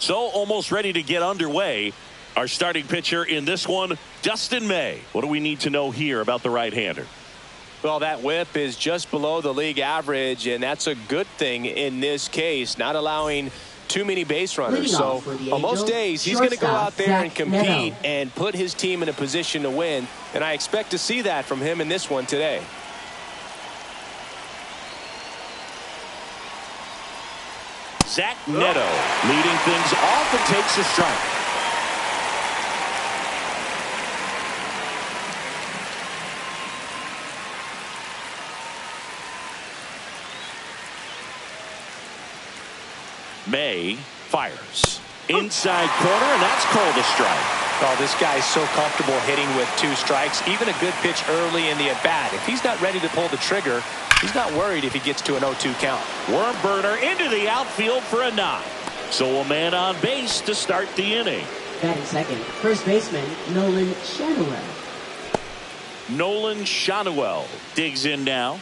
So almost ready to get underway. Our starting pitcher in this one, Dustin May. What do we need to know here about the right-hander? Well, that whip is just below the league average, and that's a good thing in this case, not allowing too many base runners. So on most days, he's going to go out there and compete and put his team in a position to win, and I expect to see that from him in this one today. Zach Neto leading things off and takes a strike. May fires inside corner, and that's called a strike. Oh, this guy's so comfortable hitting with 2 strikes. Even a good pitch early in the at-bat. If he's not ready to pull the trigger, he's not worried if he gets to an 0-2 count. Worm burner into the outfield for a knock. So a man on base to start the inning. Batting second, first baseman Nolan Schanuel. Nolan Schanuel digs in now.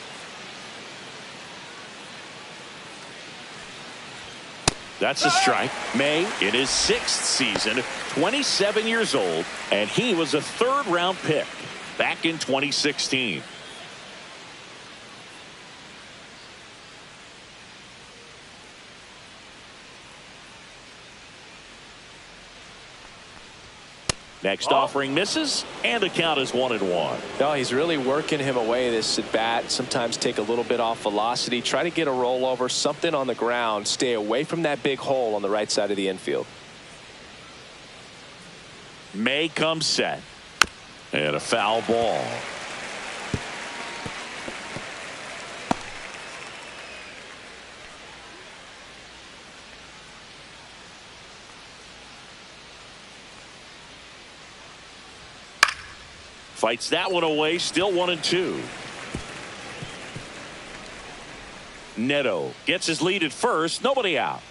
That's a strike. May in his 6th season, 27 years old, and he was a 3rd-round pick back in 2016. Next offering misses, and the count is 1-1. No, he's really working him away this at bat. Sometimes take a little bit off velocity, try to get a rollover, something on the ground, stay away from that big hole on the right side of the infield. May comes set, and a foul ball. Fights that one away, still 1-2. Neto gets his lead at first, nobody out.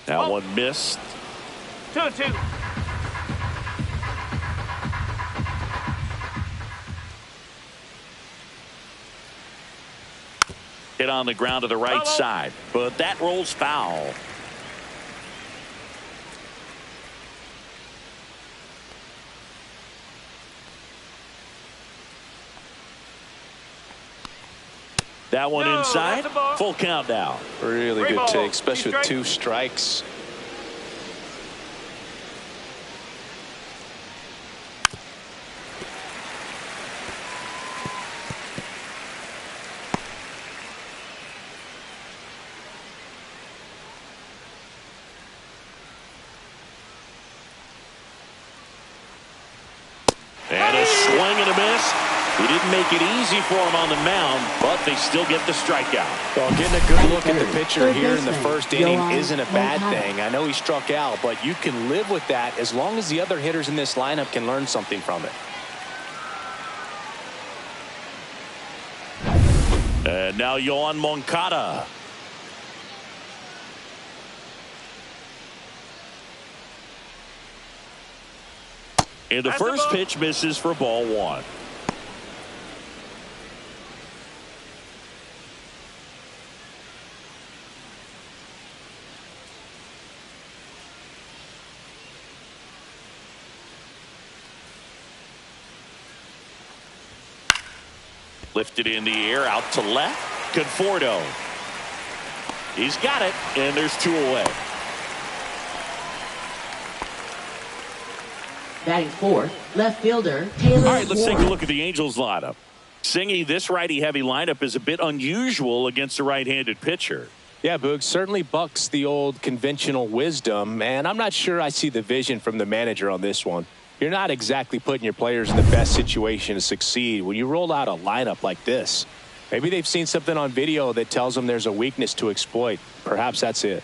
That one missed. 2-2. Hit on the ground to the right side, but that rolls foul. That one inside. Full count now. Really good take, especially with 2 strikes. And a swing and a miss. He didn't make it easy for him on the mound, but they still get the strikeout. Well, getting a good look at the pitcher here in the 1st inning isn't a bad thing. I know he struck out, but you can live with that as long as the other hitters in this lineup can learn something from it. And now Yoan Moncada. And the first pitch misses for ball 1. Lifted in the air, out to left. Conforto. He's got it, and there's 2 away. Batting fourth, left fielder Taylor. All right, let's take a look at the Angels lineup. Singy, this righty-heavy lineup is a bit unusual against a right-handed pitcher. Yeah, Boog, certainly bucks the old conventional wisdom, and I'm not sure I see the vision from the manager on this one. You're not exactly putting your players in the best situation to succeed when you roll out a lineup like this. Maybe they've seen something on video that tells them there's a weakness to exploit. Perhaps that's it.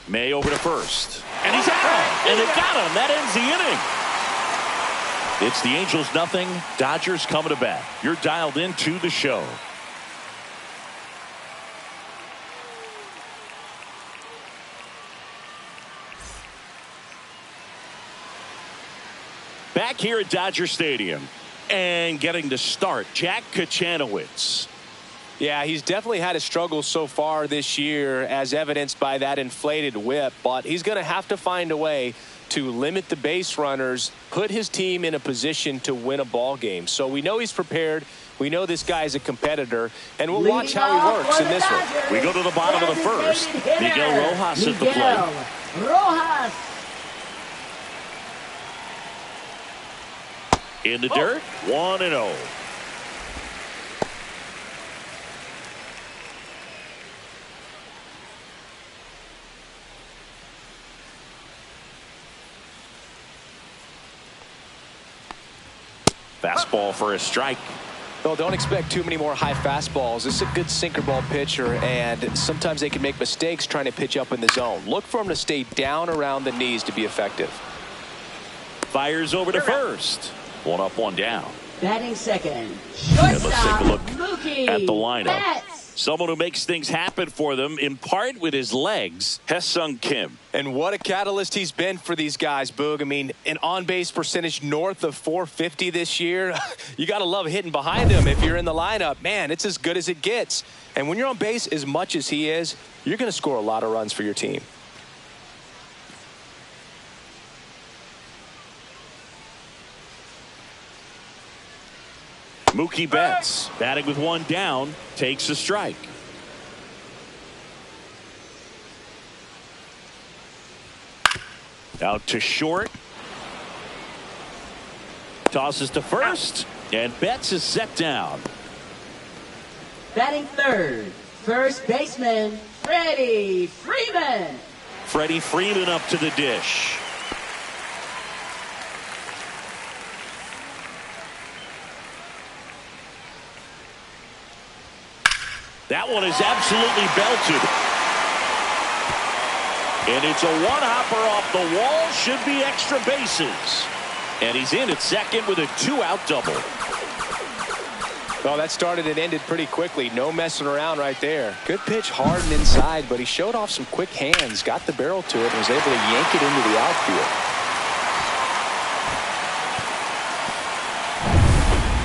May over to first. And he's out. And they got him. That ends the inning. It's the Angels 0, Dodgers coming to bat. You're dialed into the show. Back here at Dodger Stadium. And getting the start, Jack Kochanowicz. Yeah, he's definitely had a struggle so far this year, as evidenced by that inflated whip. But he's going to have to find a way to limit the base runners, put his team in a position to win a ball game. So we know he's prepared. We know this guy is a competitor, and we'll watch how he works in this one. We go to the bottom of the first. Miguel Rojas at the plate. Rojas. In the dirt, 1-0. Fastball for a strike. Well, don't expect too many more high fastballs. This is a good sinker ball pitcher, and sometimes they can make mistakes trying to pitch up in the zone. Look for him to stay down around the knees to be effective. Fires over to first. 1 up, 1 down. Batting second. And let's take Shortstop. a look Mookie at the lineup. Betts. Someone who makes things happen for them, in part with his legs, Hesung Kim. And what a catalyst he's been for these guys, Boog. I mean, an on-base percentage north of 450 this year. You got to love hitting behind him if you're in the lineup. Man, it's as good as it gets. And when you're on base as much as he is, you're going to score a lot of runs for your team. Mookie Betts, batting with 1 down, takes a strike. Out to short. Tosses to first, and Betts is set down. Batting third. First baseman, Freddie Freeman. Freddie Freeman up to the dish. That one is absolutely belted. And it's a one-hopper off the wall. Should be extra bases. And he's in at second with a 2-out double. Well, that started and ended pretty quickly. No messing around right there. Good pitch, hard and inside, but he showed off some quick hands, got the barrel to it, and was able to yank it into the outfield.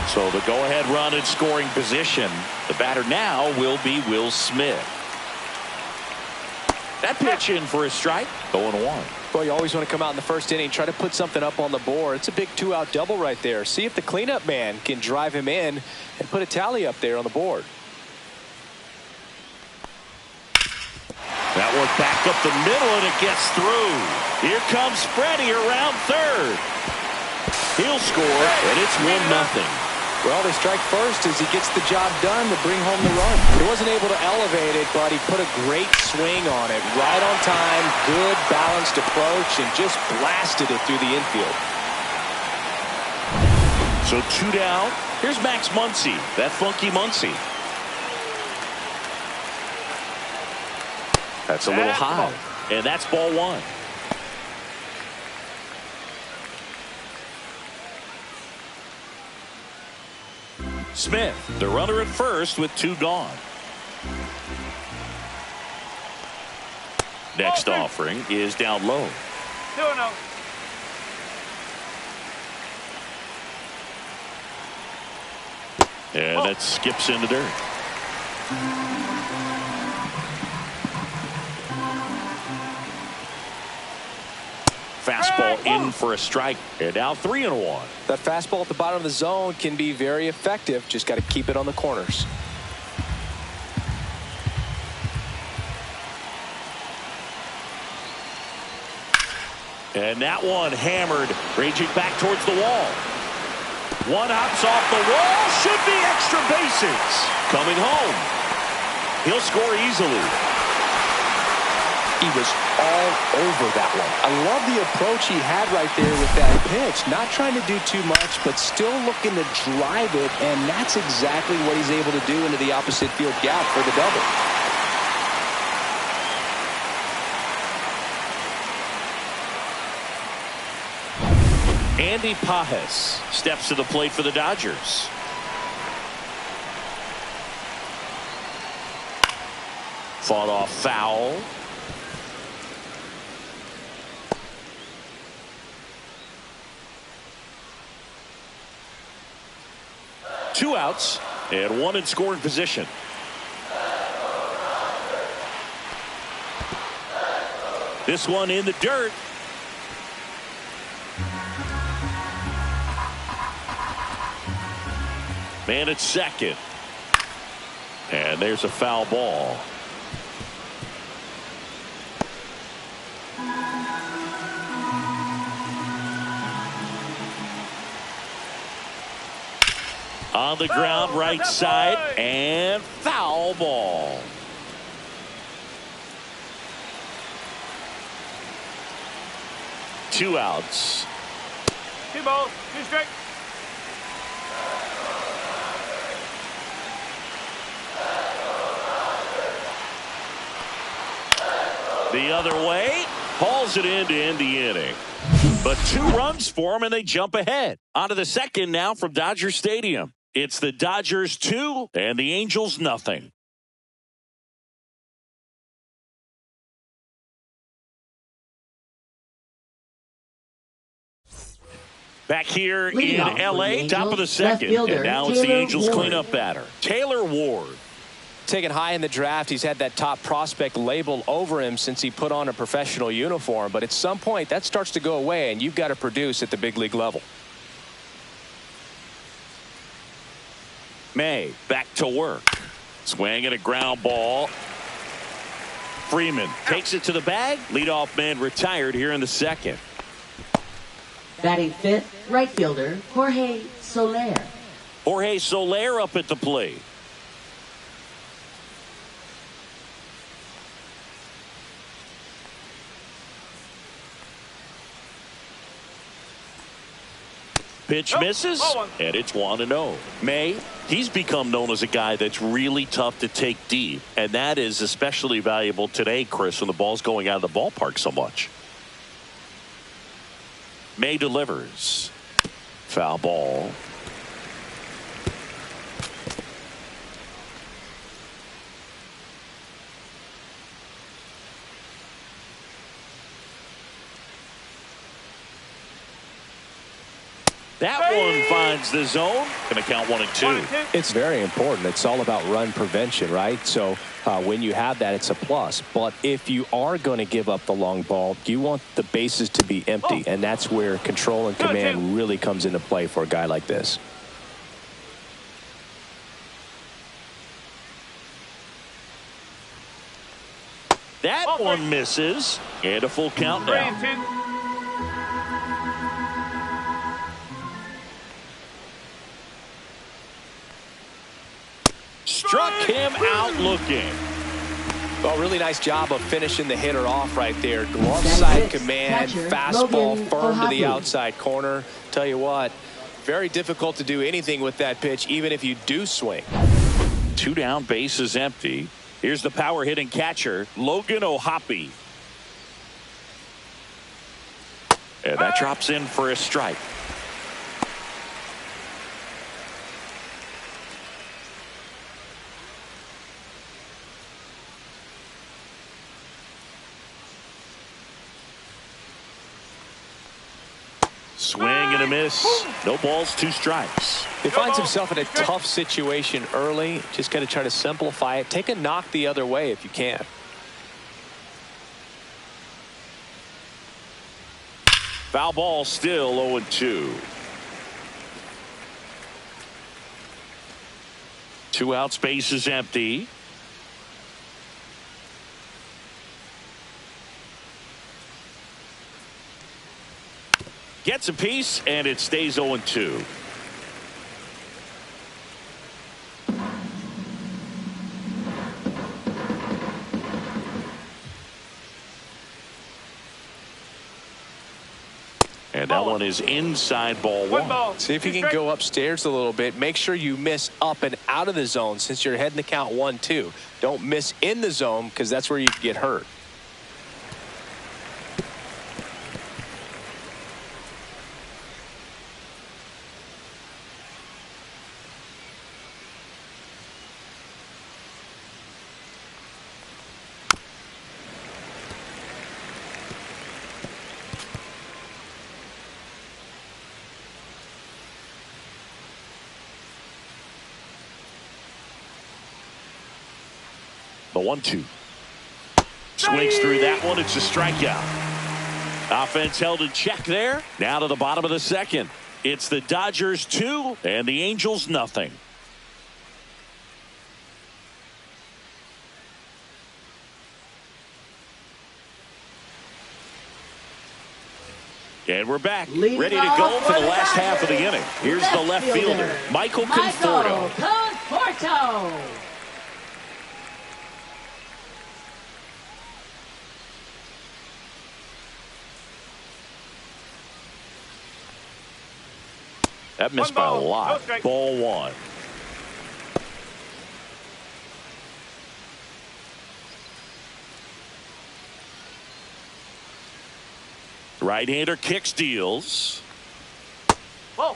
So the go-ahead run in scoring position. The batter now will be Will Smith. That pitch in for a strike. 0-1. Well, you always want to come out in the first inning, try to put something up on the board. It's a big 2-out double right there. See if the cleanup man can drive him in and put a tally up there on the board. That one back up the middle, and it gets through. Here comes Freddie around third. He'll score, and it's 1-0. Well, they strike first as he gets the job done to bring home the run. He wasn't able to elevate it, but he put a great swing on it. Right on time, good balanced approach, and just blasted it through the infield. So 2 down. Here's Max Muncy, that funky Muncy. That's a little high, and that's ball 1. Smith, the runner at first with 2 gone. Next offering is down low. 2-0. And that skips in the dirt. Fastball in for a strike, and now 3-1. That fastball at the bottom of the zone can be very effective. Just got to keep it on the corners. And that one hammered, ranging back towards the wall. One hops off the wall, should be extra bases. Coming home. He'll score easily. He was all over that one. I love the approach he had right there with that pitch. Not trying to do too much, but still looking to drive it, and that's exactly what he's able to do into the opposite field gap for the double. Andy Pages steps to the plate for the Dodgers. Fought off foul. 2 outs and 1 in scoring position. This one in the dirt. Man at second. And there's a foul ball. On the ground, right side, and foul ball. Two outs. 2 balls, 2 strikes. The other way, hauls it in to end the inning. But 2 runs for them, and they jump ahead. On to the second now from Dodger Stadium. It's the Dodgers 2 and the Angels nothing. Back here in L.A., top of the second. And now it's the Angels cleanup batter, Taylor Ward. Taken high in the draft, he's had that top prospect label over him since he put on a professional uniform. But at some point, that starts to go away, and you've got to produce at the big league level. May back to work. Swinging a ground ball. Freeman takes it to the bag. Leadoff man retired here in the second. Batting fifth, right fielder Jorge Soler. Jorge Soler up at the plate. Pitch misses, and it's 1-0. May, he's become known as a guy that's really tough to take deep, and that is especially valuable today, Chris, when the ball's going out of the ballpark so much. May delivers. Foul ball. That one finds the zone. Going to count 1-2. It's very important. It's all about run prevention, right? So when you have that, it's a plus. But if you are going to give up the long ball, you want the bases to be empty. And that's where control and command really comes into play for a guy like this. That one misses. And a full count now. Struck him out looking. Well, really nice job of finishing the hitter off right there. Glove side command, fastball firm to the outside corner. Tell you what, very difficult to do anything with that pitch, even if you do swing. 2 down, bases empty. Here's the power hitting catcher, Logan O'Hoppe. And that drops in for a strike. Swing and a miss. No balls, 2 strikes. He finds himself in a tough situation early. Just got to try to simplify it. Take a knock the other way if you can. Foul ball, still 0-2. 2 outs, base is empty. Gets a piece, and it stays 0-2. And that one is inside ball 1. See if you can go upstairs a little bit. Make sure you miss up and out of the zone since you're heading to count 1-2. Don't miss in the zone because that's where you get hurt. The 1-2. Swings through that one. It's a strikeout. Offense held in check there. Now to the bottom of the second. It's the Dodgers 2 and the Angels nothing. And we're back, ready to go for the last half of the inning. Here's the left fielder, Michael Conforto. That missed by a lot. Ball one. Right-hander kicks, deals. Whoa.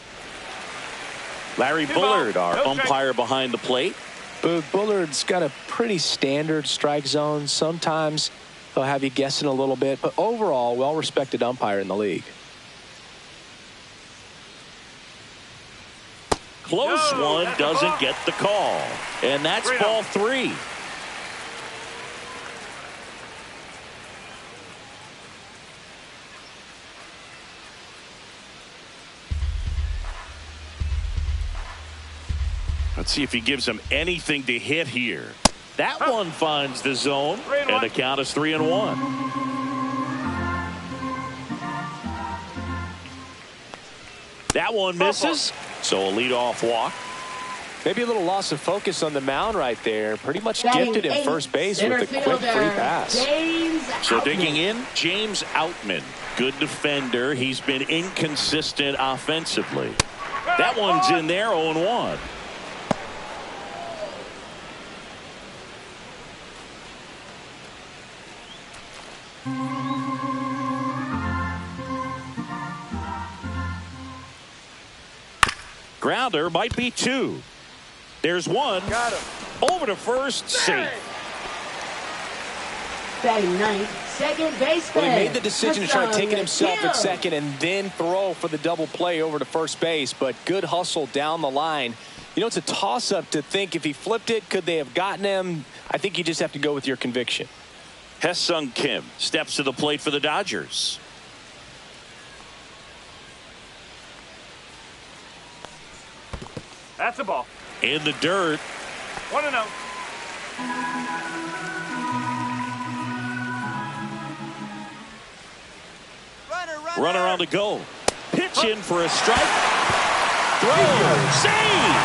Larry Bullard, our umpire behind the plate. Bullard's got a pretty standard strike zone. Sometimes he'll have you guessing a little bit, but overall, well-respected umpire in the league. Close one, doesn't get the call. And that's ball three. Let's see if he gives him anything to hit here. That one finds the zone, and the count is 3-1. That one misses, so a leadoff walk. Maybe a little loss of focus on the mound right there. Pretty much gifted him first base with a quick free pass. So digging in, James Outman. Good defender. He's been inconsistent offensively. That one's in there, 0-1. Grounder might be two. There's one. Got him. Over to first, safe. Batting ninth, second baseman. Well, he made the decision to try taking himself at second and then throw for the double play over to first base, but good hustle down the line. You know, it's a toss-up to think if he flipped it, could they have gotten him? I think you just have to go with your conviction. Ha-Seong Kim steps to the plate for the Dodgers. That's a ball. In the dirt. 1-0. Runner on the go. Pitch in for a strike. Throw. Save.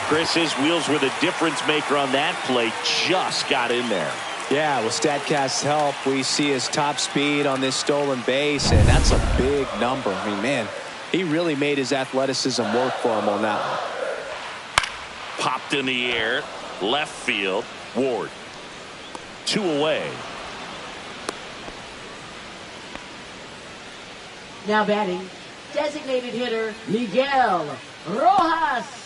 Chris, his wheels were the difference maker on that play. Just got in there. Yeah, with StatCast's help, we see his top speed on this stolen base, and that's a big number. I mean, man, he really made his athleticism work for him on that one. Popped in the air. Left field. Ward. 2 away. Now batting, designated hitter Miguel Rojas.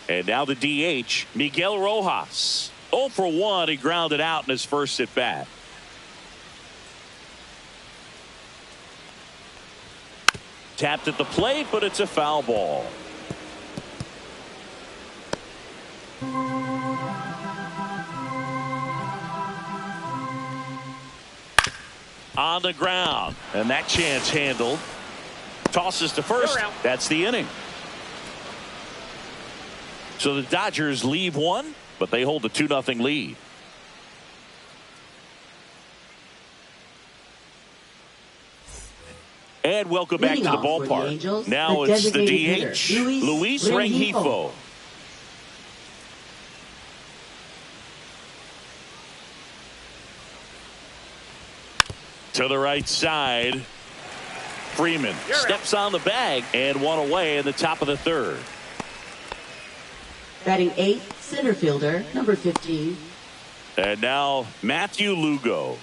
And now the DH, Miguel Rojas. 0 for 1. He grounded out in his first at bat. Tapped at the plate, but it's a foul ball. On the ground, and that chance handled. Tosses to first. That's the inning. So the Dodgers leave one, but they hold a 2-0 lead. And welcome back to the ballpark. Now it's the DH, Luis Rengifo. To the right side. Freeman steps on the bag and one away in the top of the third. Batting eighth, center fielder, number 15. And now Matthew Lugo.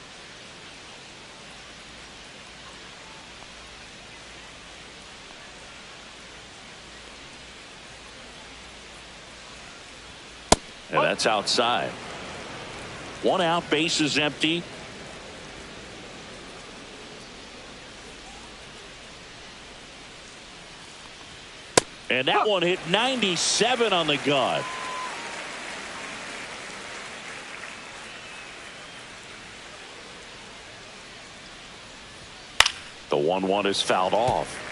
And that's outside. 1 out, base is empty. And that one hit 97 on the gun. The 1-1 is fouled off.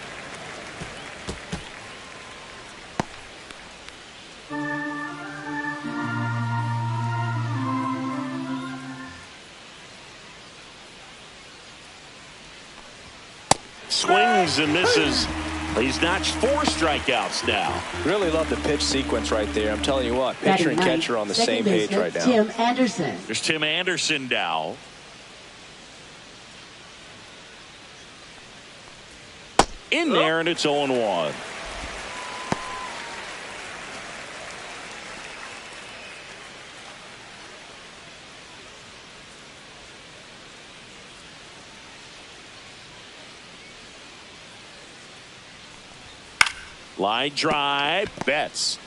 Swings and misses. He's notched 4 strikeouts now. Really love the pitch sequence right there. I'm telling you what, pitcher and catcher on the same page right now. Tim Anderson. There's Tim Anderson now. In there, and it's 0-1. Line drive, Betts.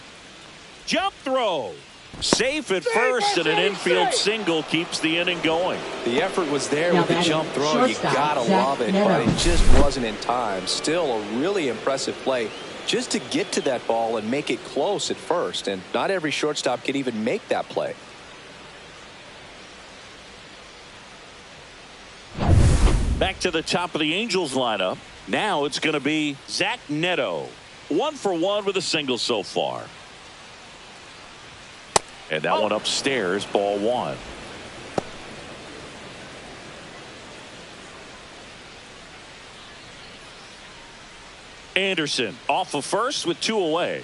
Jump throw. Safe at first, and an infield single keeps the inning going. The effort was there Now with the batting, jump throw. You shortstop, gotta Zach love it, Neto. but it just wasn't in time. Still a really impressive play just to get to that ball and make it close at first. And not every shortstop can even make that play. Back to the top of the Angels lineup. Now it's going to be Zach Neto. 1 for 1 with a single so far. And that one upstairs, ball 1. Anderson off of first with 2 away.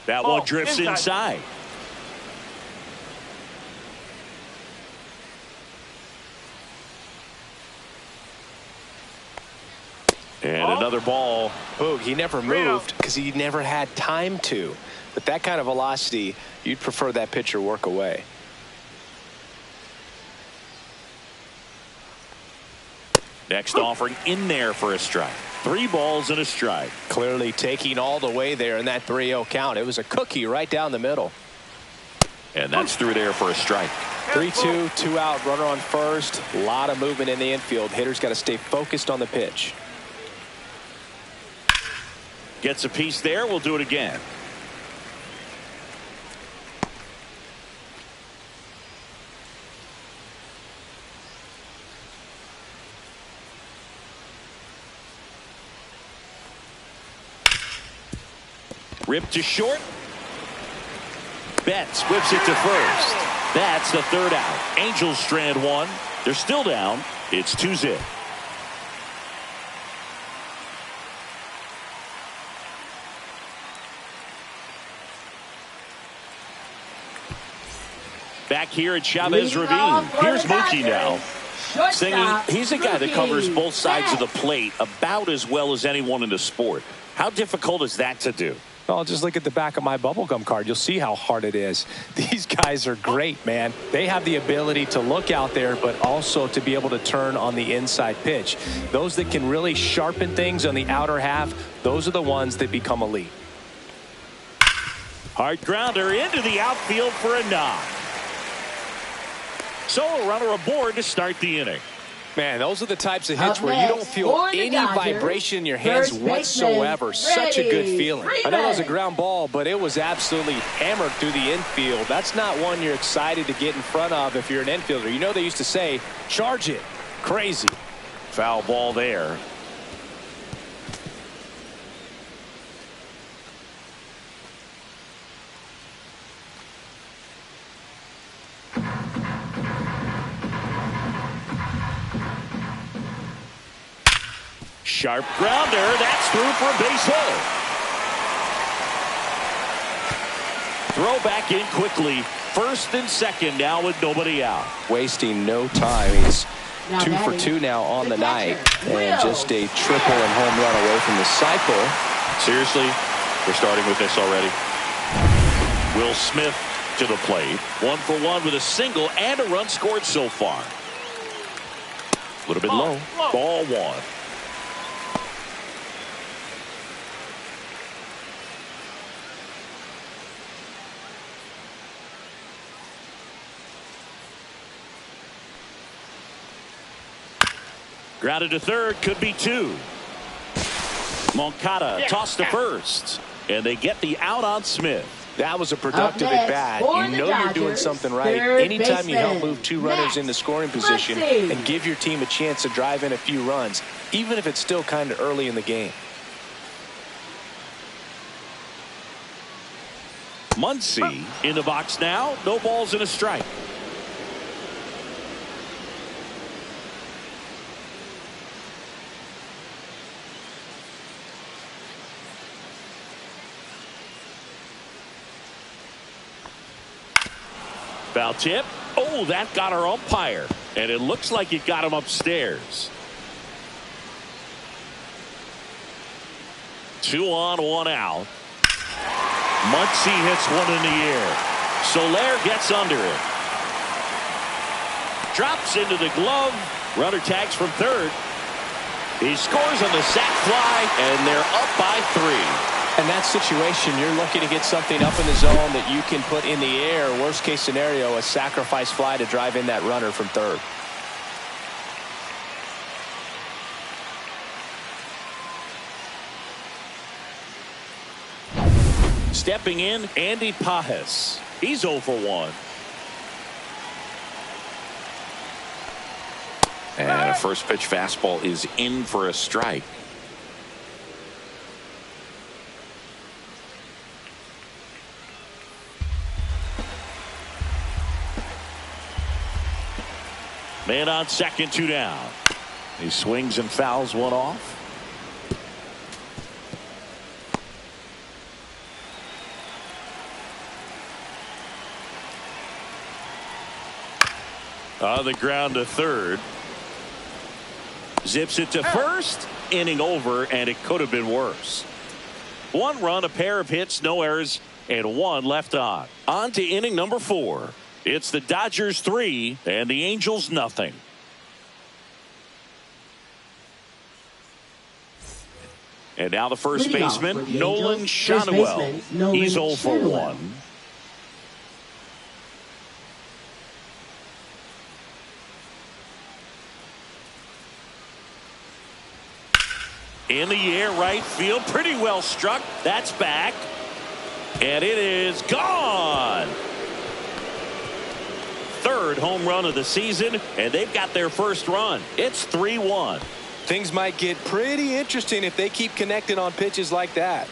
That one drifts inside. And another ball. Boog, he never moved because he never had time to. With that kind of velocity, you'd prefer that pitcher work away. Next offering in there for a strike. 3 balls and a strike. Clearly taking all the way there in that 3-0 count. It was a cookie right down the middle. And that's through there for a strike. 3-2, 2 out, runner on first. A lot of movement in the infield. Hitter's got to stay focused on the pitch. Gets a piece there. We'll do it again. Ripped to short. Betts whips it to first. That's the 3rd out. Angels strand 1. They're still down. It's 2-0. Back here at Chavez Ravine. Here's Mookie now. Singing, he's a guy that covers both sides of the plate about as well as anyone in the sport. How difficult is that to do? Well, just look at the back of my bubblegum card. You'll see how hard it is. These guys are great, man. They have the ability to look out there, but also to be able to turn on the inside pitch. Those that can really sharpen things on the outer half, those are the ones that become elite. Hard grounder into the outfield for a knock. So a runner aboard to start the inning. Man, those are the types of hits where you don't feel any vibration in your hands whatsoever. Such a good feeling. I know it was a ground ball, but it was absolutely hammered through the infield. That's not one you're excited to get in front of if you're an infielder. You know they used to say, charge it. Crazy. Foul ball there. Sharp grounder. That's through for a base hit. Throw back in quickly. First and second now with nobody out. Wasting no time. He's 2 for 2 now on the night. And just a triple and home run away from the cycle. Seriously, we're starting with this already. Will Smith to the plate. 1 for 1 with a single and a run scored so far. A little bit low. Ball 1. Grounded to third, could be two. Moncada tossed to first, and they get the out on Smith. That was a productive Up next, at bat. for You the know you're doing Dodgers, something right. third Anytime you help baseman, move two runners Max into scoring position Muncy. and give your team a chance to drive in a few runs, even if it's still kind of early in the game. Muncy in the box now. No balls and a strike. Foul tip. Oh, that got our umpire. And it looks like it got him upstairs. 2 on, 1 out. Muncy hits one in the air. Soler gets under it. Drops into the glove. Runner tags from third. He scores on the sac fly, and they're up by 3. In that situation, you're looking to get something up in the zone that you can put in the air. Worst case scenario, a sacrifice fly to drive in that runner from third. Stepping in, Andy Pages. He's 0 for 1. And a first pitch fastball is in for a strike. Man on second, 2 down. He swings and fouls one off. On the ground to third. Zips it to first. Inning over, and it could have been worse. 1 run, a pair of hits, no errors, and 1 left on. On to inning number 4. It's the Dodgers 3 and the Angels nothing. And now the first Leading off baseman, for the Nolan Angels, first Schanuel. baseman, Nolan He's 0 for Schanuel. 1. In the air, right field, pretty well struck. That's back. And it is gone. Third home run of the season, and they've got their first run. It's 3-1. Things might get pretty interesting if they keep connecting on pitches like that.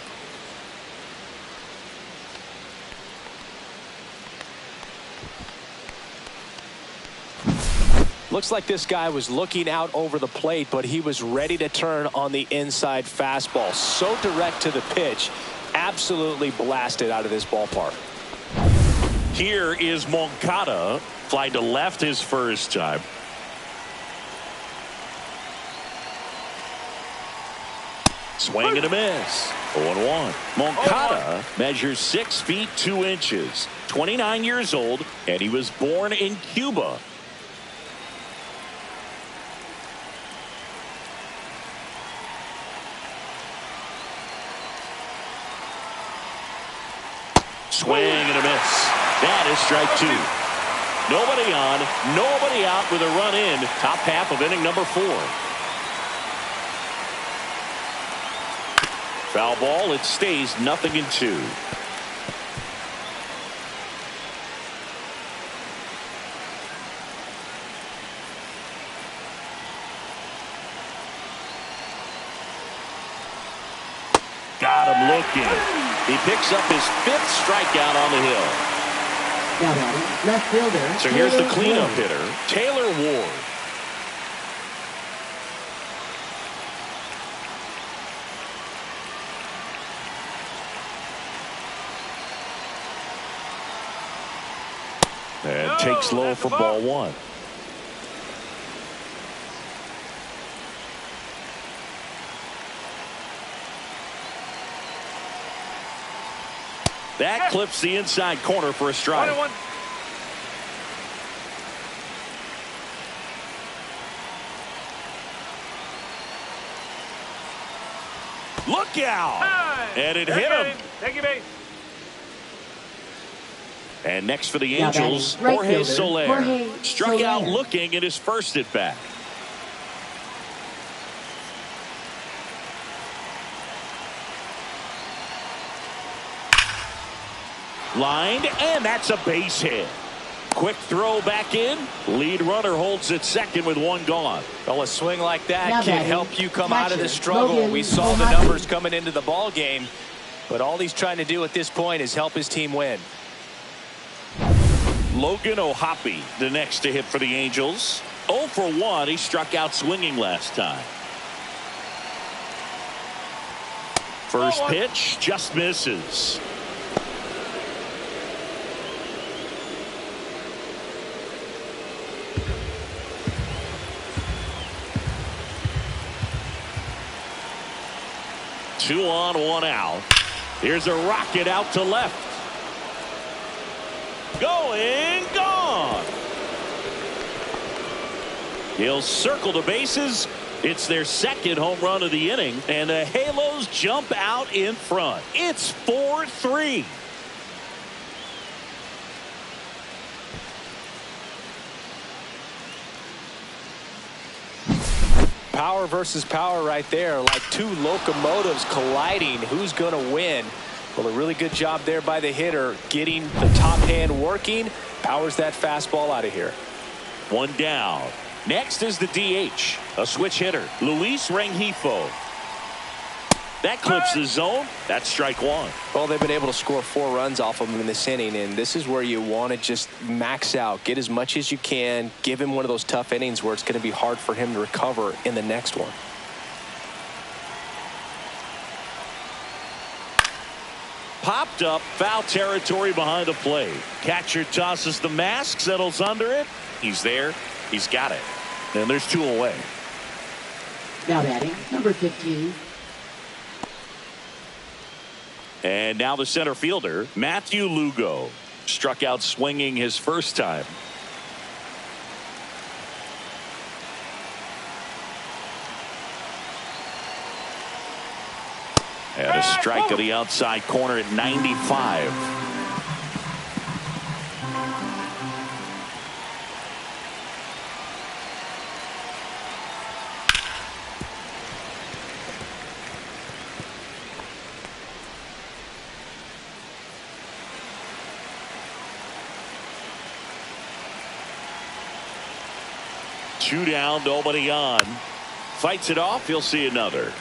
Looks like this guy was looking out over the plate, but he was ready to turn on the inside fastball. So direct to the pitch, absolutely blasted out of this ballpark. Here is Moncada. Fly to left his first time. Swing and a miss. 0-1. Moncada measures 6 feet 2 inches. 29 years old, and he was born in Cuba. Swing and a miss. That is strike 2. Nobody on, nobody out with a run in. Top half of inning number 4. Foul ball. It stays 0-2. Got him looking. He picks up his 5th strikeout on the hill. Now batting, left fielder. So here's the Taylor cleanup Ward. hitter, Taylor Ward. And takes low for ball 1. That clips the inside corner for a strike. 1-1. Look out! And it hit him. Take your base. And next for the Now Angels, batting, right Jorge fielder, Soler. Jorge Struck out Soler. looking at his first at bat. Lined, and that's a base hit. Quick throw back in. Lead runner holds at second with one gone. Well, a swing like that Now can batting, help you come out of the catcher, struggle. Logan We saw the O'Hoppe. numbers coming into the ball game, but all he's trying to do at this point is help his team win. Logan O'Hoppe, the next to hit for the Angels. 0 for 1. He struck out swinging last time. First pitch just misses. Two on, one out. Here's a rocket out to left. Going, gone. He'll circle the bases. It's their second home run of the inning, and the Halos jump out in front. It's 4-3. Power versus power right there, like two locomotives colliding. Who's going to win? Well, a really good job there by the hitter, getting the top hand working. Powers that fastball out of here. One down. Next is the DH, a switch hitter, Luis Rengifo. That clips the zone. That's strike one. Well, they've been able to score 4 runs off of him in this inning, and this is where you want to just max out, get as much as you can, give him one of those tough innings where it's going to be hard for him to recover in the next one. Popped up, foul territory behind the plate. Catcher tosses the mask, settles under it. He's there. He's got it. And there's 2 away. Now batting, number 15. And now the center fielder, Matthew Lugo. Struck out swinging his first time. And a strike to the outside corner at 95. Two down, nobody on. Fights it off. He'll see another.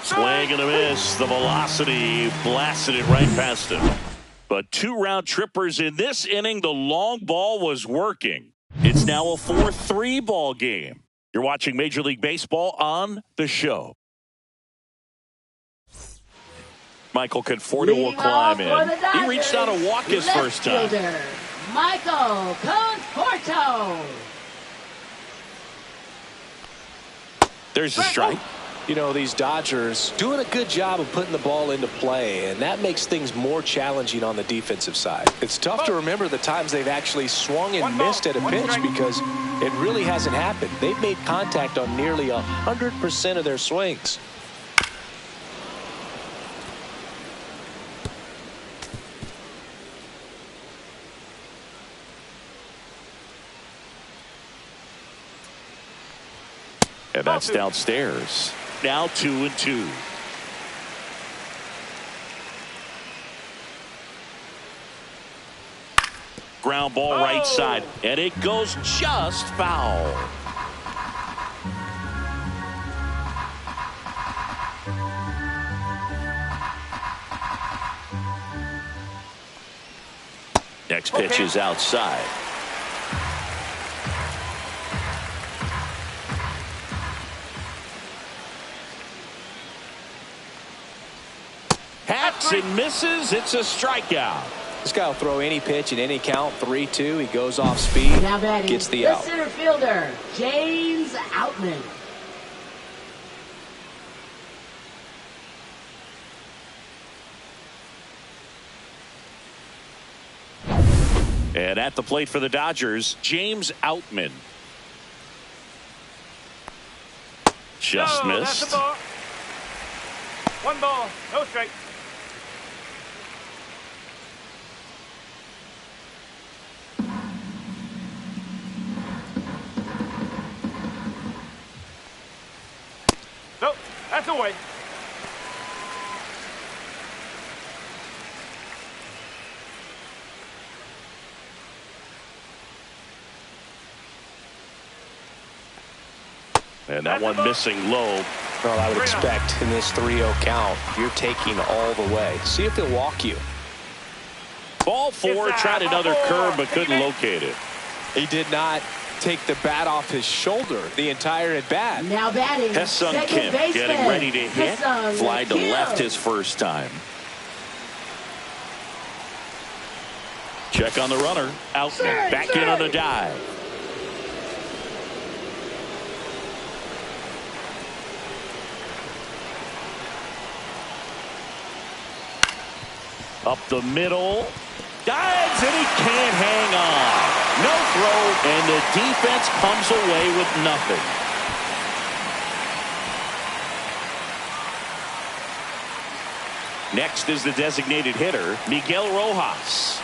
Swing and a miss. The velocity blasted it right past him. But 2 round trippers in this inning. The long ball was working. It's now a 4-3 ball game. You're watching Major League Baseball on the show. Michael Conforto will climb in. He reached out and walked his first time. Fielder, Michael Conforto. There's the strike. You know, these Dodgers doing a good job of putting the ball into play, and that makes things more challenging on the defensive side. It's tough to remember the times they've actually swung and missed at a pitch because it really hasn't happened. They've made contact on nearly 100% of their swings. And that's downstairs. Now 2-2. Ground ball right side, and it goes just foul. Next pitch is outside. Hats and misses. It's a strikeout. This guy will throw any pitch in any count. 3-2. He goes off speed. Now batting, Gets the out. center fielder, James Outman. And at the plate for the Dodgers, James Outman. Just missed. That's a ball. 1 ball, no strike. That's away. And that one missing low. Well, I would expect in this 3-0 count, you're taking all the way. See if they'll walk you. Ball four, tried another curve but couldn't locate it. He did not take the bat off his shoulder the entire at bat. Now batting, Hesung second Kim baseman, getting ready to hit. Hesung Fly to Kim. left his first time. Check on the runner. Out. Back in on the dive. Up the middle. Dives and he can't hang on. No throw, and the defense comes away with nothing. Next is the designated hitter, Miguel Rojas.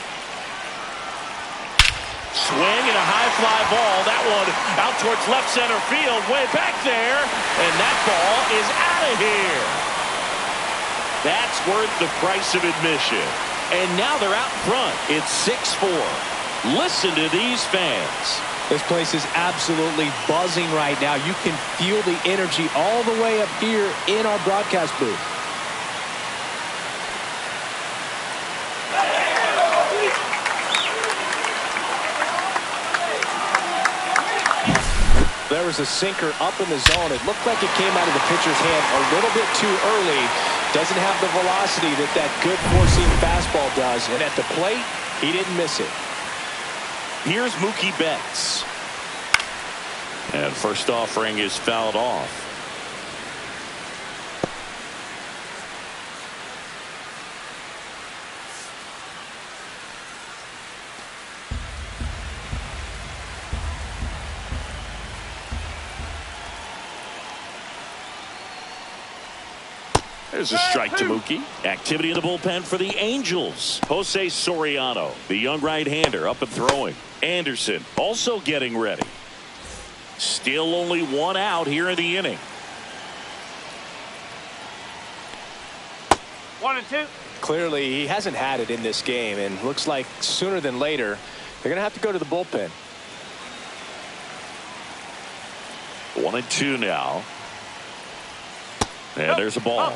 Swing and a high fly ball. That one out towards left center field, way back there, and that ball is out of here. That's worth the price of admission. And now they're out front. It's 6-4. Listen to these fans. This place is absolutely buzzing right now. You can feel the energy all the way up here in our broadcast booth. There was a sinker up in the zone. It looked like it came out of the pitcher's hand a little bit too early. Doesn't have the velocity that good four-seam fastball does. And at the plate, he didn't miss it. Here's Mookie Betts. And first offering is fouled off. There's a strike to Mookie. Activity in the bullpen for the Angels. Jose Soriano, the young right-hander, up and throwing. Anderson also getting ready. Still only one out here in the inning. 1-2. Clearly, he hasn't had it in this game, and looks like sooner than later, they're going to have to go to the bullpen. 1-2 now. And there's a ball.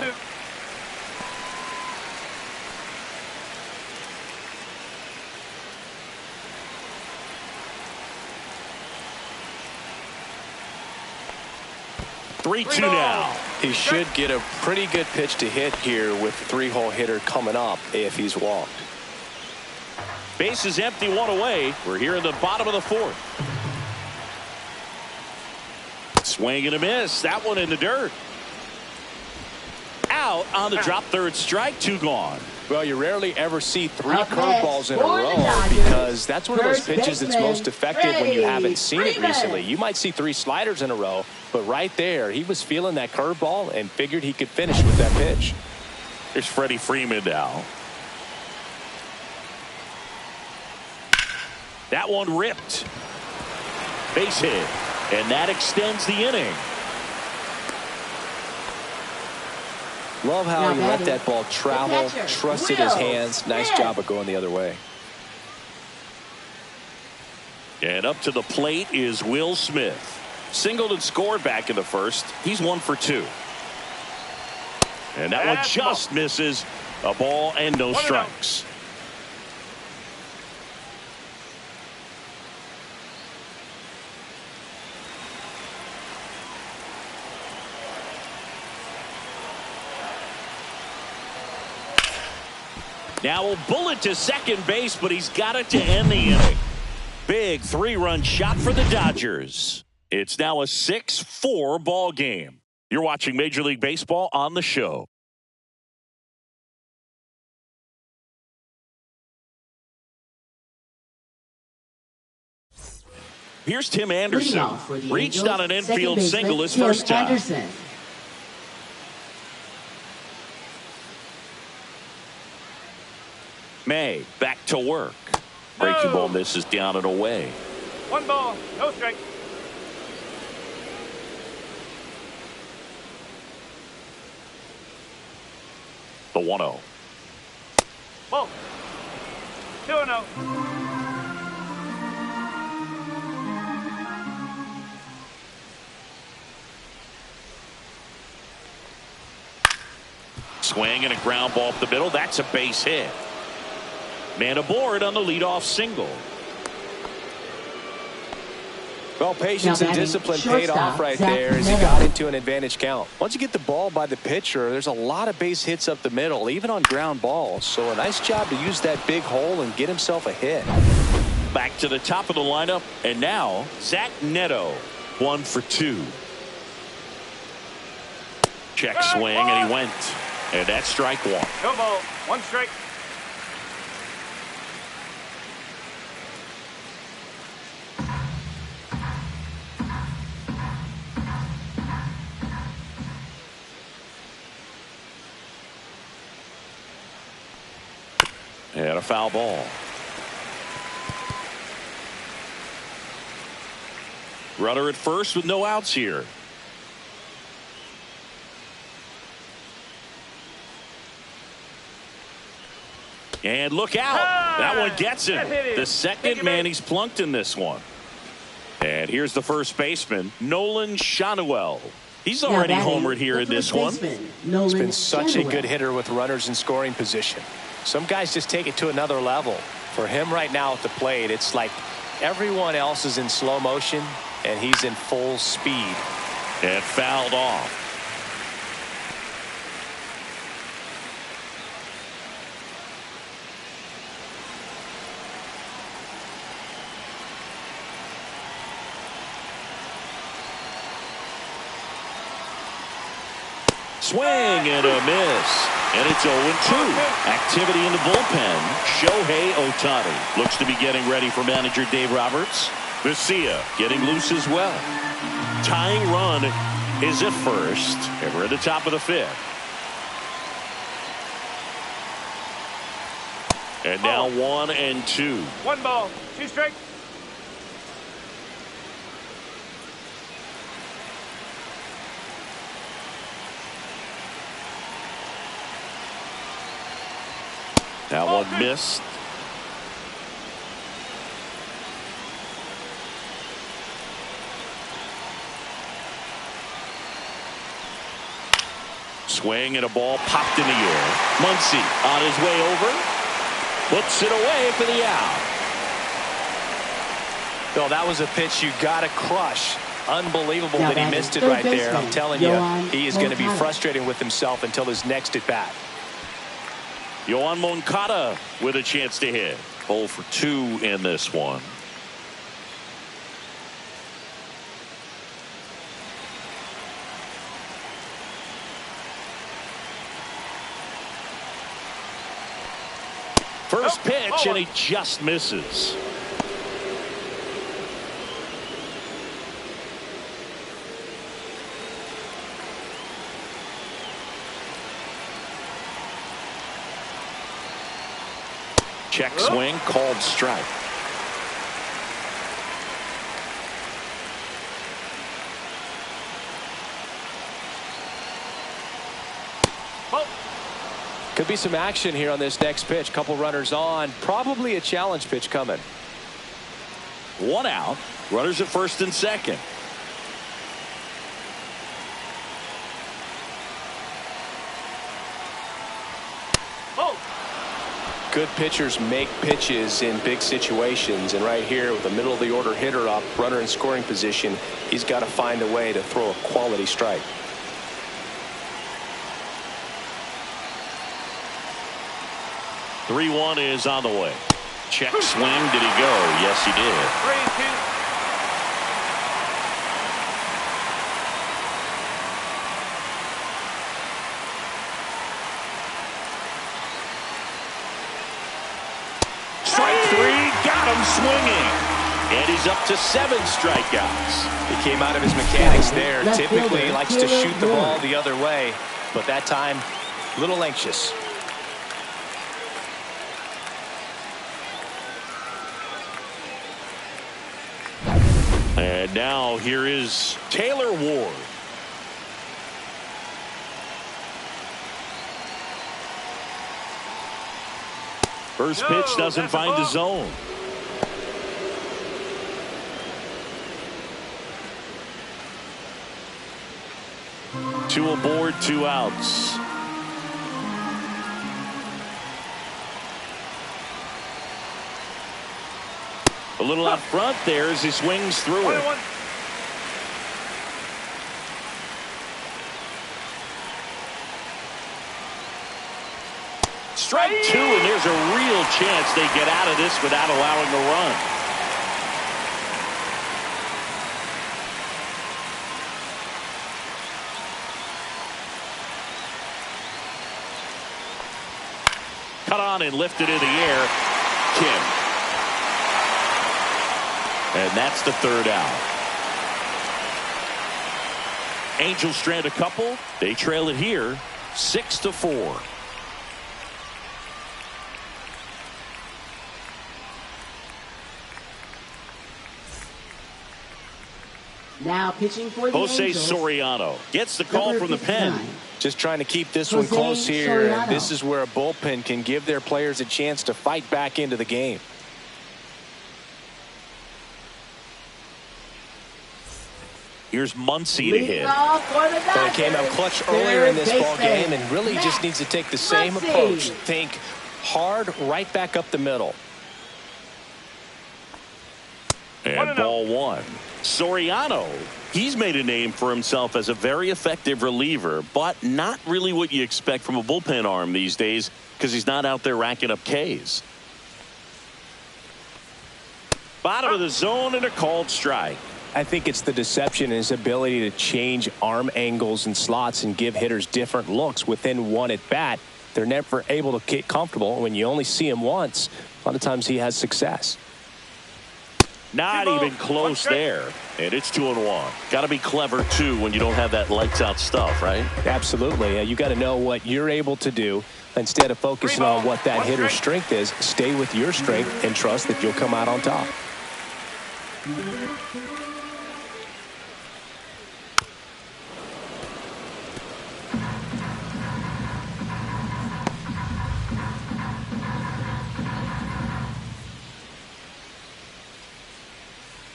3-2 now. He should get a pretty good pitch to hit here with the three-hole hitter coming up if he's walked. Base is empty, one away. We're here in the bottom of the fourth. Swing and a miss. That one in the dirt. Out on the drop third strike. 2 gone. Well, you rarely ever see 3 Up curveballs in a next for the row Dodgers, because that's one of those first pitches that's baseman, most effective when you haven't seen it Freeman. recently. You might see 3 sliders in a row, but right there, he was feeling that curveball and figured he could finish with that pitch. Here's Freddie Freeman now. That one ripped. Base hit. And that extends the inning. Love how Now he let batting, that ball travel, catcher, trusted his Will hands. Nice Smith. job of going the other way. And up to the plate is Will Smith. Singled and scored back in the first. He's 1 for 2. And that one just misses. A ball and no strikes. Now a bullet to second base, but he's got it to end the inning. Big 3-run shot for the Dodgers. It's now a 6-4 ball game. You're watching Major League Baseball on the show. Here's Tim Anderson. Leading off for the Reached Angels, on an second infield baseman, single his Tim first time. Anderson. May back to work. Breaking ball misses down and away. 1 ball, no strike. The 1-0. Ball. 2-0. Swing and a ground ball up the middle. That's a base hit. Man aboard on the leadoff single. Well, patience and discipline paid off right Zach there as he got into an advantage count. Once you get the ball by the pitcher, there's a lot of base hits up the middle, even on ground balls. So a nice job to use that big hole and get himself a hit. Back to the top of the lineup, and now Zach Neto, 1 for 2. Check swing, and he went. And that's strike 1. No ball. 1 strike. And a foul ball. Runner at first with no outs here. And look out. That one gets him. The second man he's plunked in this one. And here's the first baseman, Nolan Schanuel. He's already homered here in this one. He's been such a good hitter with runners in scoring position. Some guys just take it to another level. For him right now at the plate, it's like everyone else is in slow motion and he's in full speed. And fouled off. Swing and a miss. And it's 0-2. Activity in the bullpen. Shohei Ohtani looks to be getting ready for manager Dave Roberts. Vesia getting loose as well. Tying run is at first. And we're at the top of the 5th. And now 1-2. 1 ball. 2 strikes. That one missed. Swing and a ball popped in the air. Muncy on his way over. Puts it away for the out. Bill, that was a pitch you got to crush. Unbelievable that he missed it right there. I'm telling you, he is going to be frustrated with himself until his next at bat. Yoan Moncada with a chance to hit. 0 for 2 in this one. First pitch, and he just misses. Check swing, called strike. Could be some action here on this next pitch. Couple runners on. Probably a challenge pitch coming. 1 out. Runners at first and second. Good pitchers make pitches in big situations, and right here with a middle of the order hitter up, runner in scoring position, he's got to find a way to throw a quality strike. Three 1 is on the way. Check swing. Did he go? Yes, he did. 3-2. Swinging, and he's up to 7 strikeouts. He came out of his mechanics there. Typically he likes to shoot the ball the other way, but that time a little anxious. And now here is Taylor Ward. First pitch doesn't find the zone. Two aboard, 2 outs. A little out front there as he swings through it. Strike 2, and there's a real chance they get out of this without allowing a run. Cut on and lifted in the air. Kim. And that's the 3rd out. Angels strand a couple. They trail it here 6-4. Now pitching for the Jose Angels, Soriano gets the call number from the pen. 59. Just trying to keep this Jose one close here. Soriano. This is where a bullpen can give their players a chance to fight back into the game. Here's Muncy to hit. Leading off for the But it came out Dodgers, clutch earlier in this third ball game baseman, and really just Max needs to take the same Muncy. approach. Think hard right back up the middle. And ball 1. Soriano, he's made a name for himself as a very effective reliever, but not really what you expect from a bullpen arm these days because he's not out there racking up Ks. Bottom of the zone and a called strike. I think it's the deception in his ability to change arm angles and slots and give hitters different looks within one at bat. They're never able to get comfortable. When you only see him once, a lot of times he has success. Not even close there. And it's 2-1. Got to be clever, too, when you don't have that lights-out stuff, right? Absolutely. You got to know what you're able to do. Instead of focusing on what that hitter's strength is, stay with your strength and trust that you'll come out on top.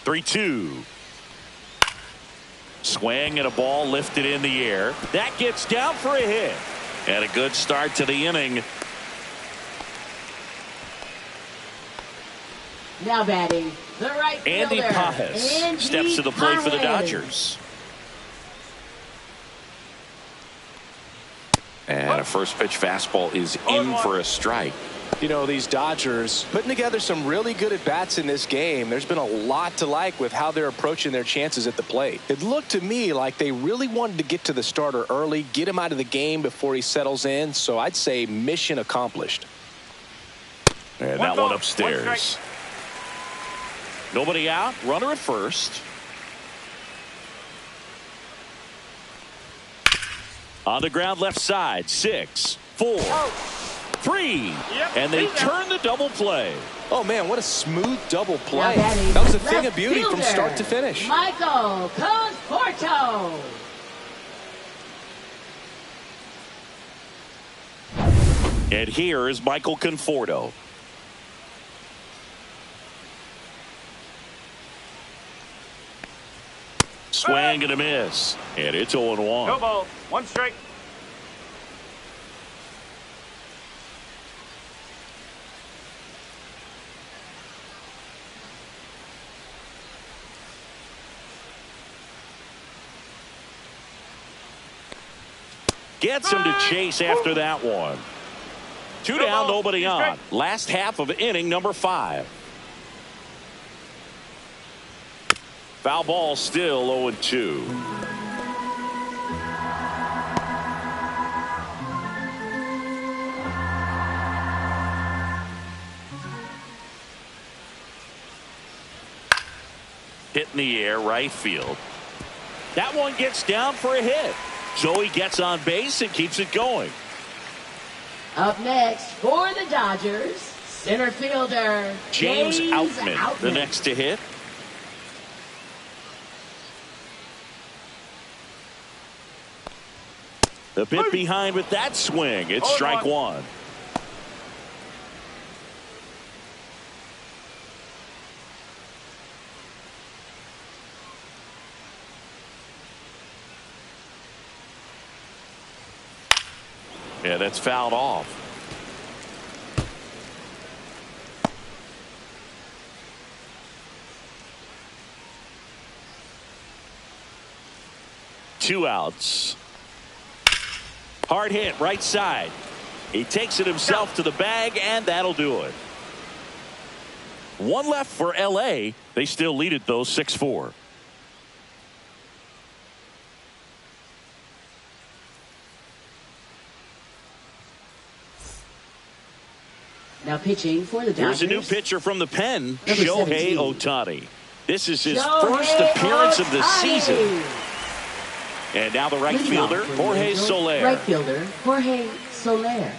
Three-two. Swing and a ball lifted in the air. That gets down for a hit. And a good start to the inning. Now batting, the right Andy fielder, Pages Andy steps to the plate for the Pages. Dodgers. And a first pitch fastball is in for a strike. You know, these Dodgers putting together some really good at-bats in this game. There's been a lot to like with how they're approaching their chances at the plate. It looked to me like they really wanted to get to the starter early, get him out of the game before he settles in. So I'd say mission accomplished. And that one upstairs. Nobody out. Runner at first. On the ground left side. 6, 4, 3. And they turn the double play. Oh, man, what a smooth double play. Now batting, That was a thing left of beauty from fielder, start to finish. Michael Conforto. And here is Michael Conforto. Swing and a miss. And it's 0-1. No ball. 1 strike. Gets him to chase after that one. 2 down, nobody on. Last half of inning number 5. Foul ball still 0-2. Hit in the air, right field. That one gets down for a hit. Joey gets on base and keeps it going. Up next for the Dodgers, center fielder James Outman, the next to hit. The bit behind with that swing. It's strike 1. Yeah, that's fouled off. Two outs. Hard hit right side. He takes it himself to the bag, and that'll do it. One left for L.A. They still lead it, though, 6-4. Now pitching for the Dodgers. Here's a new pitcher from the pen, Number Shohei 17. Ohtani. This is his Shohei first appearance of the Ohtani. season. And now the right Leading fielder, off for the Jorge Angels, Soler. Right fielder, Jorge Soler.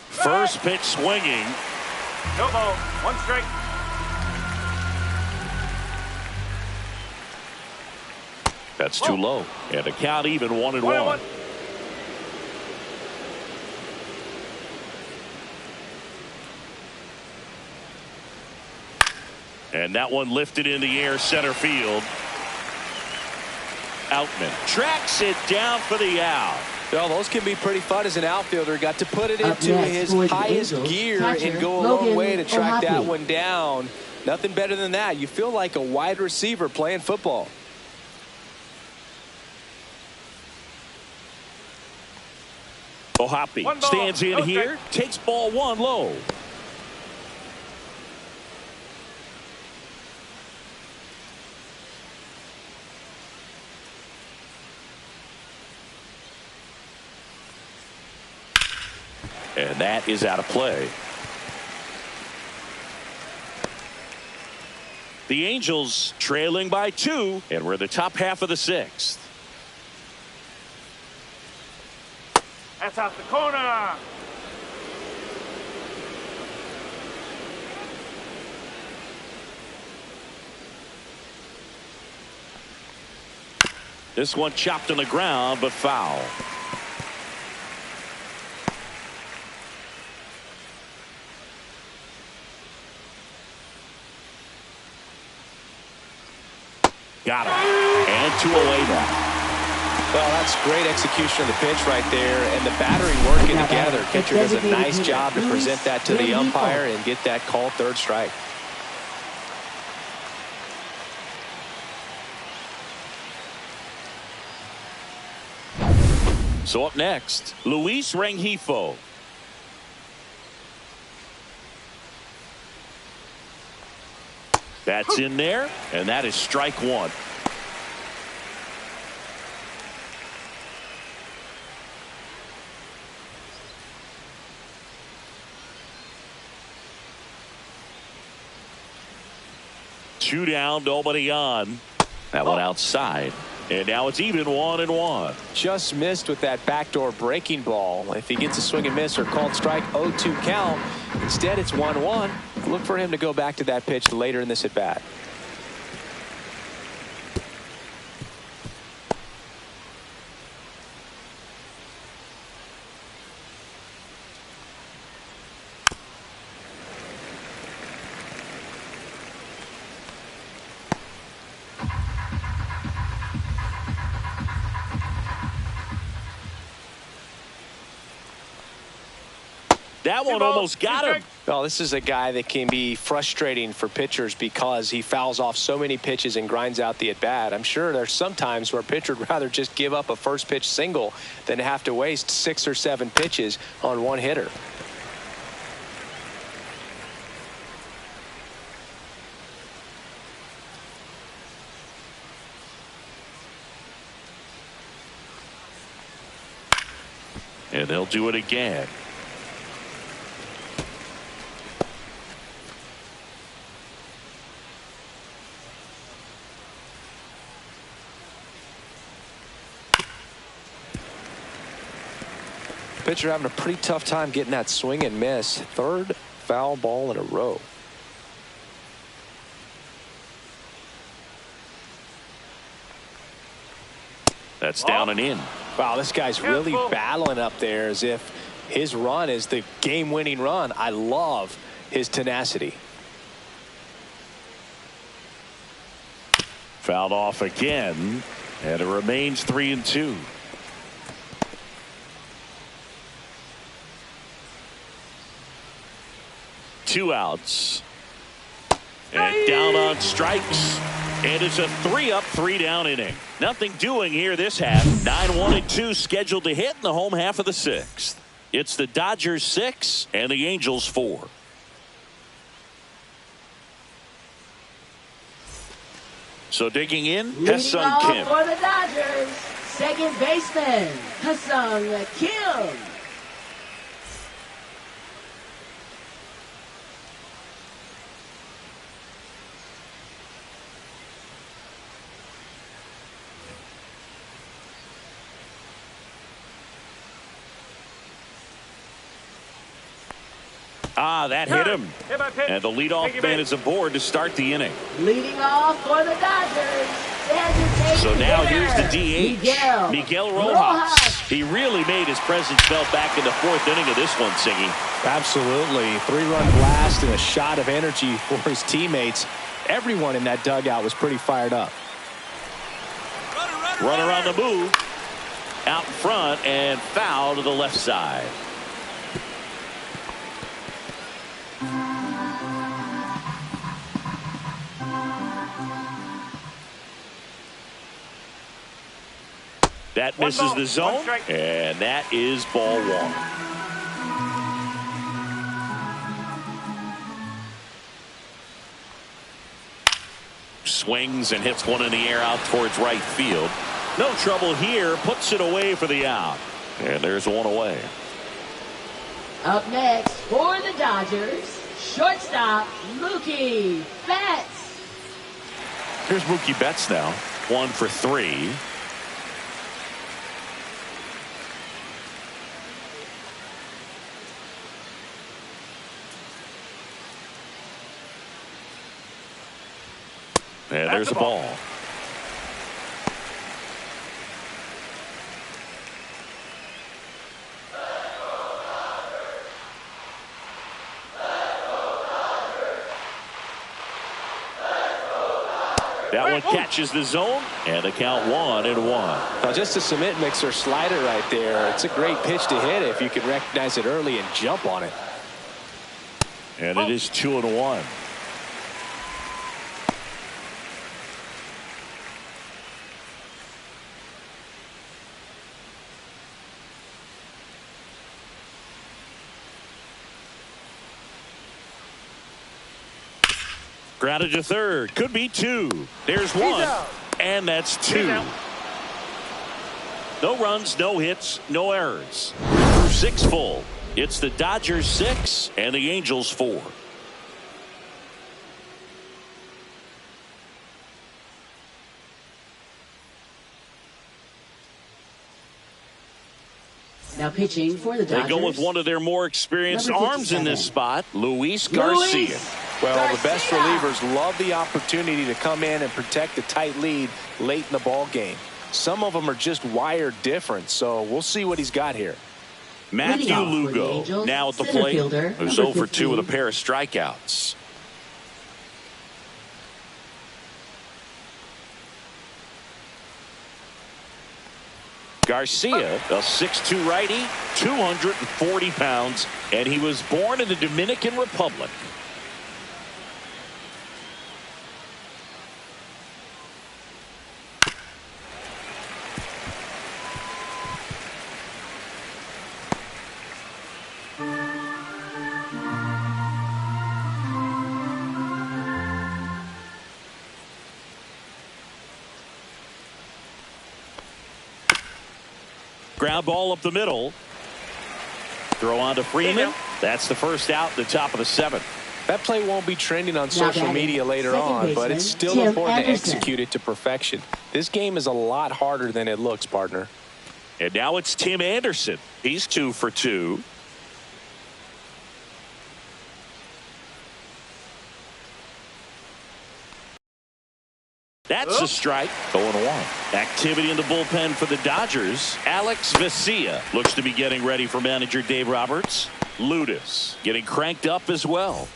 First pitch swinging. No ball. One strike. That's too low. And the count even 1-1. And that one lifted in the air, center field. Outman tracks it down for the out. Well, those can be pretty fun as an outfielder. Got to put it Up into next his for the highest Angels, gear catcher, and go a Logan long way to track that O'Hoppe. one down. Nothing better than that. You feel like a wide receiver playing football. O'Hoppe stands in here, takes ball one low. And that is out of play. The Angels trailing by 2, and we're in the top half of the 6th. That's out the corner. This one chopped on the ground, but foul. Got him. And 2 away now. Well, that's great execution of the pitch right there, and the battery working together. Catcher does a nice job to present that to the umpire and get that call third strike. So up next, Luis Rengifo. That's in there, and that is strike one. Two down, nobody on. That one outside. And now it's even 1-1. Just missed with that backdoor breaking ball. If he gets a swing and miss or called strike, 0-2 count. Instead, it's 1-1. Look for him to go back to that pitch later in this at bat. That one almost got him. Well, this is a guy that can be frustrating for pitchers because he fouls off so many pitches and grinds out the at-bat. I'm sure there's some times where a pitcher would rather just give up a first pitch single than have to waste 6 or 7 pitches on one hitter. And they'll do it again. Pitcher having a pretty tough time getting that swing and miss. Third foul ball in a row. That's down and in. Wow, this guy's really battling up there as if his run is the game-winning run. I love his tenacity. Fouled off again, and it remains 3-2. Two outs. And down on strikes. And it's a 3-up, 3-down inning. Nothing doing here this half. 9-1-2 scheduled to hit in the home half of the sixth. It's the Dodgers 6 and the Angels 4. So digging in, Ha-Seong Kim. For the Dodgers, second baseman, Ha-Seong Kim. That hit him. And the leadoff man is aboard to start the inning. Leading off for the Dodgers, so now here's the DH, Miguel Rojas. He really made his presence felt back in the fourth inning of this one, Singy. Absolutely. 3-run blast and a shot of energy for his teammates. Everyone in that dugout was pretty fired up. Runner on the move. Out in front and foul to the left side. That misses the zone, and that is ball one. Swings and hits one in the air out towards right field. No trouble here, puts it away for the out. And there's one away. Up next for the Dodgers, shortstop Mookie Betts. Here's Mookie Betts now, 1 for 3. And there's the ball. That one catches the zone, and the count 1-1. Now just a cement mixer slider right there. It's a great pitch to hit if you can recognize it early and jump on it. And it is 2-1. Grounded to third. Could be 2. There's 1. And that's 2. No runs, no hits, no errors. Through 6 full. It's the Dodgers 6 and the Angels 4. Now pitching for the Dodgers. They go with one of their more experienced arms in this spot, Luis Garcia. Well, the best relievers love the opportunity to come in and protect a tight lead late in the ball game. Some of them are just wired different, so we'll see what he's got here. Matthew Lugo now at the plate, who's 0 for 2 with a pair of strikeouts. Garcia, a 6'2" righty, 240 pounds, and he was born in the Dominican Republic. Ground ball up the middle. Throw on to Freeman. That's the first out, the top of the 7th. That play won't be trending on social media later on, but it's still important to execute it to perfection. This game is a lot harder than it looks, partner. And now it's Tim Anderson. He's 2 for 2. That's a strike. 0-1. Activity in the bullpen for the Dodgers. Alex Vesia looks to be getting ready for manager Dave Roberts. Ludus getting cranked up as well.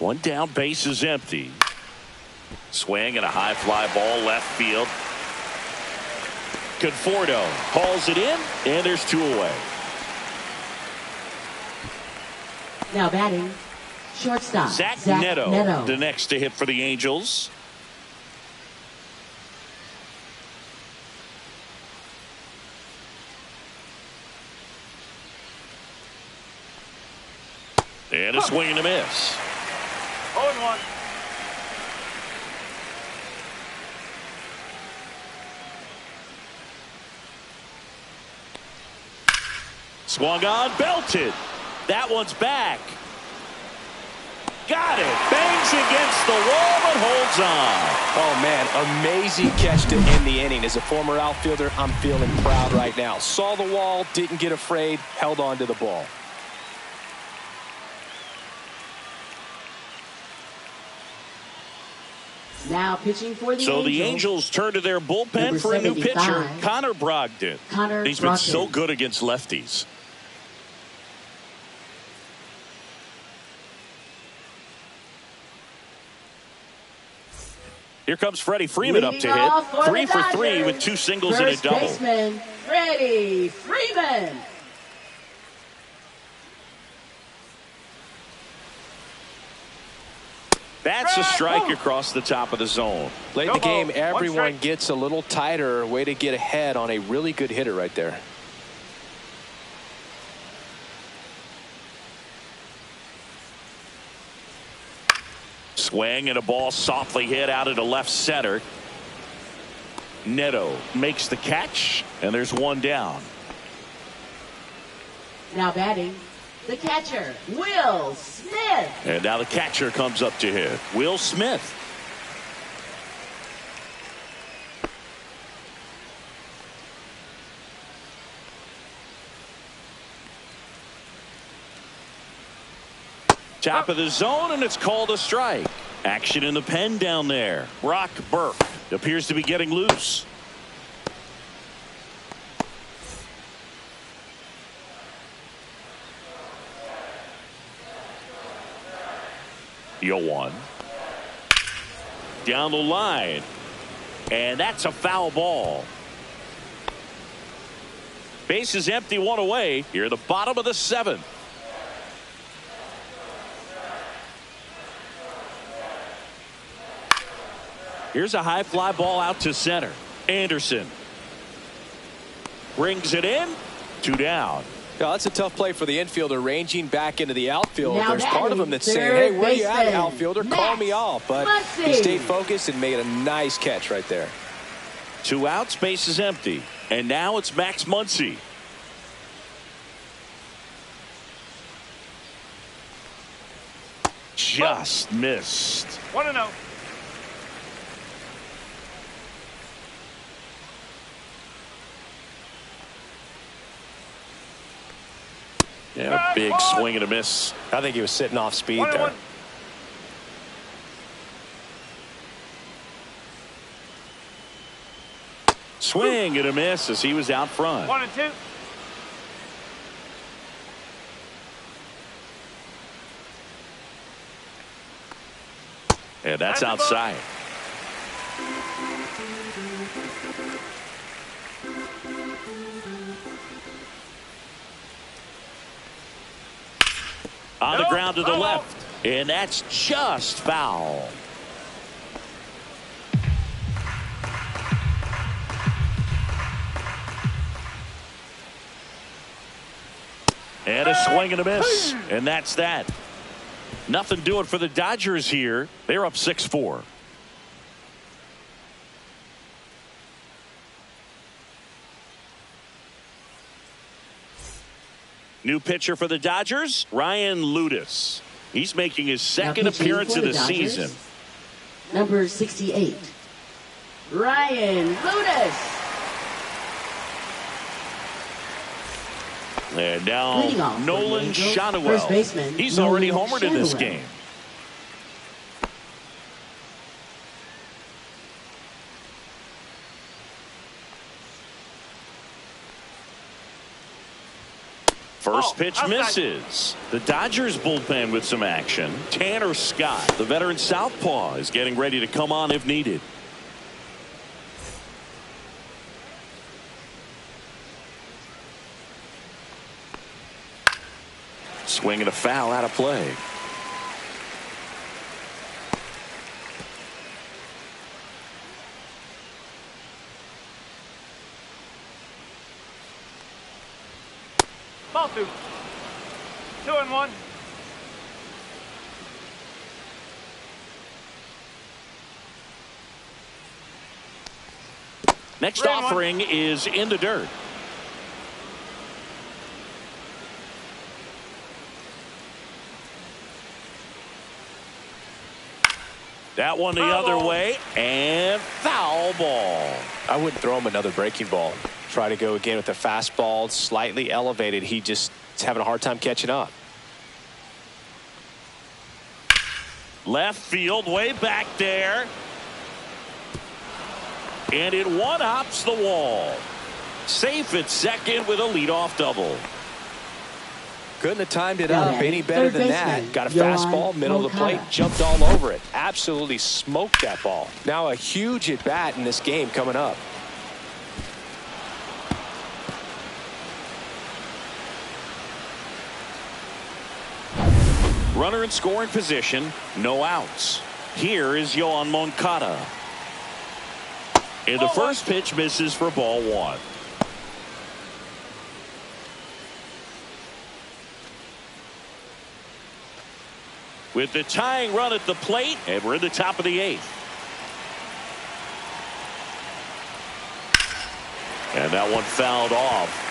One down, base is empty. Swing and a high fly ball left field. Conforto hauls it in, and there's 2 away. Now batting, shortstop, Zach Zach Neto, the next to hit for the Angels. And a swing and a miss. 0-1. Swung on, belted. That one's back. Got it. Bangs against the wall, but holds on. Oh, man, amazing catch to end the inning. As a former outfielder, I'm feeling proud right now. Saw the wall, didn't get afraid, held on to the ball. Now pitching for the So Angels. the Angels turn to their bullpen Number for a new pitcher, 75, Connor Brogdon. He's been so good against lefties. Here comes Freddie Freeman up to hit. 3 for 3 with 2 singles and a double. Baseman, Freddie Freeman. That's a strike across the top of the zone. Late in the game, everyone gets a little tighter. Way to get ahead on a really good hitter right there. Swing and a ball softly hit out into left center. Neto makes the catch, and there's 1 down. Now batting, the catcher, Will Smith. And now the catcher comes up to hit. Will Smith. Top of the zone, and it's called a strike. Action in the pen down there. Brock Burke appears to be getting loose. Yoan. Down the line. And that's a foul ball. Base is empty, 1 away. Here at the bottom of the 7th. Here's a high fly ball out to center. Anderson brings it in. 2 down. Yeah, that's a tough play for the infielder, ranging back into the outfield. Now There's part of him that's saying, hey, where you at, outfielder? Call me off. But he stayed focused and made a nice catch right there. 2 outs, base is empty. And now it's Max Muncy. Just missed. 1-0. Yeah, big swing and a miss. I think he was sitting off speed 1-1. there. Swing and a miss as he was out front. 1-2. And that's outside. On the ground to the left. And that's just foul. And a swing and a miss. And that's that. Nothing doing for the Dodgers here. They're up 6-4. New pitcher for the Dodgers, Ryan Ludus. He's making his second appearance of the season. Number 68, Ryan Ludus. And now Leading off for the Nolan Angels, Shotwell. first baseman, He's already Nolan homered in this Shotwell. game. First pitch outside. misses. The Dodgers bullpen with some action. Tanner Scott, the veteran southpaw, is getting ready to come on if needed. Swing and a foul out of play. Ball 2. 2-1. Next 3-1. offering is in the dirt. That one the Foul other ball. way, and foul ball. I wouldn't throw him another breaking ball. Try to go again with the fastball, slightly elevated. He just is having a hard time catching up. Left field, way back there. And it one-hops the wall. Safe at second with a leadoff double. Couldn't have timed it Now up batting, any better third than baseman, that. Got a Yoan fastball, middle of the plate, Moncada. jumped all over it. Absolutely smoked that ball. Now a huge at-bat in this game coming up. Runner in scoring position, no outs. Here is Yoan Moncada. And the first pitch misses for ball 1. With the tying run at the plate, and we're in the top of the 8th. And that one fouled off.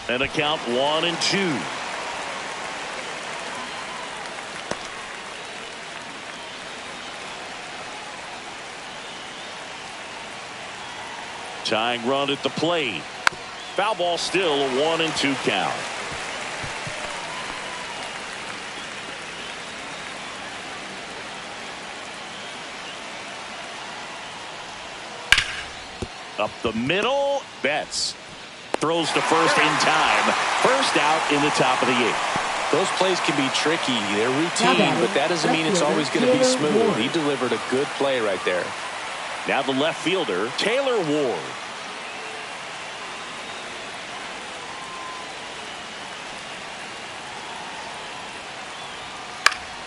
And a count 1-2. Tying run at the plate. Foul ball, still a 1-2 count. Up the middle, Betts throws to first in time. First out in the top of the 8th. Those plays can be tricky. They're Now routine, batting, but that doesn't mean it's left always fielder going to be Taylor smooth. Ward. He delivered a good play right there. Now the left fielder, Taylor Ward.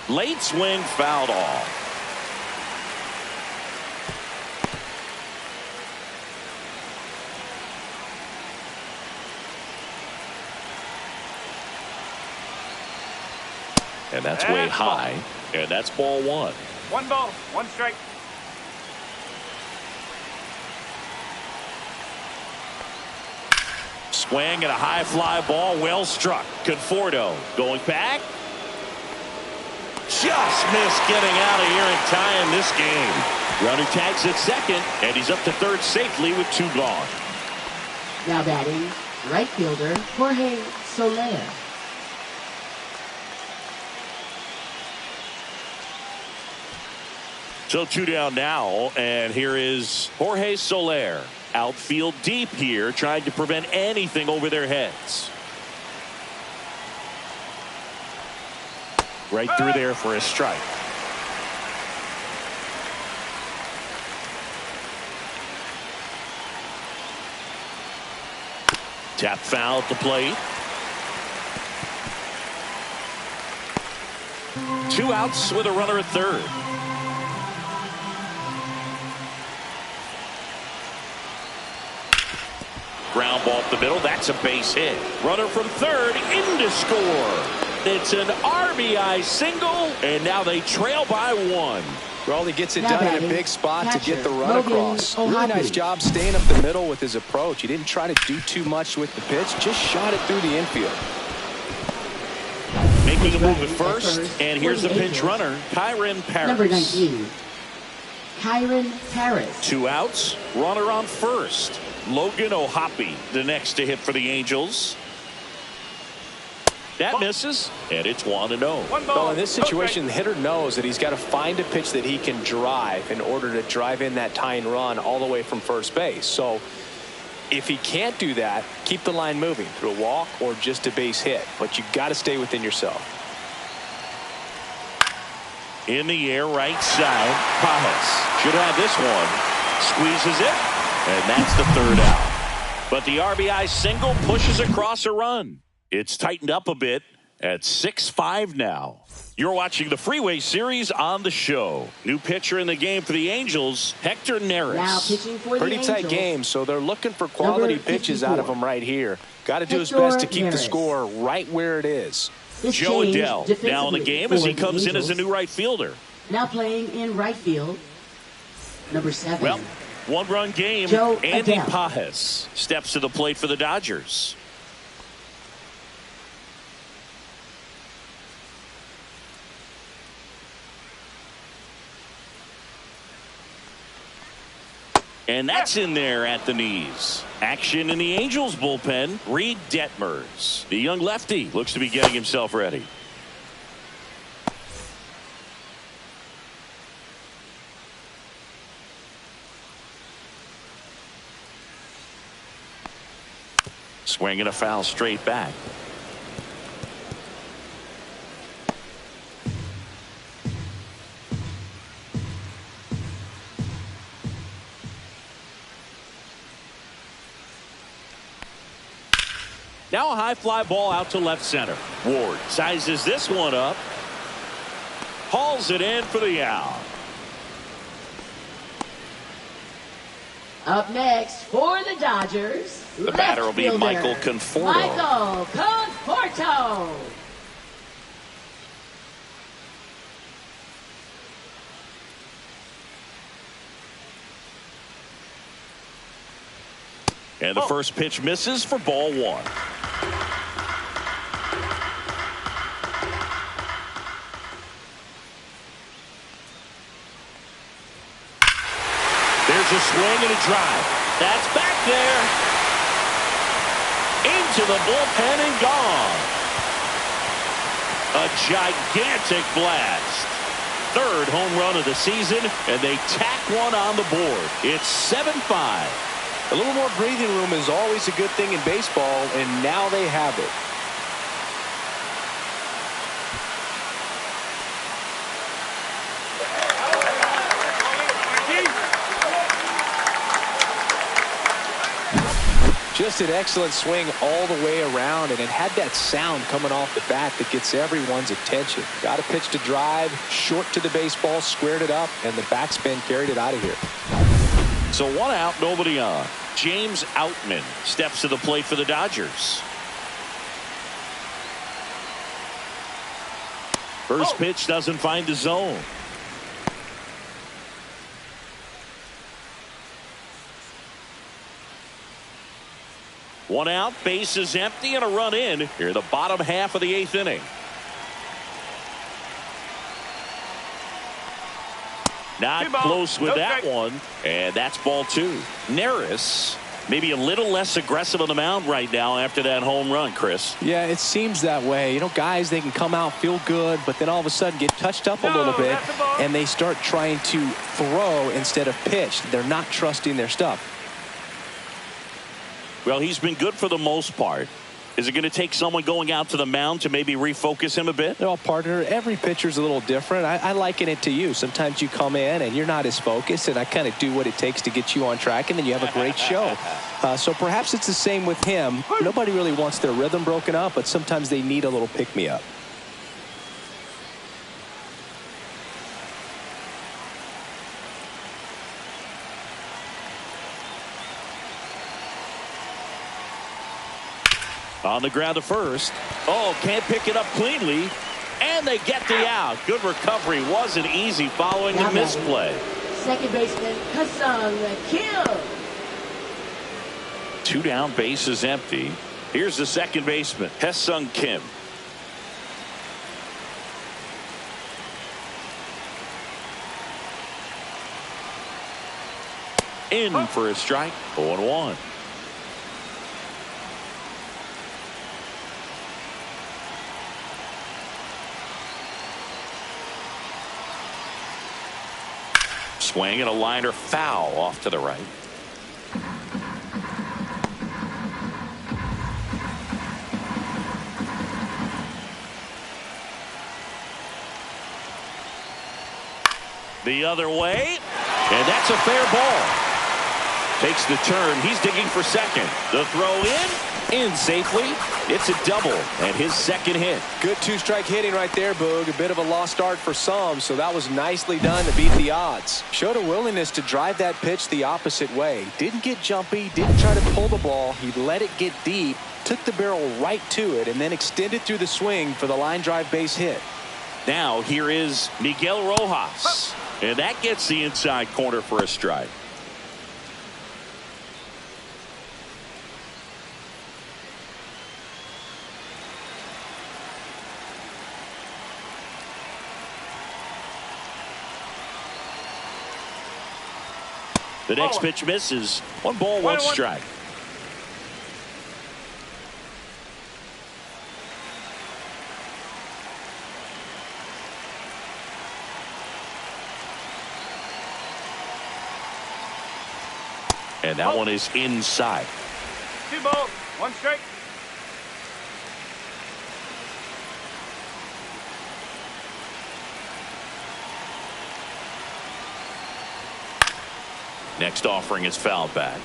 Late swing, fouled off. And that's way That's ball. high. And that's ball 1. 1 ball, 1 strike. Swing and a high fly ball, well struck. Conforto going back. Just missed getting out of here and tying this game. Runner tags at second, and he's up to third safely with 2 gone. Now batting, right fielder Jorge Soler. So 2 down now, and here is Jorge Soler. Outfield deep here, trying to prevent anything over their heads. Right through there for a strike. Tap foul at the plate. 2 outs with a runner at third. Ground ball up the middle. That's a base hit. Runner from third in to score. It's an RBI single, and now they trail by 1. Raleigh gets it Now done in a batting, big spot to get the catcher, run Logan across. Really O'Hoppe. nice job staying up the middle with his approach. He didn't try to do too much with the pitch, just shot it through the infield. Making a move at Running at first, first and here's the for the pinch Angels. runner, Kyron Paris. Number 19, Kyron Paris. 2 outs, runner on first. Logan O'Hoppe, the next to hit for the Angels. That misses, and it's 1-0. One ball. Well, in this situation, the hitter knows that he's got to find a pitch that he can drive in order to drive in that tying run all the way from first base. So if he can't do that, keep the line moving through a walk or just a base hit. But you've got to stay within yourself. In the air, right side. Pajas should have this one. Squeezes it, and that's the third out. But the RBI single pushes across a run. It's tightened up a bit at 6-5 now. You're watching the Freeway Series on the show. New pitcher in the game for the Angels, Hector Neris. Now pitching for the Pretty Angels. tight game, so they're looking for quality Number pitches out of 54. him right here. Got to do his Hector best to keep the Neris. score right where it is. This Joe change Adell now in the defensively game as he for the comes in as a Angels. new right fielder. Now playing in right field, number 7. Well, one-run game. Joe Andy Adell. Pajas steps to the plate for the Dodgers. And that's in there at the knees. Action in the Angels bullpen. Reed Detmers, the young lefty, looks to be getting himself ready. Swinging a foul straight back. Now a high fly ball out to left center. Ward sizes this one up. Hauls it in for the out. Up next for the Dodgers, The batter will be left fielder, Michael Conforto. Michael Conforto. And the first pitch misses for ball 1. There's a swing and a drive. That's back there. Into the bullpen and gone. A gigantic blast. Third home run of the season, and they tack one on the board. It's 7-5. A little more breathing room is always a good thing in baseball, and now they have it. Just an excellent swing all the way around, and it had that sound coming off the bat that gets everyone's attention. Got a pitch to drive, short to the baseball, squared it up, and the backspin carried it out of here. So 1 out, nobody on. James Outman steps to the plate for the Dodgers. First pitch doesn't find the zone. One out, base is empty, and a run in here in the bottom half of the 8th inning. Not close with that one, and that's ball 2. Neris maybe a little less aggressive on the mound right now after that home run, Chris. Yeah, it seems that way. You know, guys, they can come out, feel good, but then all of a sudden get touched up a little bit, and they start trying to throw instead of pitch. They're not trusting their stuff. Well, he's been good for the most part. Is it going to take someone going out to the mound to maybe refocus him a bit? Well, partner, every pitcher's a little different. I liken it to you. Sometimes you come in and you're not as focused, and I kind of do what it takes to get you on track, and then you have a great show. So perhaps it's the same with him. Nobody really wants their rhythm broken up, but sometimes they need a little pick-me-up. On the ground to first. Oh, can't pick it up cleanly. And they get the out. Good recovery. Wasn't easy following the misplay. Second baseman, Ha-Seong Kim. 2 down, base is empty. Here's the second baseman, Ha-Seong Kim. In for a strike. 0-1. Swing and a liner foul off to the right. The other way, and that's a fair ball. Takes the turn. He's digging for second. The throw in safely. It's a double and his second hit. Good two-strike hitting right there, Boog. A bit of a lost start for some, so that was nicely done to beat the odds. Showed a willingness to drive that pitch the opposite way. Didn't get jumpy, didn't try to pull the ball. He let it get deep, took the barrel right to it, and then extended through the swing for the line drive base hit. Now here is Miguel Rojas. And that gets the inside corner for a strike. The next pitch misses. 1 ball, 1 strike. And that one is inside. 2 balls, 1 strike. Next offering is fouled back.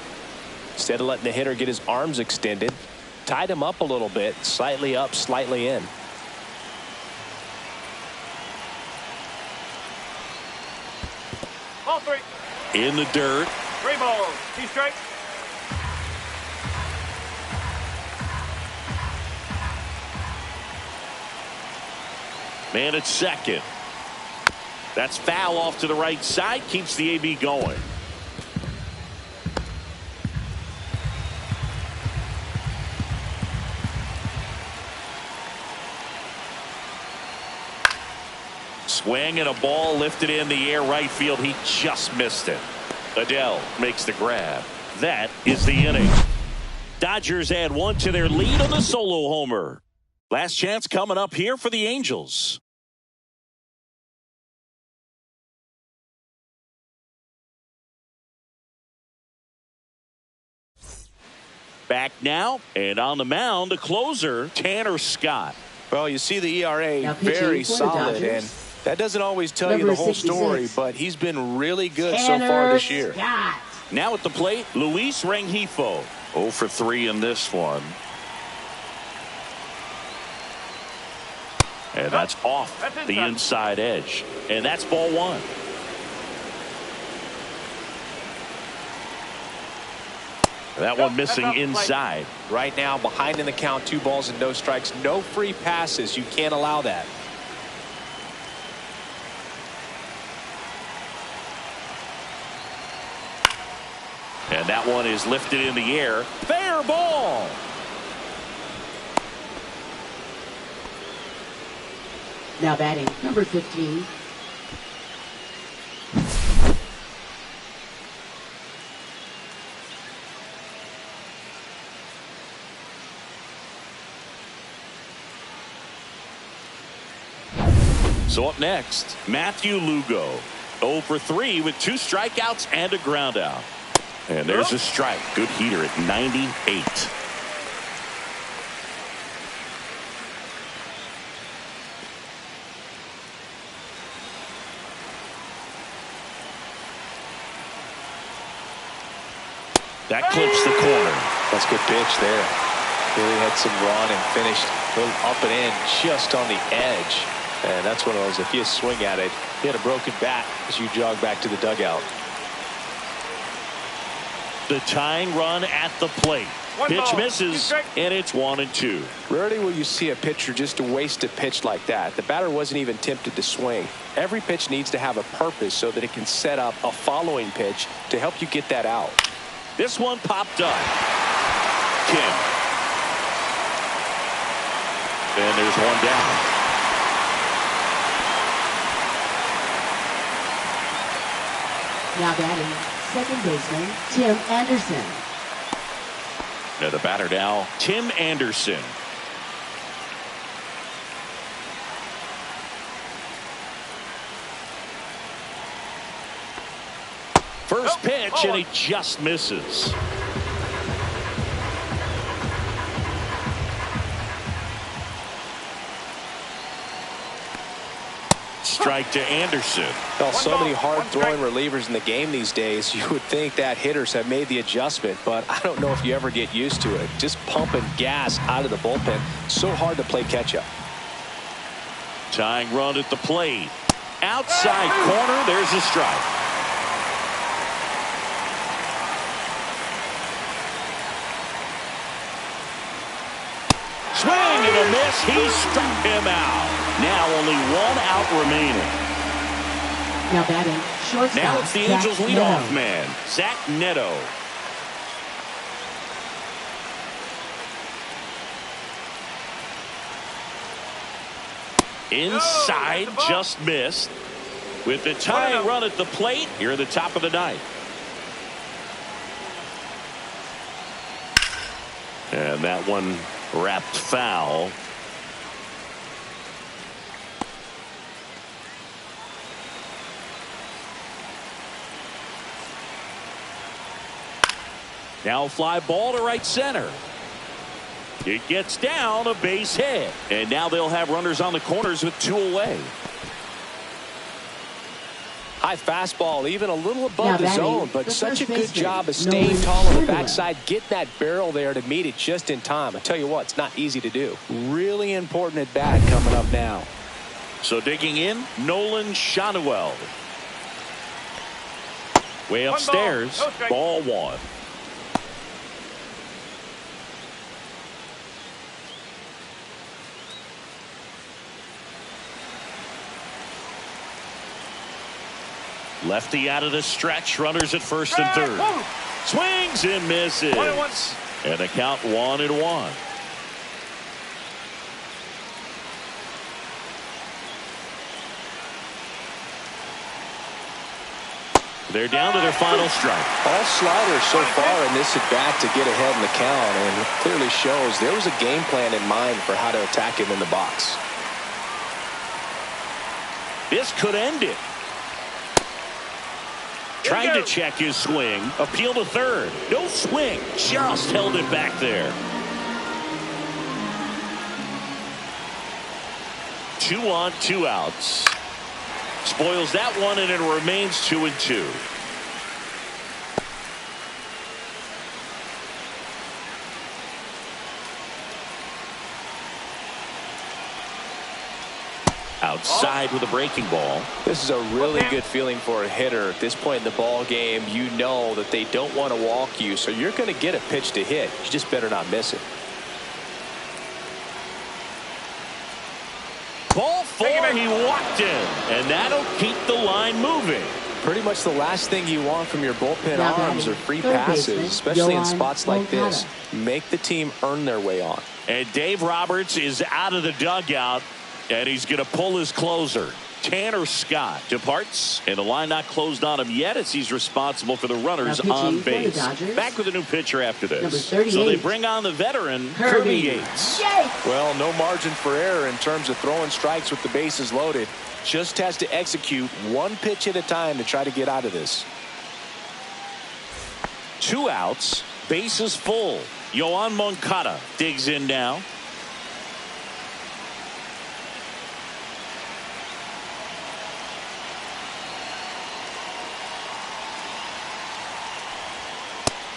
Instead of letting the hitter get his arms extended, tied him up a little bit, slightly up, slightly in. Ball 3. In the dirt. 3 balls, 2 strikes. Man at second. That's foul off to the right side. Keeps the AB going. Swing and a ball lifted in the air right field. He just missed it. Adele makes the grab. That is the inning. Dodgers add 1 to their lead on the solo homer. Last chance coming up here for the Angels. Back now, and on the mound, the closer, Tanner Scott. Well, you see the ERA Now pitching very for the solid, Dodgers. and that doesn't always tell you Number the whole 66. story, but he's been really good so Tanner far this year. Scott. Now at the plate, Luis Rengifo. 0 for 3 in this one. And that's off That's the inside edge. And that's ball 1. That one missing That's up, inside. Right now, behind in the count, 2 balls and no strikes, no free passes. You can't allow that. And that one is lifted in the air. Fair ball. Now batting, number 15. So up next, Matthew Lugo. 0 for 3 with 2 strikeouts and a ground out. And there's a strike. Good heater at 98. That clips the corner. That's a good pitch there. Really had some run and finished a little up and in just on the edge. And that's one of those, if you swing at it, you had a broken bat as you jog back to the dugout. The tying run at the plate. Pitch ball, misses, and it's 1-2. Rarely will you see a pitcher just waste a pitch like that. The batter wasn't even tempted to swing. Every pitch needs to have a purpose so that it can set up a following pitch to help you get that out. This one popped up. Kim. And there's one down. Now batting, second baseman, Tim Anderson. Now the batter now, Tim Anderson. First pitch, and he just misses. Strike to Anderson. Well, so many hard-throwing relievers in the game these days. You would think that hitters have made the adjustment, but I don't know if you ever get used to it. Just pumping gas out of the bullpen. So hard to play catch-up. Tying run at the plate. Outside corner. There's a strike. Swing and a miss. He struck him out. Now only one out remaining. Now batting, shortstop. Now it's the Zach Angels Neto. leadoff man, Zach Neto. Inside, just missed. With the tying run at the plate, here at the top of the ninth. And that one wrapped foul. Now fly ball to right center. It gets down, a base hit. And now they'll have runners on the corners with 2 away. High fastball, even a little above Now the batting, zone, but the such a first good baseman, job of staying Nolan tall on the Arenado. backside, getting that barrel there to meet it just in time. I tell you what, it's not easy to do. Really important at bat coming up now. So digging in, Nolan Shanuel. Way upstairs, no strike. ball 1. Lefty out of the stretch, runners at first and third. Swings and misses. 1-1. And the count 1-1. They're down to their final strike. All sliders so far in this at bat to get ahead in the count, and it clearly shows there was a game plan in mind for how to attack him in the box. This could end it. Trying to check his swing. Appeal to third. No swing. Just held it back there. 2 on, 2 outs. Spoils that one, and it remains 2-2. Outside with a breaking ball. This is a really good feeling for a hitter at this point in the ball game. You know that they don't want to walk you, so you're going to get a pitch to hit. You just better not miss it. Ball 4, he walked in, and that'll keep the line moving. Pretty much the last thing you want from your bullpen Now arms batting, are free third passes, baseman, especially in Yoan spots like this. Moncada. Make the team earn their way on. And Dave Roberts is out of the dugout, and he's going to pull his closer. Tanner Scott departs, and the line not closed on him yet as he's responsible for the runners Now pitching on for the base. Dodgers, Back with a new pitcher after number this. 38, So they bring on the veteran, Kirby Yates. Yates. Well, no margin for error in terms of throwing strikes with the bases loaded. Just has to execute one pitch at a time to try to get out of this. 2 outs, bases full. Yoan Moncada digs in now.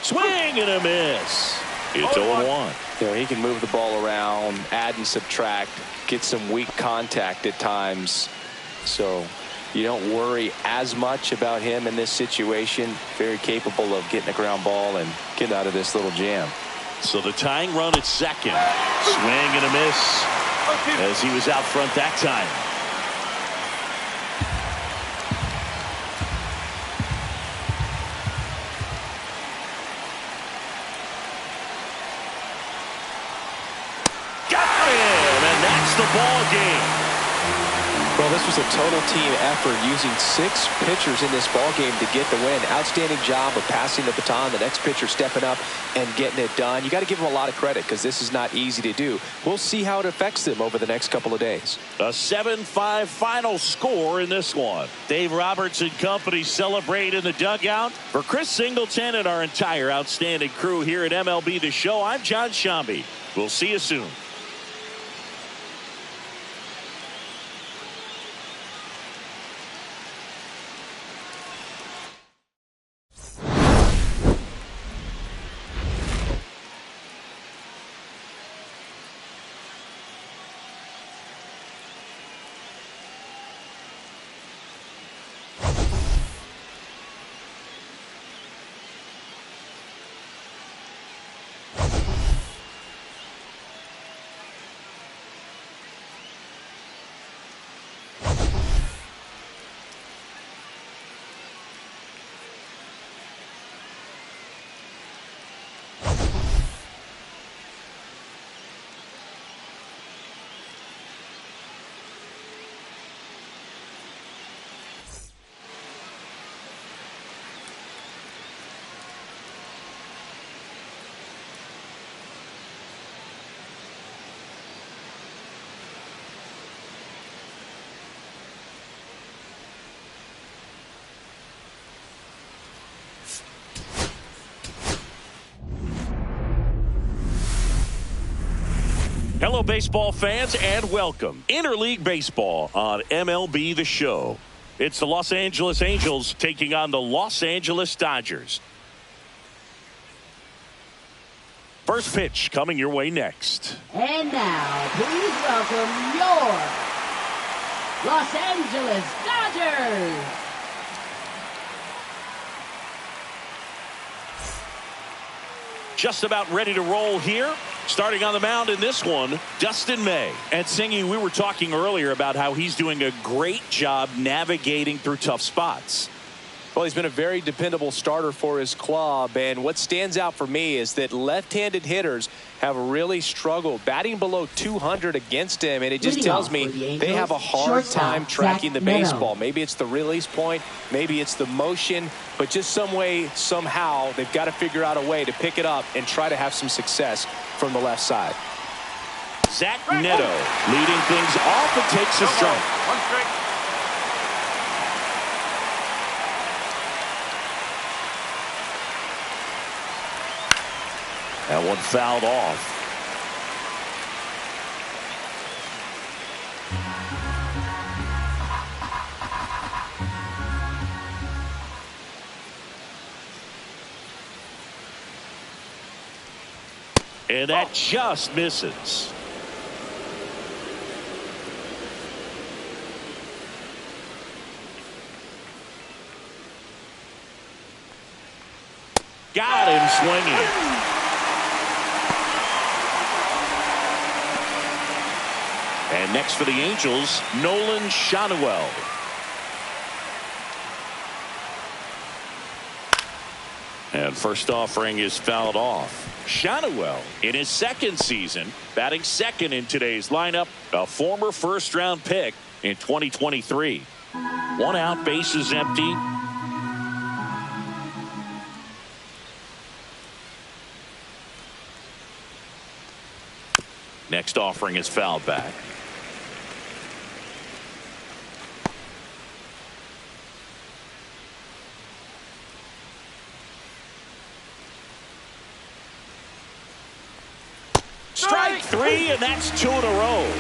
Swing and a miss. It's 0-1. You know, he can move the ball around, add and subtract, get some weak contact at times. So you don't worry as much about him in this situation. Very capable of getting a ground ball and getting out of this little jam. So the tying run at second. Swing and a miss as he was out front that time. Got him, and that's the ball game. Well, this was a total team effort using 6 pitchers in this ball game to get the win. Outstanding job of passing the baton. The next pitcher stepping up and getting it done. You got to give them a lot of credit because this is not easy to do. We'll see how it affects them over the next couple of days. A 7-5 final score in this one. Dave Roberts and company celebrate in the dugout. For Chris Singleton and our entire outstanding crew here at MLB The Show, I'm John Shambi. We'll see you soon. Hello, baseball fans, and welcome. Interleague Baseball on MLB The Show. It's the Los Angeles Angels taking on the Los Angeles Dodgers. First pitch coming your way next. And now, please welcome your Los Angeles Dodgers. Just about ready to roll here. Starting on the mound in this one, Dustin May. And Singy, we were talking earlier about how he's doing a great job navigating through tough spots. Well, he's been a very dependable starter for his club, and what stands out for me is that left-handed hitters have really struggled batting below 200 against him, and it just tells me they have a hard time tracking the baseball. Maybe it's the release point, maybe it's the motion, but just some way, somehow, they've got to figure out a way to pick it up and try to have some success from the left side. Zach Neto leading things off and takes a strike. One strike. That one fouled off. And that just misses. Got him swinging. And next for the Angels, Nolan Schanuel. And first offering is fouled off. Schanuel in his second season, batting second in today's lineup, a former first-round pick in 2023. One out, bases empty. Next offering is fouled back. Strike three, and that's 2 in a row.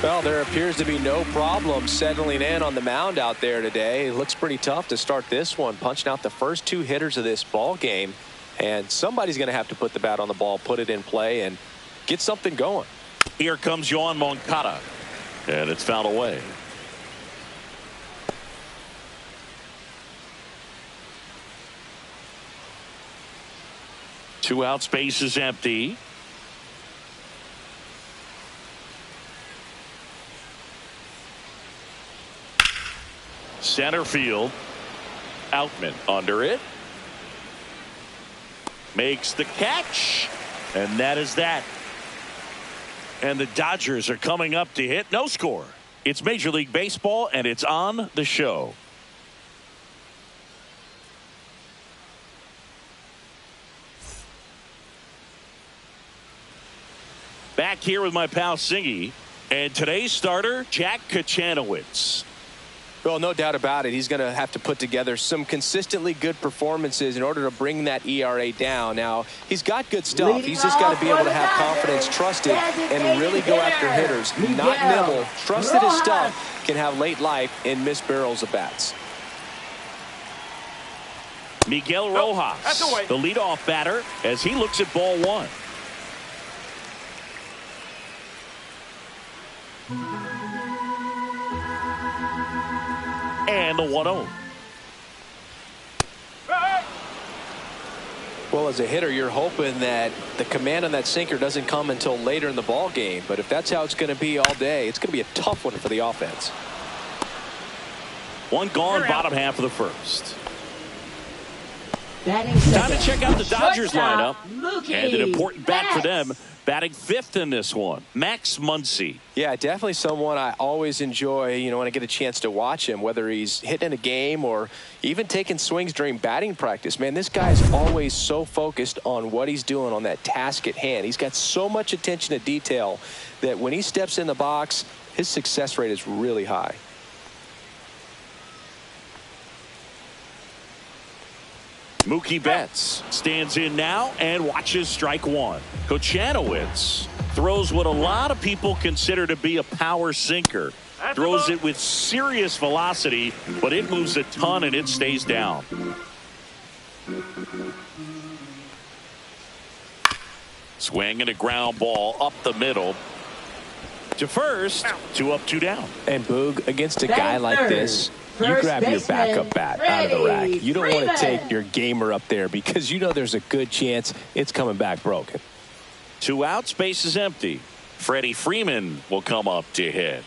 Well, there appears to be no problem settling in on the mound out there today. It looks pretty tough to start this one, punching out the first 2 hitters of this ball game, and somebody's going to have to put the bat on the ball, put it in play, and get something going. Here comes Yoan Moncada, and it's fouled away. Two outs, base is empty. Center field. Outman under it. Makes the catch. And that is that. And the Dodgers are coming up to hit. No score. It's Major League Baseball, and it's on the show. Back here with my pal Singy, and today's starter, Jack Kochanowicz. Well, no doubt about it. He's going to have to put together some consistently good performances in order to bring that ERA down. Now, he's got good stuff. He's just got to be able to have confidence, trust it, and really go after hitters. Not nibble. Trust that his stuff can have late life and miss barrels of bats. Miguel Rojas, the leadoff batter, as he looks at ball one. And the 1-0. Well, as a hitter, you're hoping that the command on that sinker doesn't come until later in the ball game. But if that's how it's going to be all day, it's going to be a tough one for the offense. One gone, bottom half of the first. Time to check out the Dodgers lineup. Mookie And an important bat for them. Betts. Batting fifth in this one, Max Muncy. Yeah, definitely someone I always enjoy, when I get a chance to watch him, whether he's hitting in a game or even taking swings during batting practice. Man, this guy's always so focused on what he's doing on that task at hand. He's got so much attention to detail that when he steps in the box, his success rate is really high. Mookie Betts stands in now and watches strike one. Kochanowicz throws what a lot of people consider to be a power sinker. Throws it with serious velocity, but it moves a ton and it stays down. Swing and a ground ball up the middle. To first, 2 up, 2 down. And Boog, against a guy like this, you grab your backup bat out of the rack. You don't want to take your gamer up there because you know there's a good chance it's coming back broken. 2 outs, base is empty. Freddie Freeman will come up to hit.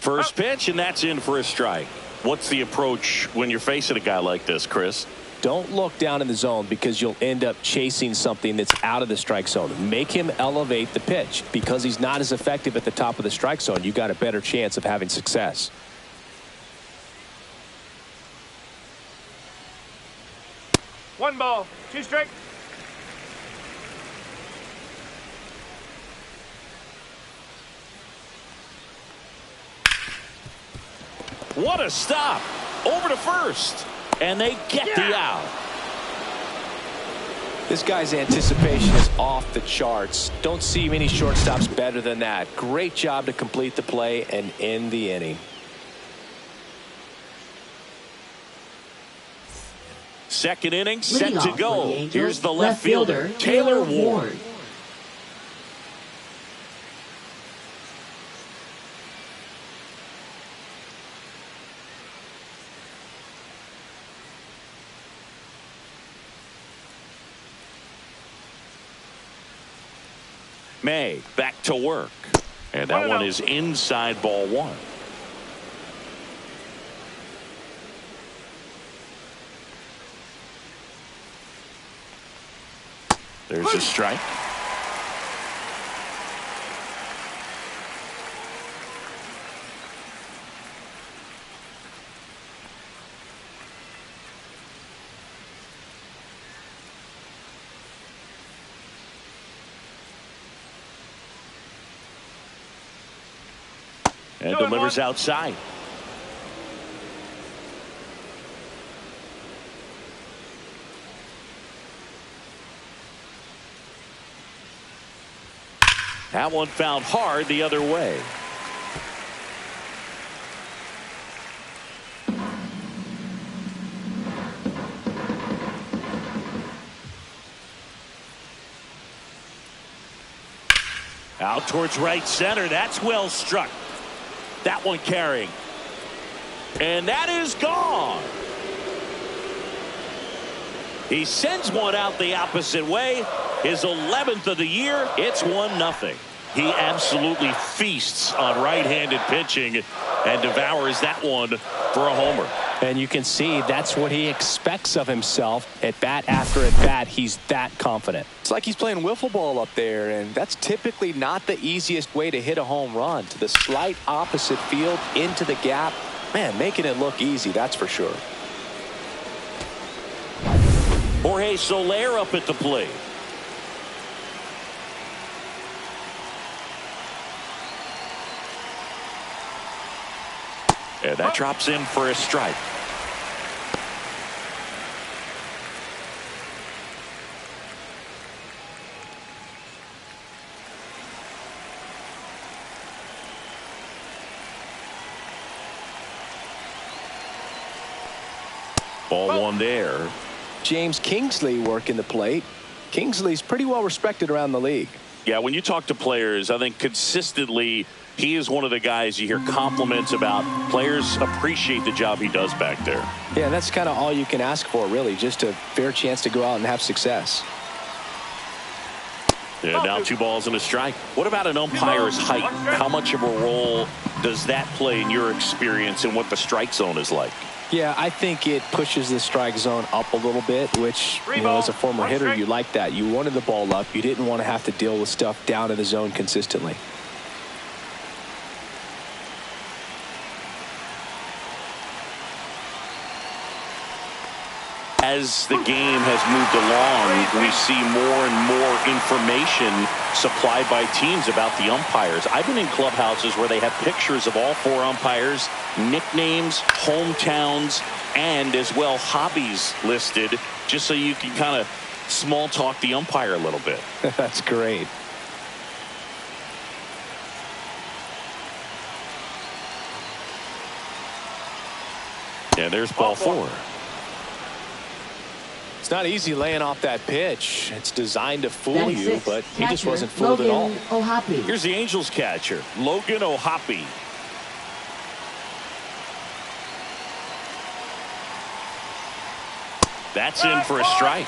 First pitch, and that's in for a strike. What's the approach when you're facing a guy like this, Chris? Don't look down in the zone because you'll end up chasing something that's out of the strike zone. Make him elevate the pitch. Because he's not as effective at the top of the strike zone, you got a better chance of having success. One ball, 2 strikes. What a stop. Over to first. And they get the out. This guy's anticipation is off the charts. Don't see many shortstops better than that. Great job to complete the play and end the inning. Second inning set to go. Here's the left fielder, Taylor Ward. May back to work. And that one is inside ball one. There's a strike. And delivers outside. That one found hard the other way. Out towards right center. That's well struck. That one carrying. And that is gone. He sends one out the opposite way. His 11th of the year. It's 1-0. He absolutely feasts on right-handed pitching. and devours that one for a homer. And you can see that's what he expects of himself. At bat after at bat, he's that confident. It's like he's playing wiffle ball up there, and that's typically not the easiest way to hit a home run. To the slight opposite field, into the gap. Man, making it look easy, that's for sure. Jorge Soler up at the plate. And that drops in for a strike. Ball one there. James Kingsley working the plate. Kingsley's pretty well respected around the league. Yeah, when you talk to players, I think consistently he is one of the guys you hear compliments about. Players appreciate the job he does back there. Yeah, that's kind of all you can ask for, really, just a fair chance to go out and have success. Yeah, now 2 balls and a strike. What about an umpire's height? How much of a role does that play in your experience and what the strike zone is like? Yeah, I think it pushes the strike zone up a little bit, which, as a former hitter, you like that. You wanted the ball up. You didn't want to have to deal with stuff down in the zone consistently. As the game has moved along, we see more and more information supplied by teams about the umpires. I've been in clubhouses where they have pictures of all 4 umpires, nicknames, hometowns, and as well hobbies listed, just so you can kind of small talk the umpire a little bit. That's great. Yeah, there's ball 4. It's not easy laying off that pitch. It's designed to fool Batting you, sixth, but he just catcher, wasn't fooled at all. Logan O'Hoppe. Here's the Angels catcher, Logan O'Hoppe. That's in for a strike.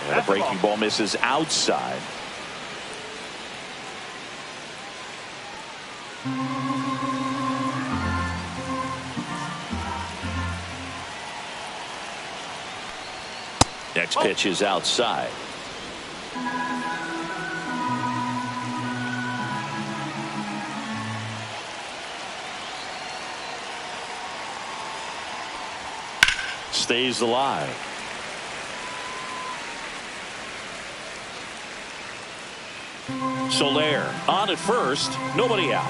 And a breaking ball misses outside. Next pitch is outside. Stays alive. Soler on at first, nobody out.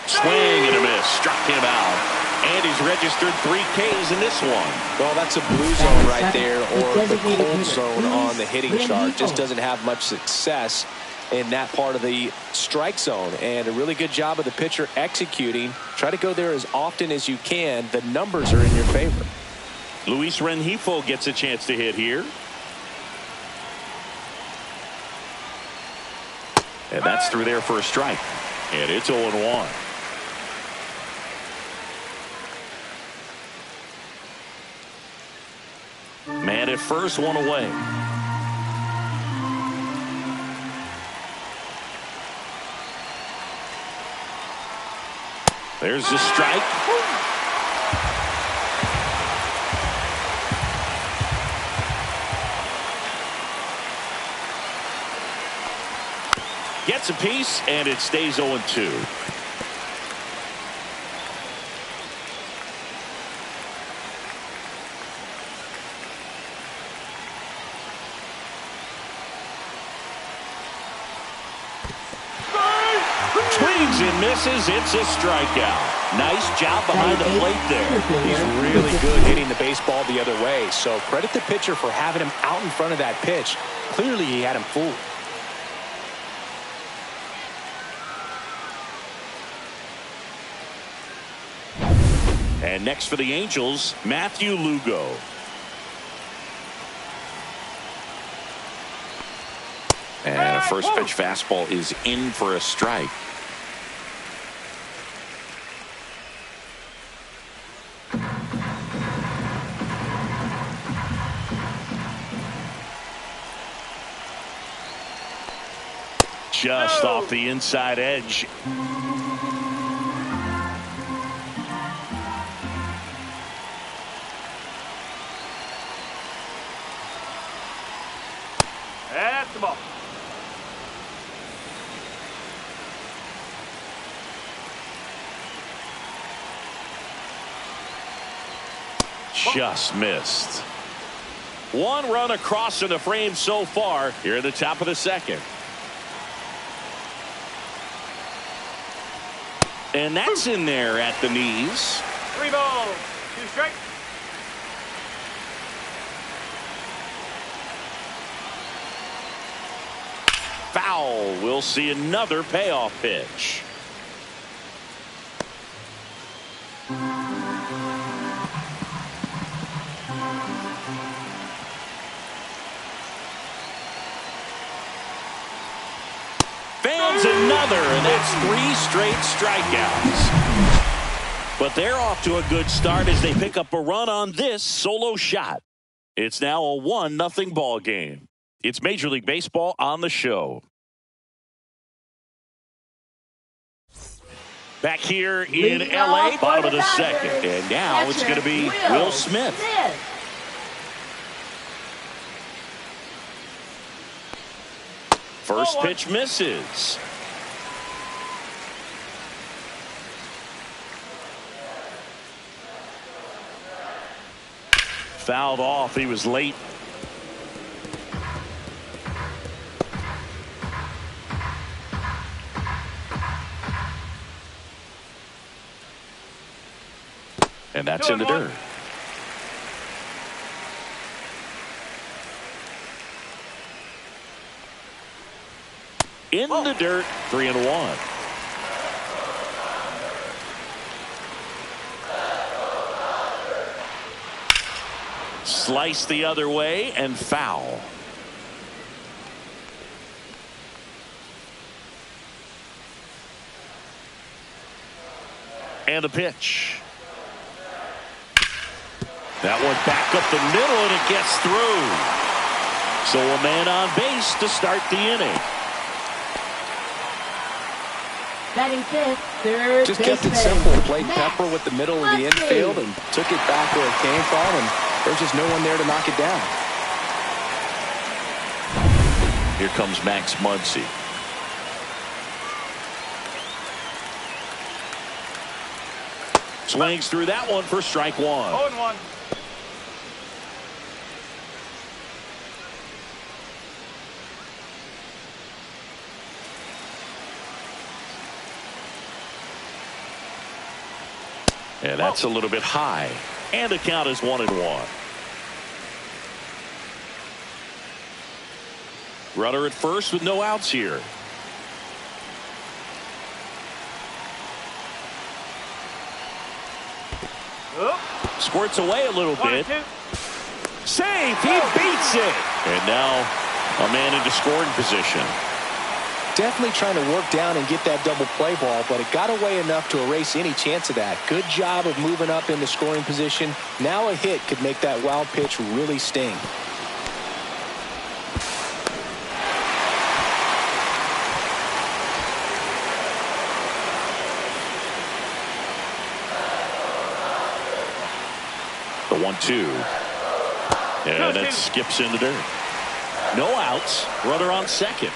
Swing and a miss, struck him out. And he's registered 3 Ks in this one. Well, that's a blue zone right there, or the cold zone on the hitting chart. Just doesn't have much success in that part of the strike zone. And a really good job of the pitcher executing. Try to go there as often as you can. The numbers are in your favor. Luis Rengifo gets a chance to hit here. And that's through there for a strike. And it's 0-1. Man at first, 1 away. There's the strike. Gets a piece, and it stays 0-2. Swings and misses. It's a strikeout. Nice job behind the plate there. He's really good hitting the baseball the other way. So credit the pitcher for having him out in front of that pitch. Clearly he had him fooled. And next for the Angels, Matthew Lugo. And a first pitch fastball is in for a strike. Just off the inside edge. That's the ball. Just missed. One run across in the frame so far here at the top of the second. And that's in there at the knees. 3 balls, 2 strikes. Foul. We'll see another payoff pitch. Fans another, and that's 3 straight strikeouts. But they're off to a good start as they pick up a run on this solo shot. It's now a 1-0 ball game. It's Major League Baseball on the show. Back here in L.A., bottom of the second. And now it's going to be Will Smith. First pitch misses. Fouled off. He was late. And that's in the dirt. In the dirt, 3-1. Slice the other way and foul. And a pitch. That one back up the middle, and it gets through. So a man on base to start the inning. Batting fifth, third Just kept it simple. Played Pepper with the middle of the infield and took it back where it came from, and there's just no one there to knock it down. Here comes Max Muncy. Swings through that one for strike 1. 0-1. And that's a little bit high. And the count is 1-1. Runner at first with no outs here. Squirts away a little bit. Safe. He beats it. And now a man into scoring position. Definitely trying to work down and get that double play ball, but it got away enough to erase any chance of that. Good job of moving up into scoring position. Now a hit could make that wild pitch really sting. The 1-2. And it skips in the dirt. No outs. Runner on second.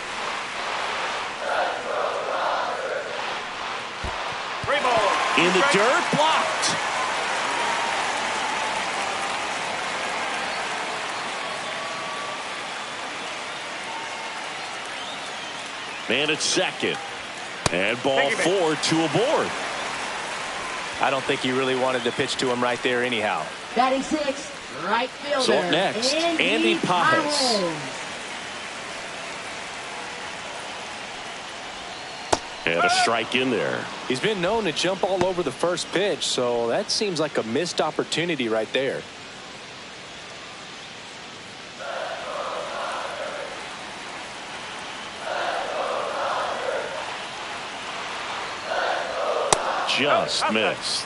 In the dirt, blocked. Man at second. And ball 4, 2 aboard. I don't think he really wanted to pitch to him right there anyhow. Batting sixth, right fielder. So up next, Andy Pages. And a strike in there. He's been known to jump all over the first pitch, so that seems like a missed opportunity right there. Just missed.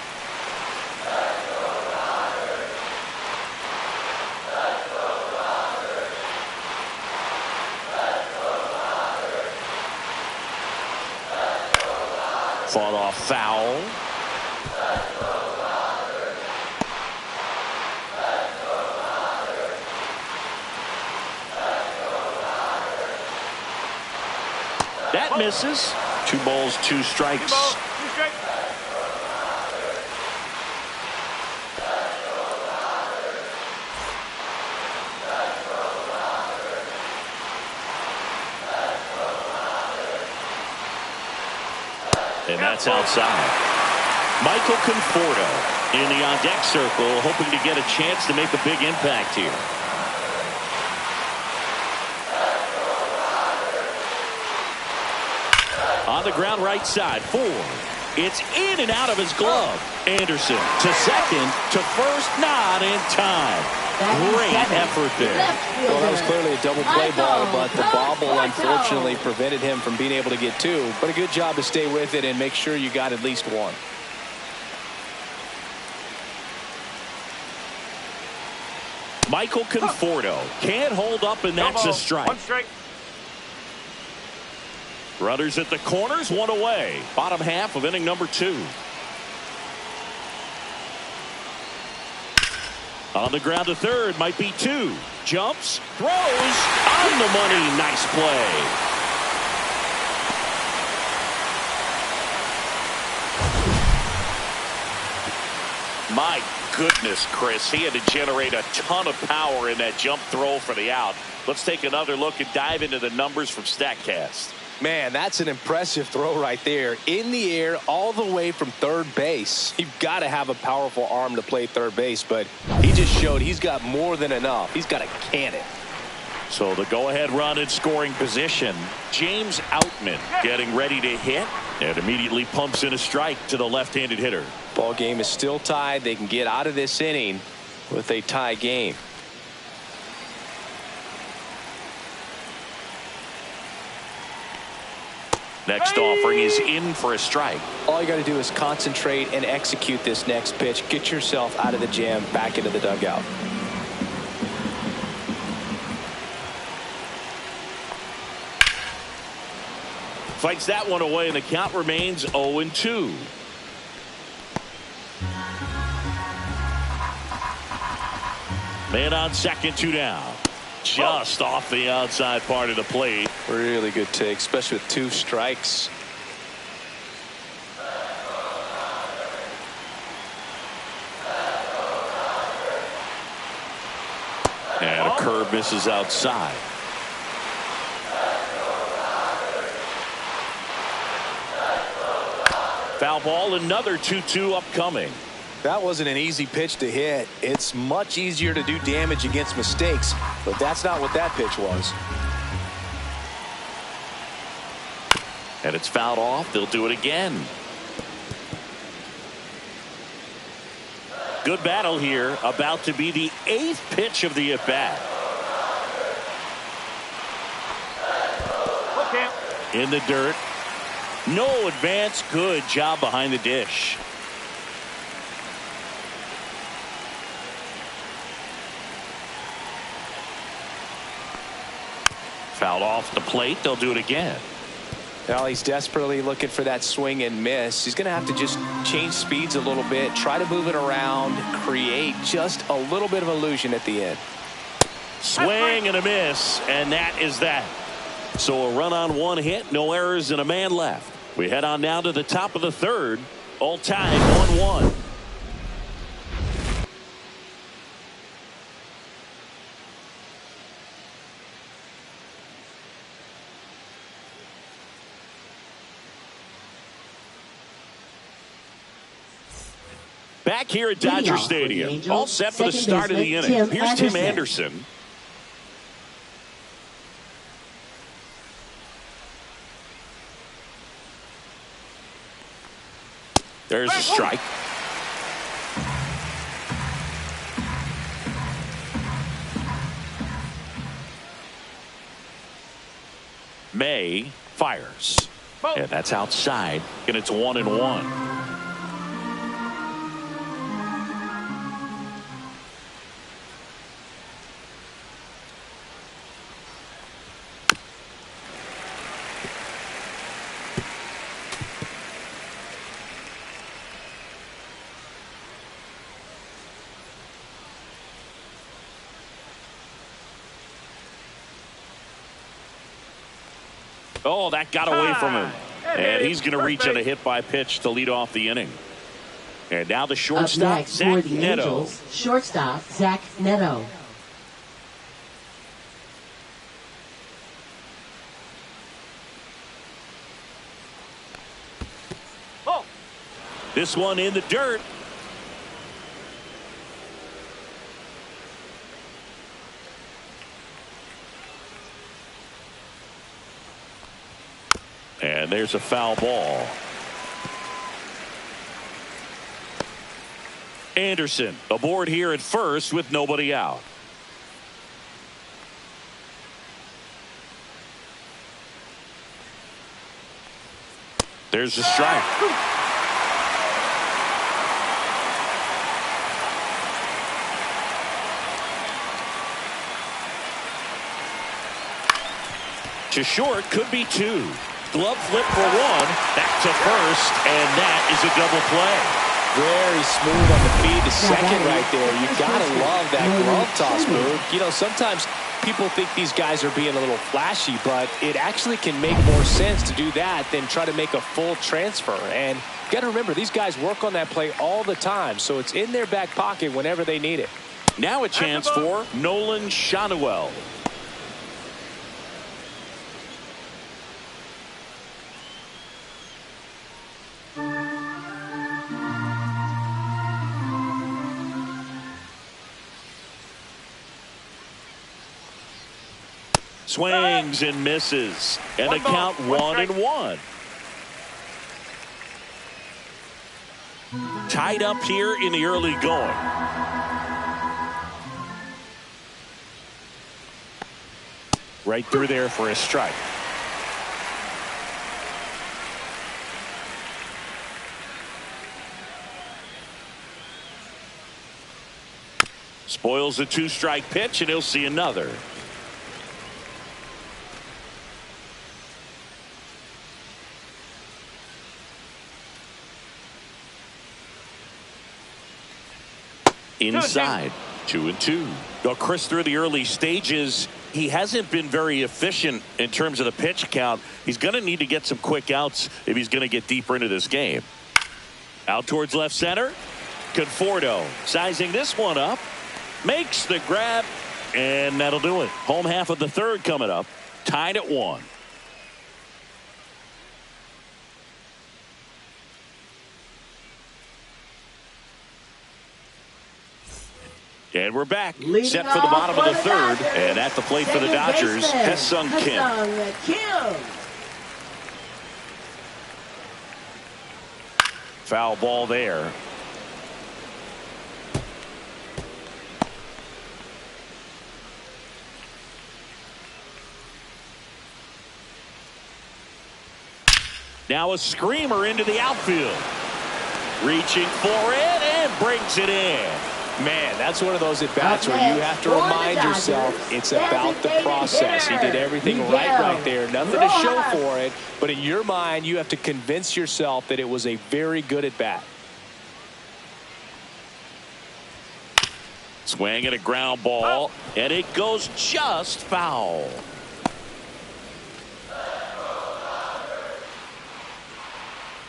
Fought off foul. That misses. 2 balls, 2 strikes. And that's outside. Michael Conforto in the on-deck circle, hoping to get a chance to make a big impact here. On the ground right side, 4. It's in and out of his glove. Anderson to second, to first, not in time. Great effort there. Well, that was clearly a double play ball, but the bobble unfortunately prevented him from being able to get 2. But a good job to stay with it and make sure you got at least 1. Michael Conforto can't hold up, and that's a strike. 1 strike. Runners at the corners, 1 away. Bottom half of inning number 2. On the ground to third, might be 2. Jumps, throws, on the money. Nice play. My goodness, Chris, he had to generate a ton of power in that jump throw for the out. Let's take another look and dive into the numbers from StatCast. Man, that's an impressive throw right there. In the air, all the way from third base. You've got to have a powerful arm to play third base, but he just showed he's got more than enough. He's got a cannon. So the go-ahead run in scoring position. James Outman getting ready to hit, and immediately pumps in a strike to the left-handed hitter. Ball game is still tied. They can get out of this inning with a tie game. Next offering is in for a strike. All you got to do is concentrate and execute this next pitch. Get yourself out of the jam, back into the dugout. Fights that one away, and the count remains 0-2. Man on second, 2 down. Just off the outside part of the plate. Really good take, especially with 2 strikes. And a curve misses outside. Foul ball, another 2-2 upcoming. That wasn't an easy pitch to hit. It's much easier to do damage against mistakes, but that's not what that pitch was. And it's fouled off. They'll do it again. Good battle here. About to be the 8th pitch of the at-bat. Okay. In the dirt. No advance. Good job behind the dish. Fouled off the plate. They'll do it again. Now he's desperately looking for that swing and miss. He's going to have to just change speeds a little bit, try to move it around, create just a little bit of illusion at the end. Swing and a miss, and that is that. So a run on 1 hit, no errors, and a man left. We head on now to the top of the 3rd. All tied 1-1. Back here at Dodger Stadium, all set for the start of the inning. Here's Tim Anderson. There's a strike. May fires. And that's outside. And it's 1-1. Oh, that got away from him. And he's going to reach on a hit by pitch to lead off the inning. And now the shortstop, Up next Zach for the Neto. Angels, shortstop Zach Neto. This one in the dirt. And there's a foul ball. Anderson aboard here at first with nobody out. There's a strike. To short, could be two. Glove flip for one, back to first, and that is a double play. Very smooth on the feed to second right there. You gotta love that glove toss move. You know, sometimes people think these guys are being a little flashy, but it actually can make more sense to do that than try to make a full transfer. And you gotta remember, these guys work on that play all the time, so it's in their back pocket whenever they need it. Now a chance for Nolan Schanuel. Swings and misses, and the count 1-1. Tied up here in the early going. Right through there for a strike. Spoils the 2-strike pitch, and he'll see another. Inside, 2-2. Well, Chris, through the early stages, he hasn't been very efficient in terms of the pitch count. He's going to need to get some quick outs if he's going to get deeper into this game. Out towards left center. Conforto sizing this one up. Makes the grab, and that'll do it. Home half of the third coming up. Tied at 1. And we're back, Leading set for the bottom of the third, Dodgers, and at the plate for the Dodgers, baseman, Ha-Seong Kim. Ha-Seong Kim. Foul ball there. Now a screamer into the outfield. Reaching for it and brings it in. Man, that's one of those at-bats where you have to remind yourself it's about the process. He did everything right there. Nothing to show for it. But in your mind, you have to convince yourself that it was a very good at-bat. Swing and a ground ball, and it goes just foul.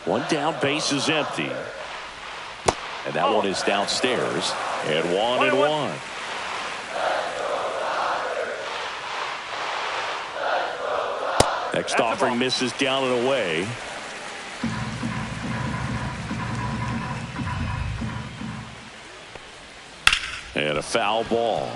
One down, base is empty. And that one is downstairs. And 1-1. Next offering misses down and away. And a foul ball.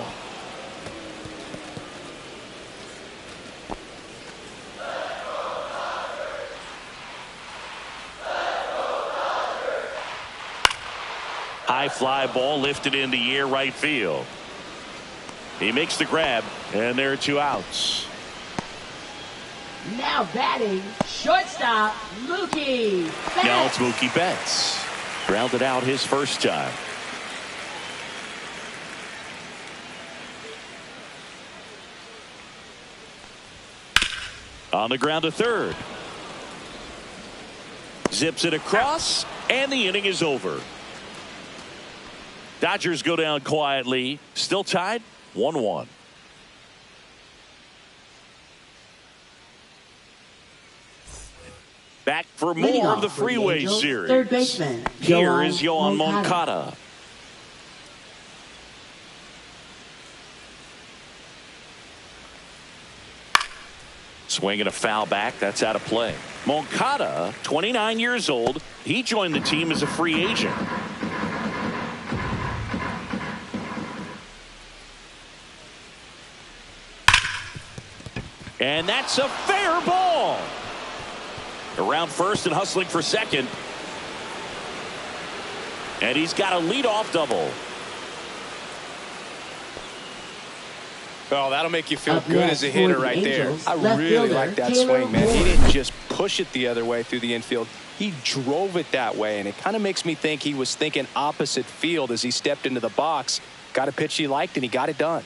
High fly ball lifted in the air right field. He makes the grab, and there are 2 outs. Now batting, shortstop, Mookie Betts. Now it's Mookie Betts. Grounded out his first time. On the ground to third. Zips it across, and the inning is over. Dodgers go down quietly. Still tied, 1-1. Back for Leading more of the off for the Freeway Angels, Series. third baseman, Here is Yoan Moncada. Swinging a foul back. That's out of play. Moncada, 29 years old. He joined the team as a free agent. And that's a fair ball. Around first and hustling for second. And he's got a leadoff double. Oh, that'll make you feel Up good next as a hitter for the right there. Angels, I left really fielder, like that Taylor swing, man. He Ward. didn't just push it the other way through the infield. He drove it that way, and it kind of makes me think he was thinking opposite field as he stepped into the box. Got a pitch he liked, and he got it done.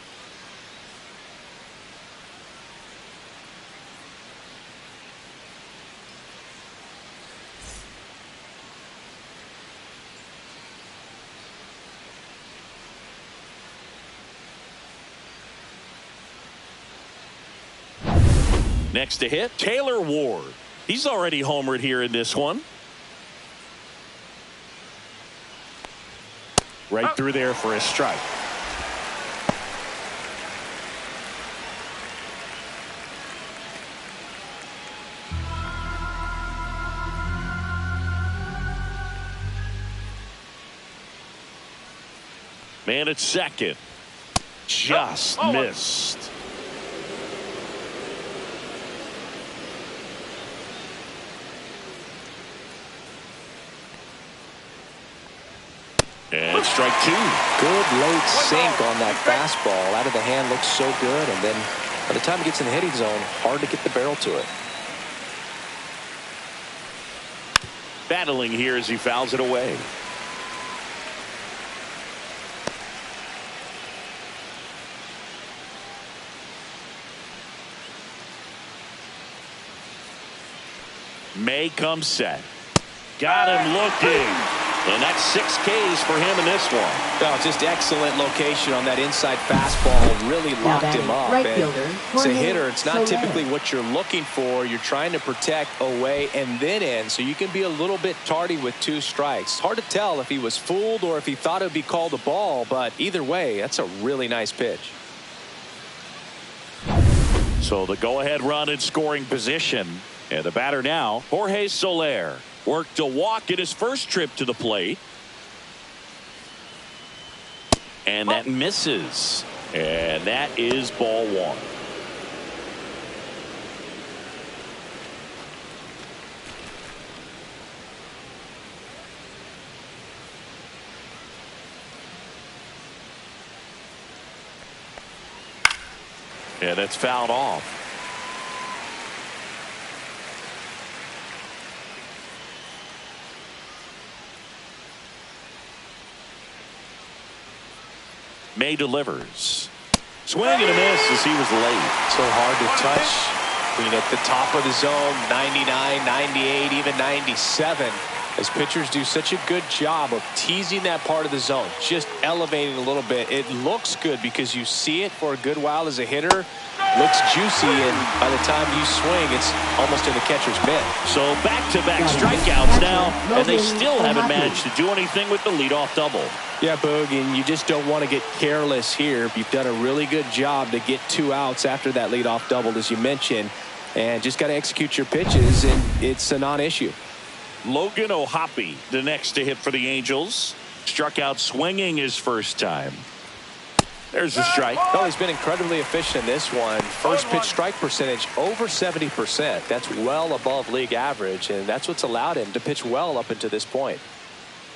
Next to hit, Taylor Ward. He's already homered here in this one. Right through there for a strike. Man at second. Just missed. And strike 2. Good late sink on that fastball. Out of the hand, looks so good. And then by the time it gets in the hitting zone, hard to get the barrel to it. Battling here as he fouls it away. May comes set. Got him looking. And that's 6 Ks for him in this one. Oh, just excellent location on that inside fastball. Really locked him up. Right And fielder, as a Jorge hitter, it's not Soler. typically what you're looking for. You're trying to protect away and then in, so you can be a little bit tardy with 2 strikes. It's hard to tell if he was fooled or if he thought it would be called a ball, but either way, that's a really nice pitch. So the go-ahead run in scoring position. And the batter now, Jorge Soler. Worked a walk in his first trip to the plate. And that misses. And that is ball 1. And that's fouled off. May delivers. Swing and a miss as he was late. So hard to touch. At the top of the zone, 99, 98, even 97. As pitchers do such a good job of teasing that part of the zone, just elevating a little bit. It looks good because you see it for a good while as a hitter. Looks juicy, and by the time you swing, it's almost in the catcher's mitt. So back-to-back strikeouts now, and they still haven't managed to do anything with the leadoff double. Yeah, Boog, and you just don't want to get careless here. You've done a really good job to get 2 outs after that leadoff double, as you mentioned, and just got to execute your pitches, and it's a non-issue. Logan O'Hoppe, the next to hit for the Angels. Struck out swinging his first time. There's a strike. Oh, he's been incredibly efficient in this one. First pitch strike percentage over 70%. That's well above league average, and that's what's allowed him to pitch well up until this point.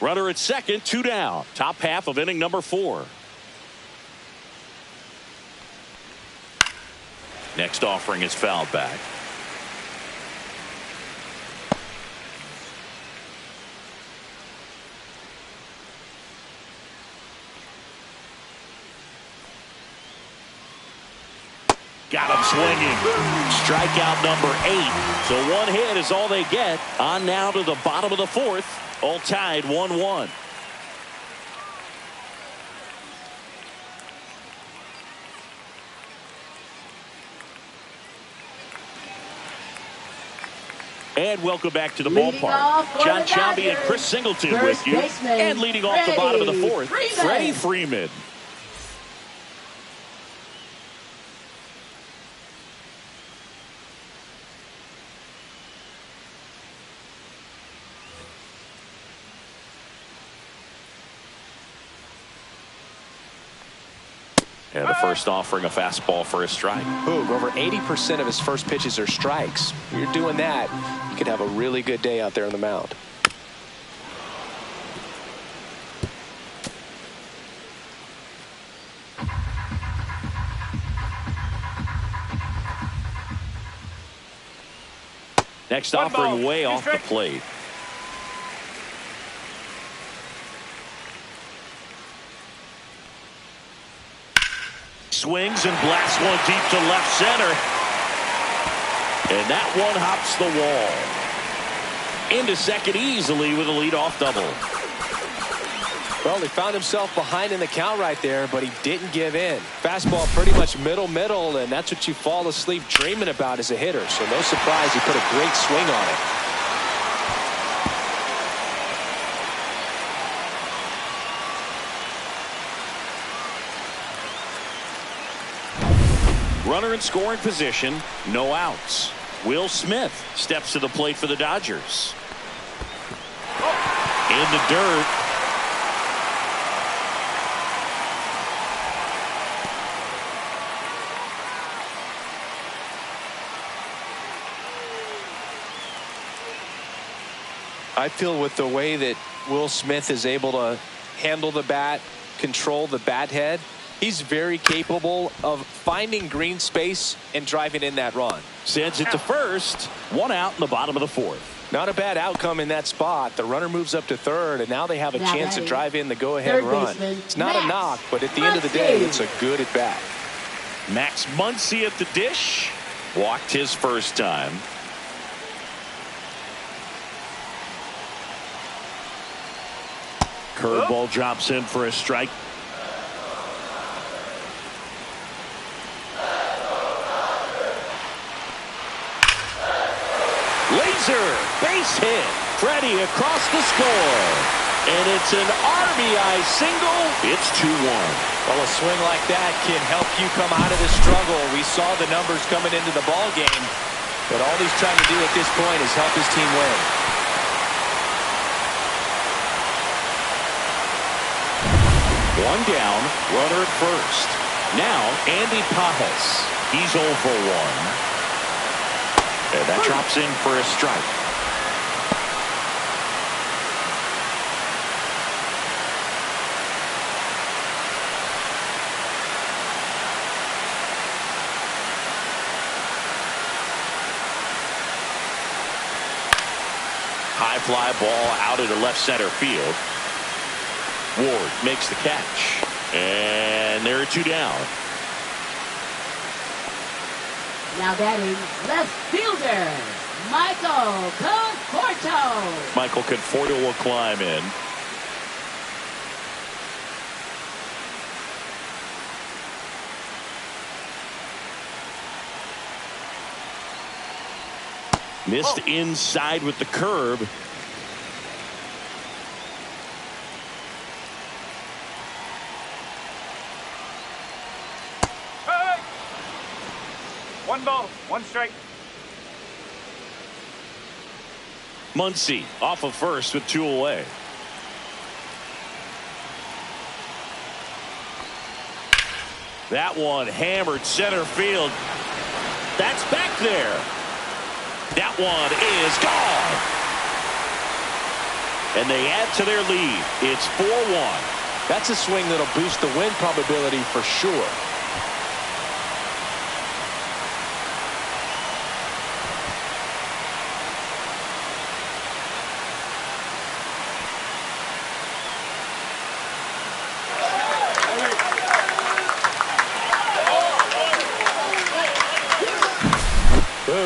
Runner at second, 2 down. Top half of inning number 4. Next offering is fouled back. Got him swinging. Strikeout number 8. So 1 hit is all they get. On now to the bottom of the 4th. All tied 1-1. And welcome back to the ballpark. John Sciambi and Chris Singleton with you. And leading off the bottom of the 4th, Freddie Freeman. And the first offering a fastball for a strike. Boog, over 80% of his first pitches are strikes. When you're doing that, you could have a really good day out there on the mound. Next offering way off the plate. Swings and blasts one deep to left center. And that one hops the wall. Into second easily with a leadoff double. Well, he found himself behind in the count right there, but he didn't give in. Fastball pretty much middle, and that's what you fall asleep dreaming about as a hitter. So no surprise he put a great swing on it. Runner in scoring position, no outs. Will Smith steps to the plate for the Dodgers. In the dirt. I feel with the way that Will Smith is able to handle the bat, control the bat head, he's very capable of finding green space and driving in that run. Sends it to first. 1 out in the bottom of the 4th. Not a bad outcome in that spot. The runner moves up to third, and now they have a chance to drive in the go-ahead run. It's not a knock, but at the end of the day, it's a good at-bat. Max Muncy at the dish. Walked his first time. Curveball drops in for a strike. Laser, base hit. Freddie across the score. And it's an RBI single. It's 2-1. Well, a swing like that can help you come out of the struggle. We saw the numbers coming into the ball game, but all he's trying to do at this point is help his team win. 1 down, runner at first. Now, Andy Pages. He's 0 for 1. And that drops in for a strike. High fly ball out into left center field. Ward makes the catch. And there are 2 down. Now batting left fielder, Michael Conforto. Michael Conforto will climb in. Missed inside with the curve. Hey! 1 ball, 1 strike. Muncy off of first with 2 away. That one hammered center field. That's back there. That one is gone. and they add to their lead. It's 4-1. That's a swing that'll boost the win probability for sure.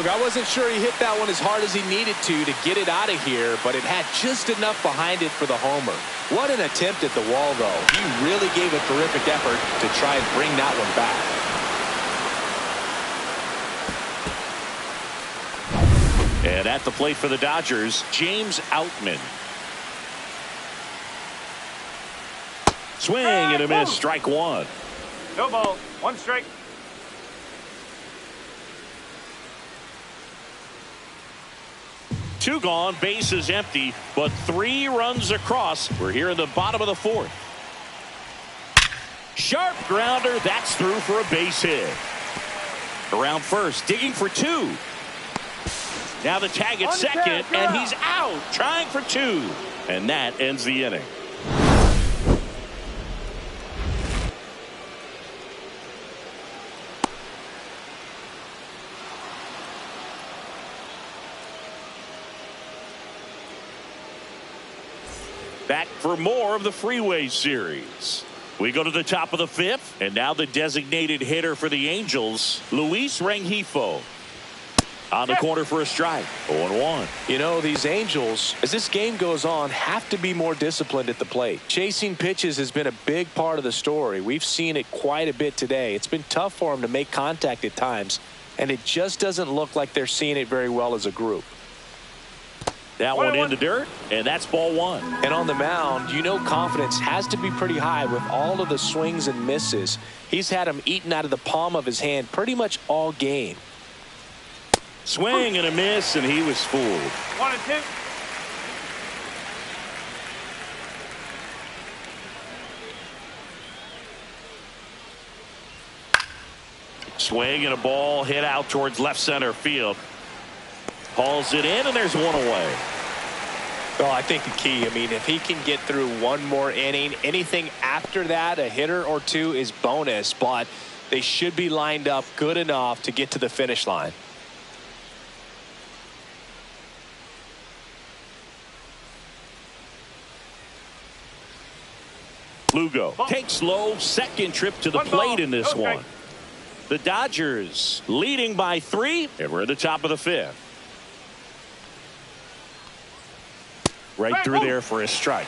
I wasn't sure he hit that one as hard as he needed to get it out of here, but it had just enough behind it for the homer. What an attempt at the wall, though. He really gave a terrific effort to try and bring that one back. And at the plate for the Dodgers, James Outman. Swing and a miss, strike one. No ball, 1 strike. Two gone, bases empty, but 3 runs across. We're here in the bottom of the 4th. Sharp grounder, that's through for a base hit. Around first, digging for 2. Now the tag at second, and he's out, trying for 2. And that ends the inning. Back for more of the Freeway Series. We go to the top of the 5th, and now the designated hitter for the Angels, Luis Rengifo. On the corner for a strike. 0-1. You know, these Angels, as this game goes on, have to be more disciplined at the plate. Chasing pitches has been a big part of the story. We've seen it quite a bit today. It's been tough for them to make contact at times, and it just doesn't look like they're seeing it very well as a group. That one in the dirt, and that's ball 1. And on the mound, you know confidence has to be pretty high with all of the swings and misses. He's had them eaten out of the palm of his hand pretty much all game. Swing and a miss, and he was fooled. 1 and 2. Swing and a ball hit out towards left center field. Hauls it in, and there's one away. Well, I think the key, I mean, if he can get through one more inning, anything after that, a hitter or 2 is bonus, but they should be lined up good enough to get to the finish line. Lugo takes low, second trip to the plate in this one. The Dodgers leading by 3, and we're at the top of the 5th. Right through there for a strike.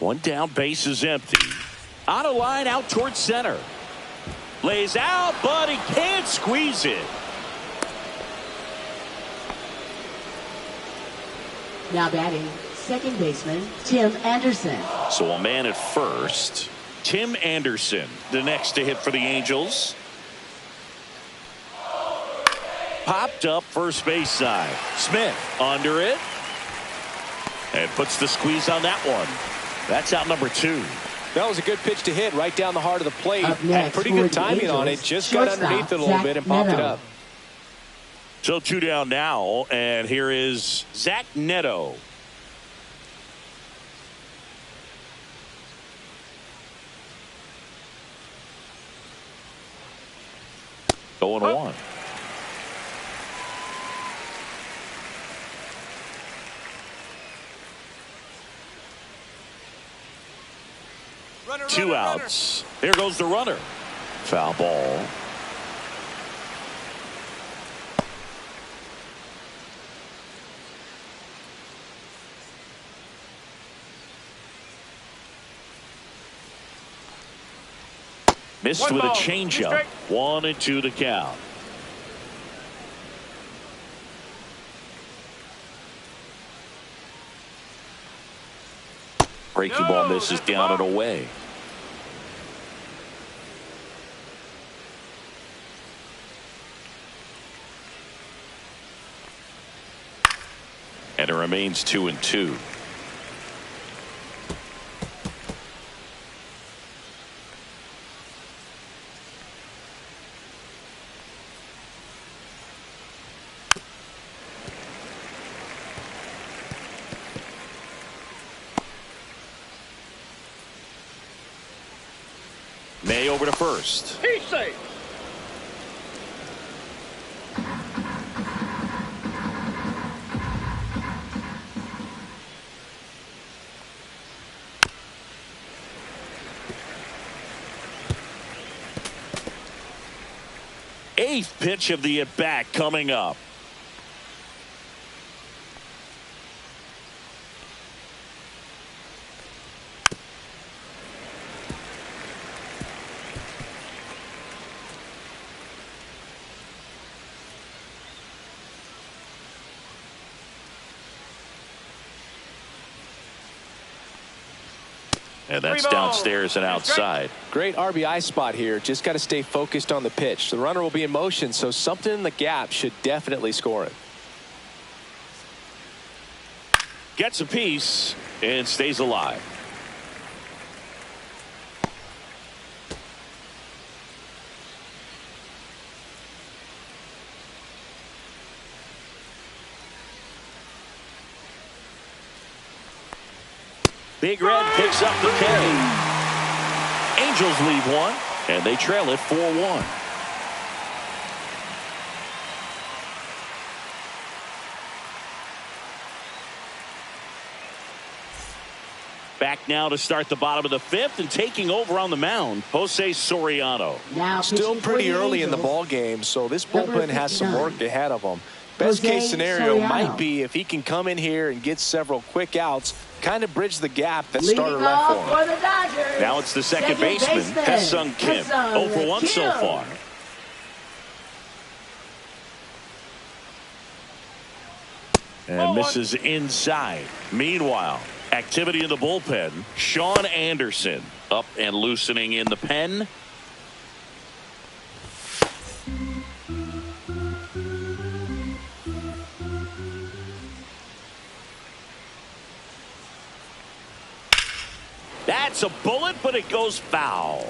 One down, base is empty. On a line out towards center. Lays out, but he can't squeeze it. Now batting, second baseman, Tim Anderson. So a man at first. Tim Anderson, the next to hit for the Angels. Popped up first base side. Smith under it. And puts the squeeze on that one. That's out number 2. That was a good pitch to hit right down the heart of the plate. Had pretty good timing on it. Just got underneath it a little bit and popped it up. So 2 down now, and here is Zach Neto. Going 1. Two outs. There goes the runner. Foul ball. Missed with a changeup. 1-2 the count. Breaking ball misses down and away. And it remains 2-2. May over to first. He's safe. Eighth pitch of the at-bat coming up. And that's downstairs and outside. Great RBI spot here. Just got to stay focused on the pitch. The runner will be in motion, so something in the gap should definitely score it. Gets a piece and stays alive. Big Red picks up the K. Angels leave one, and they trail it 4-1. Back now to start the bottom of the fifth, and taking over on the mound, Jose Soriano. Now Still pitching for pretty the early in the Angels, ball game, so this Number bullpen has some 59. work ahead of them. Best Jose case scenario Soriano. might be if he can come in here and get several quick outs, kind of bridge the gap that Leading starter left off for him. for the Dodgers. Now it's the second baseman, Ha-Seong Kim. 0 for 1 so far. And misses inside. Meanwhile, activity in the bullpen. Sean Anderson up and loosening in the pen. That's a bullet, but it goes foul.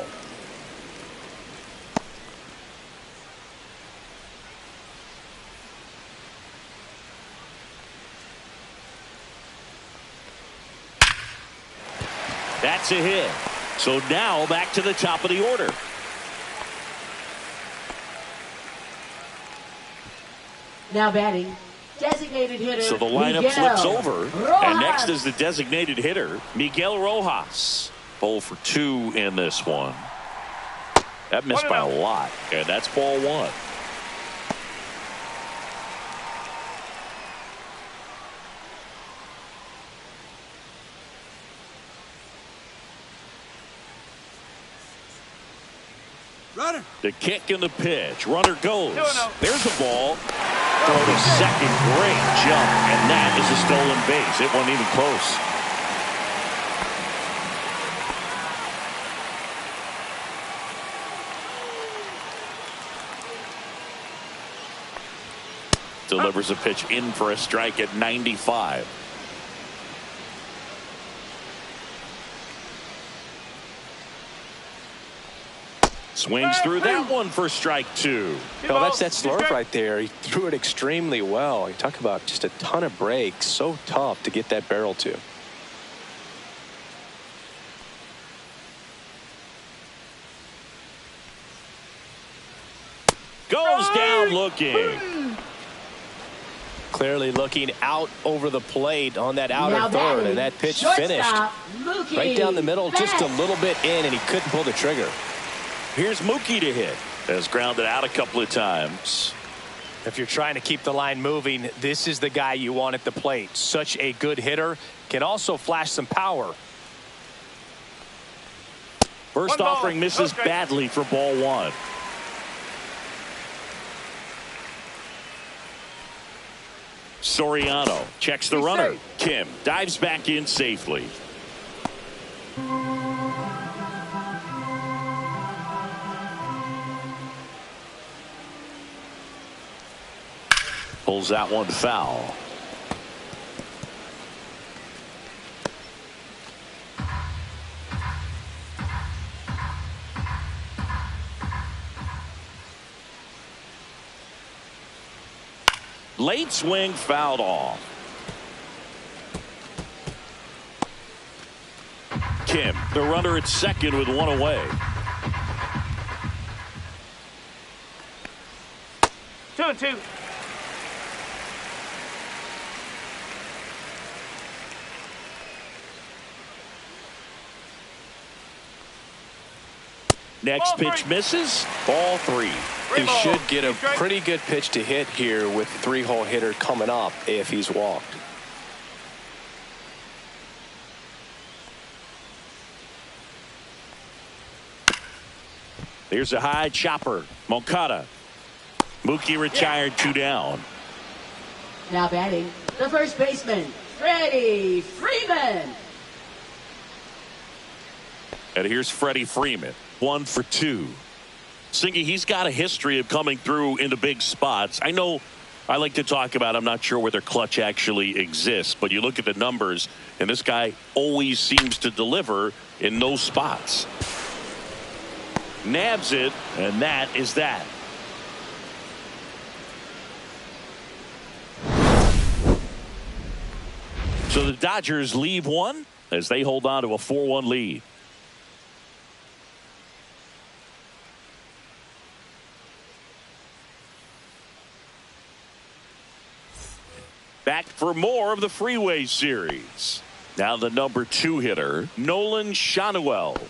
That's a hit. So now back to the top of the order. Now batting, designated hitter. So the lineup Miguel flips over. Rojas. And next is the designated hitter, Miguel Rojas. 0 for 2 in this one. That missed by a lot. And that's ball one. Runner. The kick and the pitch. Runner goes. 2-0. There's a ball. Throw to second. Great jump. And that is a stolen base. It wasn't even close. Delivers a pitch in for a strike at 95. Swings through that one for strike 2. No, that's that slurve right there. He threw it extremely well. You talk about just a ton of breaks. So tough to get that barrel to. Goes down looking. Clearly looking out over the plate on that outer Now third, batting, and that pitch shortstop, finished Mookie right down the middle, just a Betts. little bit in, and he couldn't pull the trigger. Here's Mookie to hit. Has grounded out a couple of times. If you're trying to keep the line moving, this is the guy you want at the plate. Such a good hitter. Can also flash some power. First One ball, offering misses no strike. badly for ball one. Soriano checks the He's runner. safe. Kim dives back in safely. Pulls that one foul. Late swing fouled off. Kim, the runner at second with one away. 2-2. Next pitch misses. Ball 3. He should get a pretty good pitch to hit here with the 3-hole hitter coming up if he's walked. Here's a high chopper. Moncada. Mookie retired, 2 down. Now batting, the first baseman, Freddie Freeman. And here's Freddie Freeman. 1 for 2. Singy, he's got a history of coming through into big spots. I know I like to talk about, I'm not sure whether clutch actually exists, but you look at the numbers, and this guy always seems to deliver in those spots. Nabs it, and that is that. So the Dodgers leave one as they hold on to a 4-1 lead. Back for more of the Freeway Series. Now the number 2 hitter, Nolan Schanuel.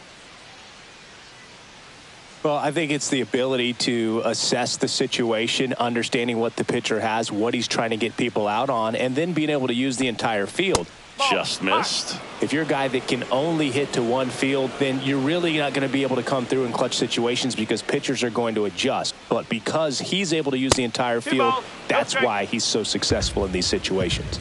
Well, I think it's the ability to assess the situation, understanding what the pitcher has, what he's trying to get people out on, and then being able to use the entire field. Just missed. If you're a guy that can only hit to one field, then you're really not going to be able to come through in clutch situations because pitchers are going to adjust. But because he's able to use the entire field, that's why he's so successful in these situations.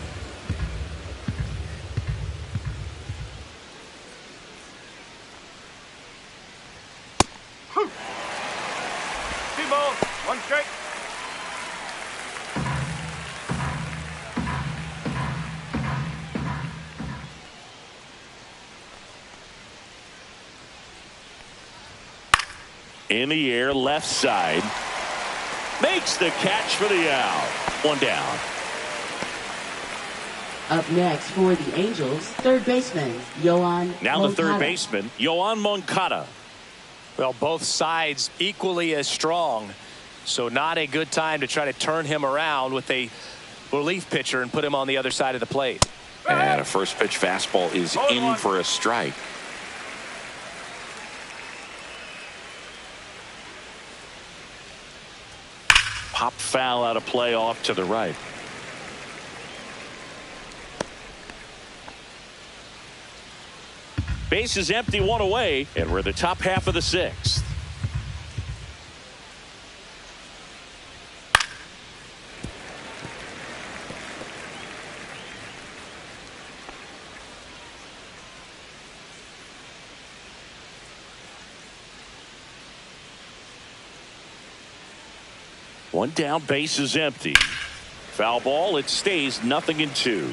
In the air, left side. Makes the catch for the out. 1 down. Up next for the Angels, third baseman, Yoan Now Moncada. the third baseman, Yoan Moncada. Well, both sides equally as strong. So not a good time to try to turn him around with a relief pitcher and put him on the other side of the plate. And a first pitch fastball is in for a strike. Pop foul out of play off to the right. Base is empty, 1 away, and we're in the top half of the 6th. One down, base is empty. Foul ball, it stays 0-2.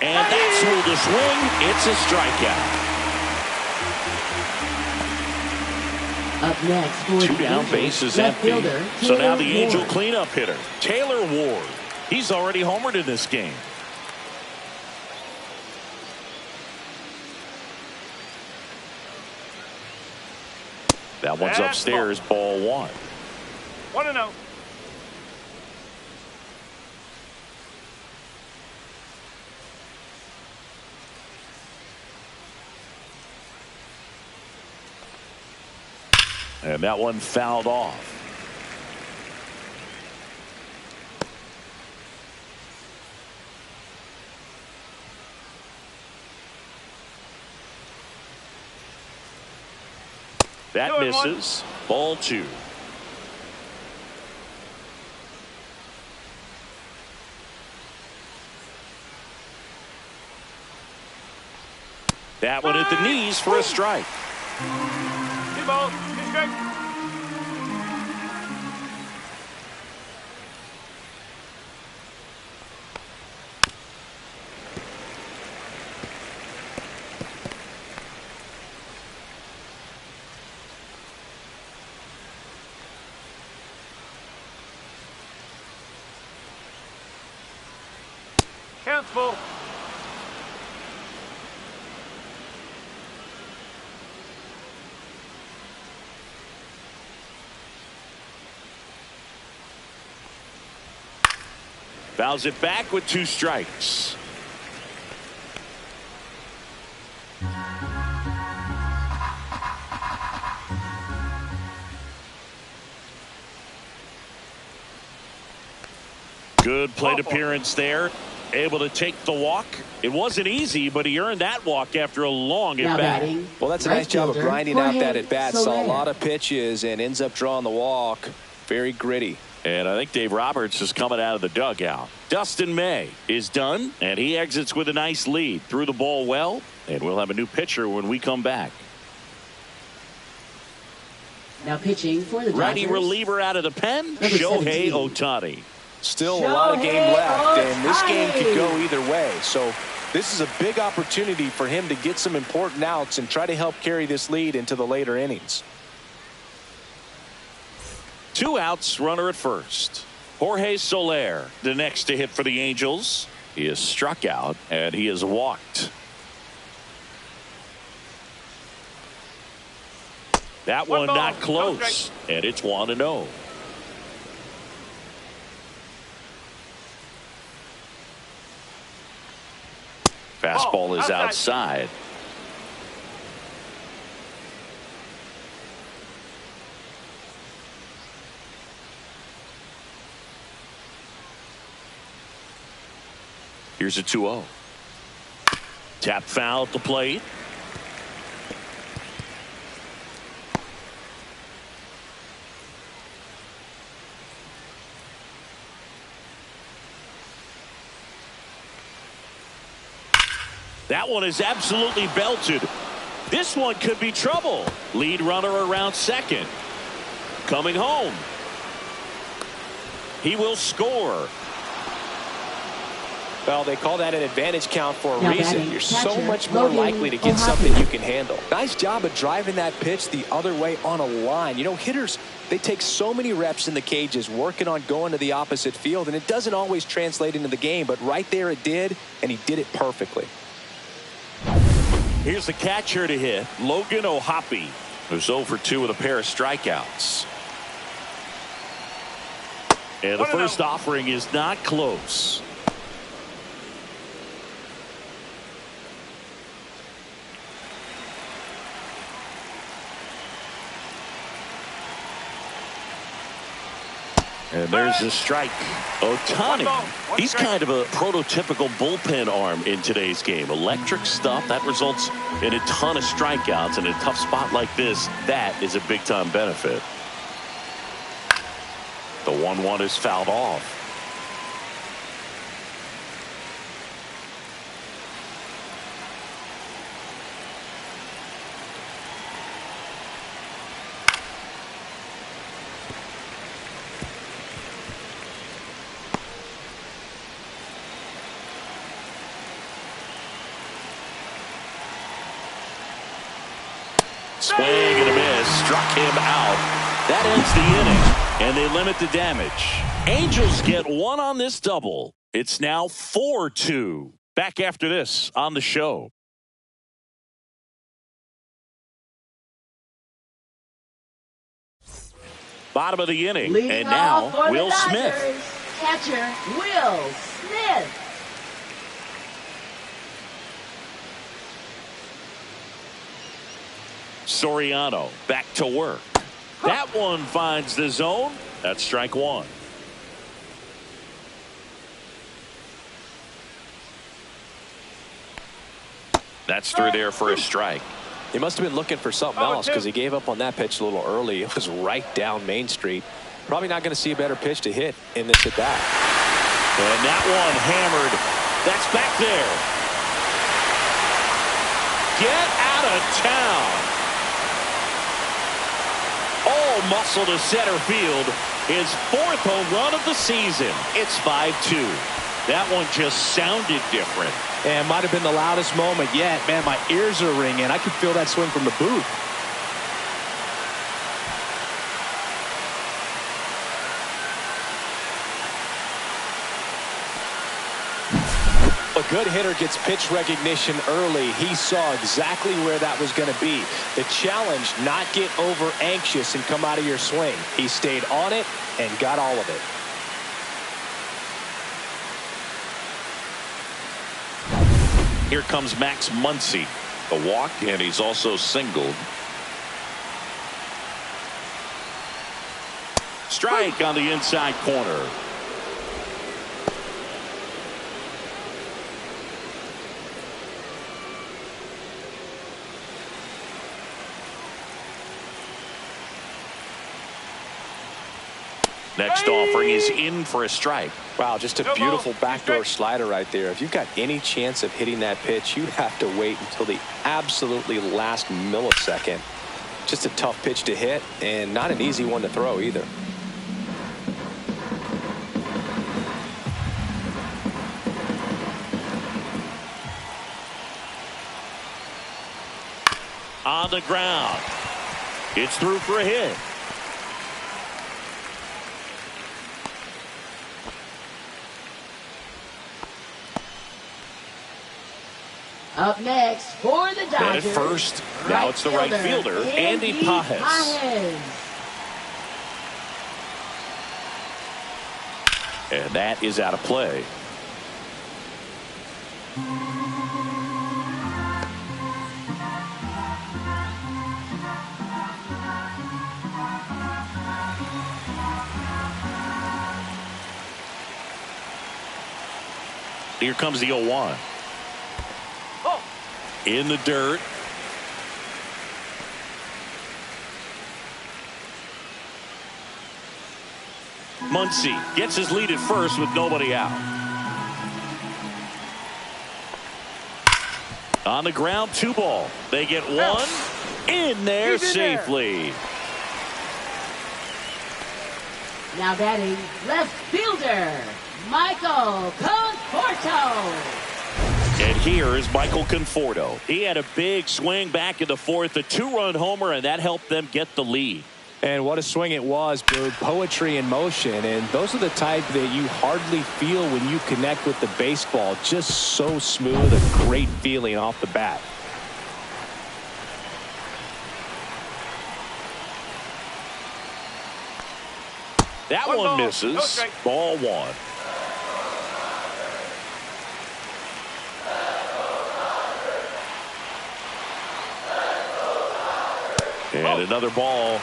And that's ruled a swing. It's a strikeout. Up next for 2 the down, Angels, base is left empty. fielder, So now the Taylor Angel Ward. cleanup hitter, Taylor Ward. He's already homered in this game. That one's That's upstairs, ball 1. 1-0. And that one fouled off. That 2-1. misses. Ball 2. That one at the knees for a strike. 2 balls, 2 strikes. counts full. Fouls it back with 2 strikes. Good plate appearance there. Able to take the walk. It wasn't easy, but he earned that walk after a long Now at-bat. batting, Well, that's a right nice job of fielder, grinding out Jorge that at-bat. Saw a Soler. lot of pitches and ends up drawing the walk. Very gritty. And I think Dave Roberts is coming out of the dugout. Dustin May is done, and he exits with a nice lead. Threw the ball well, and we'll have a new pitcher when we come back. Now pitching for the Righty Dodgers. reliever out of the pen, Number Shohei 17. Ohtani. Still a lot of game left, and this game could go Ohtani. either way. So this is a big opportunity for him to get some important outs and try to help carry this lead into the later innings. 2 outs, runner at first. Jorge Soler, the next to hit for the Angels. He is struck out, and he is walked. That One one ball, not no close, strike. and it's 1-0. Fastball is outside. Here's a 2-0. Tap foul at the plate. That one is absolutely belted. This one could be trouble. Lead runner around second. Coming home. He will score. Well, they call that an advantage count for a Now reason. batting, You're so catcher, much more Logan likely to get O'Hoppe. something you can handle. Nice job of driving that pitch the other way on a line. You know, hitters, they take so many reps in the cages working on going to the opposite field, and it doesn't always translate into the game, but right there it did, and he did it perfectly. Here's the catcher to hit, Logan O'Hoppe, who's 0 for 2 with a pair of strikeouts. And the first offering is not close. And there's the strike. Ohtani, he's kind of a prototypical bullpen arm in today's game. Electric stuff that results in a ton of strikeouts. In a tough spot like this, that is a big-time benefit. The 1-1 is fouled off. Swing and a miss. Struck him out. That ends the inning, and they limit the damage. Angels get 1 on this double. It's now 4-2. Back after this on the show. Bottom of the inning, Leading and off now for Will the Smith. Dodgers, catcher Will Smith. Soriano back to work. That one finds the zone. That's strike 1. That's through there for a strike. He must have been looking for something else because he gave up on that pitch a little early. It was right down Main Street. Probably not going to see a better pitch to hit in this at bat. And that one hammered. That's back there. Get out of town. All muscle to center field. His 4th home run of the season. It's 5-2. That one just sounded different. And might have been the loudest moment yet. Man, my ears are ringing. I could feel that swing from the booth. A good hitter gets pitch recognition early. He saw exactly where that was going to be. The challenge, not get over anxious and come out of your swing. He stayed on it and got all of it. Here comes Max Muncy. A walk, and he's also singled. Strike on the inside corner. Next offering is in for a strike. Wow, just a beautiful backdoor slider right there. If you've got any chance of hitting that pitch, you have to wait until the absolutely last millisecond. Just a tough pitch to hit and not an easy one to throw either. On the ground. It's through for a hit. Up next for the And at Dodgers. first, now it's the right fielder, Andy Pages. And that is out of play. Here comes the 0-1. In the dirt. Muncy gets his lead at first with nobody out. On the ground, 2 ball. They get one in there safely. Now batting left fielder, Michael Conforto. And here is Michael Conforto. He had a big swing back in the 4th, a 2-run homer, and that helped them get the lead. And what a swing it was, Boog. Poetry in motion. And those are the type that you hardly feel when you connect with the baseball. Just so smooth, a great feeling off the bat. That one misses. Ball 1. And another ball.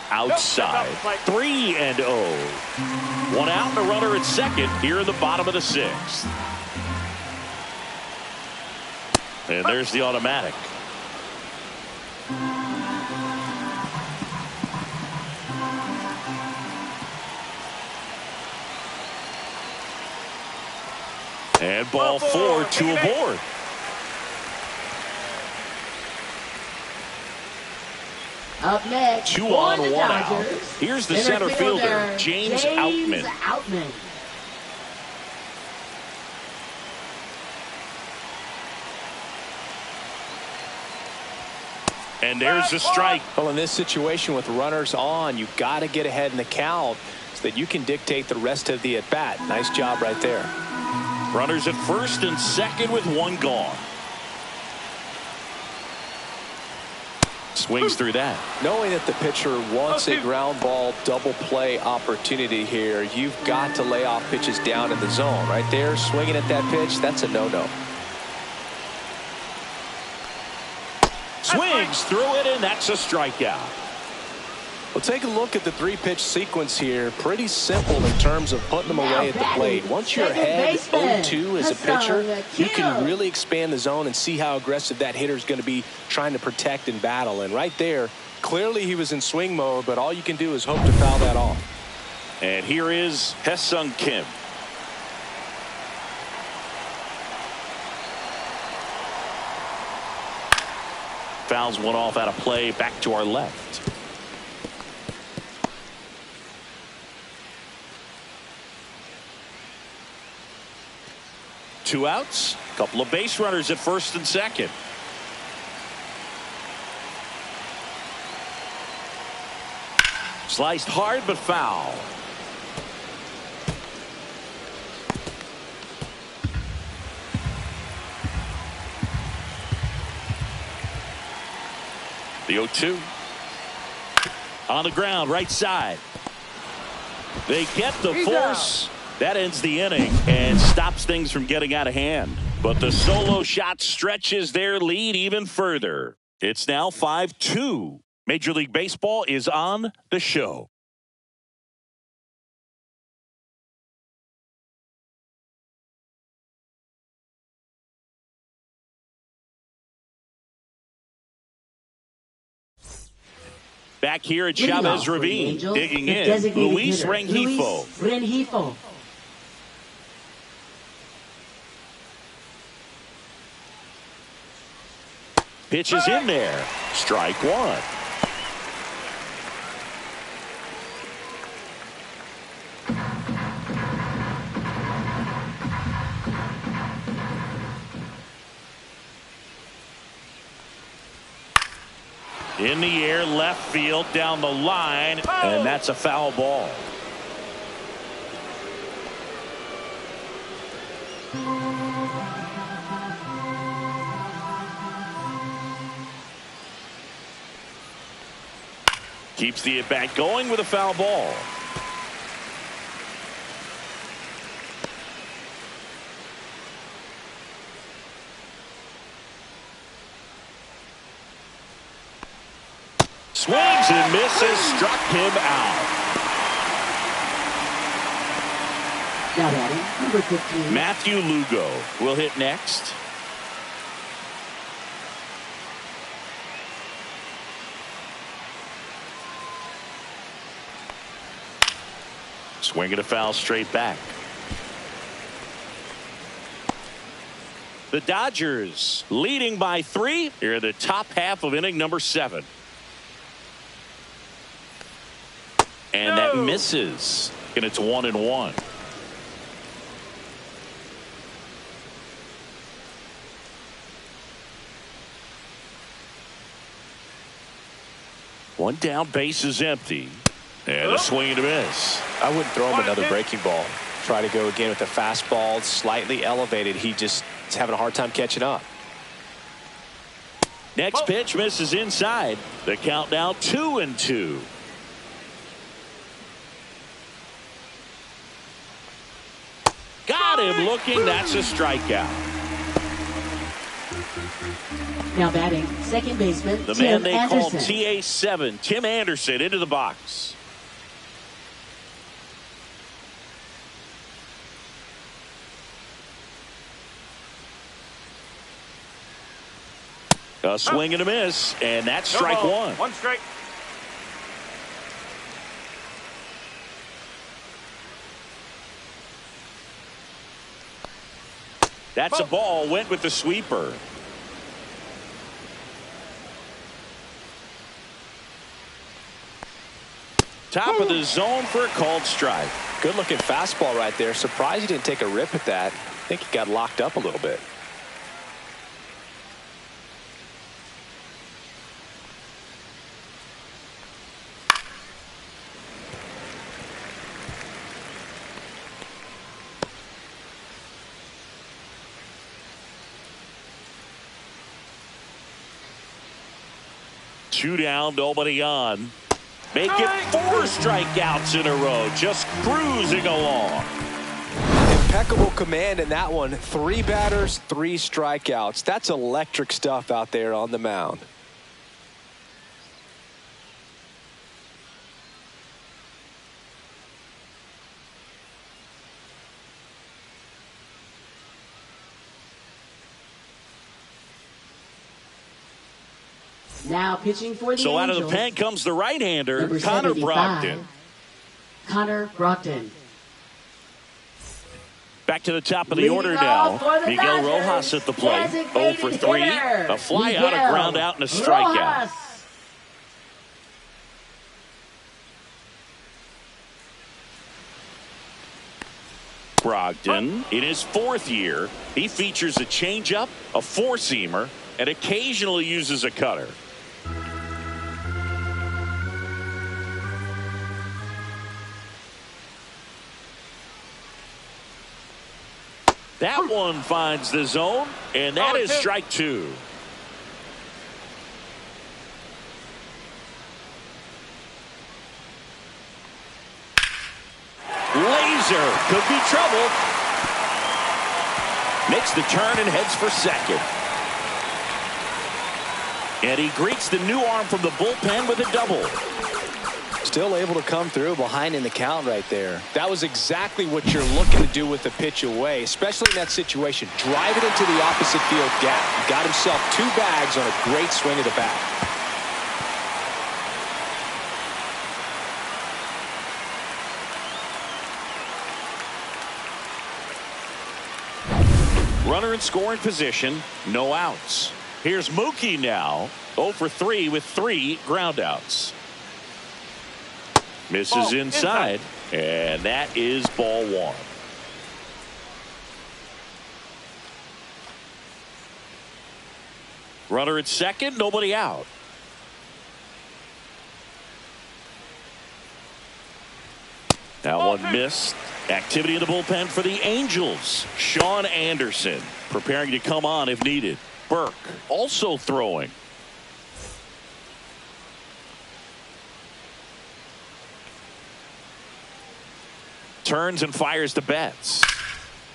Outside. 3-0. 1 out and a runner at second here in the bottom of the 6th. And there's the automatic. And ball 4, 2 aboard. Up next, 2 for on, the 1 out. Dodgers, Here's the center fielder, James Outman. And there's the strike. Well, in this situation with runners on, you got to get ahead in the count so that you can dictate the rest of the at-bat. Nice job right there. Runners at first and second with 1 gone. Swings through that. Knowing that the pitcher wants a ground ball double play opportunity here, you've got to lay off pitches down in the zone. Right there, swinging at that pitch, that's a no-no. Swings through it, and that's a strikeout. Well, take a look at the 3-pitch sequence here. Pretty simple in terms of putting them away at the plate. Once you're ahead 0-2 as a pitcher, you can really expand the zone and see how aggressive that hitter is going to be trying to protect and battle. And right there, clearly he was in swing mode, but all you can do is hope to foul that off. And here is Hesung Kim. Fouls one off out of play, back to our left. Two outs, couple of base runners at first and second. Sliced hard, but foul. The 0-2. On the ground, right side. They get the force. That ends the inning and stops things from getting out of hand. But the solo shot stretches their lead even further. It's now 5-2. Major League Baseball is on the show. Back here at Chavez Ravine, digging in, Luis Rengifo. Pitches in there. Strike one. In the air, left field, down the line, and that's a foul ball. Keeps the at-bat going with a foul ball. Swings and misses, struck him out. Now batting, number 15. Matthew Lugo will hit next. Swinging a foul straight back. The Dodgers leading by 3 here in the top half of inning number 7. And that misses. And it's 1-1. One down, base is empty. And a swing and a miss. I wouldn't throw him another breaking ball. Try to go again with the fastball, slightly elevated. He just is having a hard time catching up. Next pitch misses inside. The count now 2-2. Got him looking. That's a strikeout. Now batting, second baseman, The Tim man they Anderson. call TA7, Tim Anderson, into the box. A swing and a miss, and that's strike one. One strike. That's a ball. Went with the sweeper. Top of the zone for a called strike. Good looking fastball right there. Surprised he didn't take a rip at that. I think he got locked up a little bit. Two down, nobody on. Make it 4 strikeouts in a row. Just cruising along. Impeccable command in that one. 3 batters, 3 strikeouts. That's electric stuff out there on the mound. Now pitching for the So out Angels. of the pen comes the right-hander, Number Connor 75, Brogdon. Connor Brogdon. Back to the top of the Leading order off now. for the Miguel Dodgers, Rojas at the plate. 0 designated for 3. hitter, A fly out, Miguel a ground out, and a strikeout. Rojas. Brogdon, in his 4th year, he features a changeup, a 4-seamer, and occasionally uses a cutter. That one finds the zone, and that is strike two. Laser could be trouble. Makes the turn and heads for second. And he greets the new arm from the bullpen with a double. Still able to come through behind in the count right there. That was exactly what you're looking to do with the pitch away, especially in that situation. Drive it into the opposite field gap. He got himself 2 bags on a great swing of the bat. Runner in scoring position, no outs. Here's Mookie now, 0 for 3 with 3 groundouts. Misses inside, and that is ball 1. Runner at second, nobody out. That one missed. Activity in the bullpen for the Angels. Sean Anderson preparing to come on if needed. Burke also throwing. Turns and fires to Betts.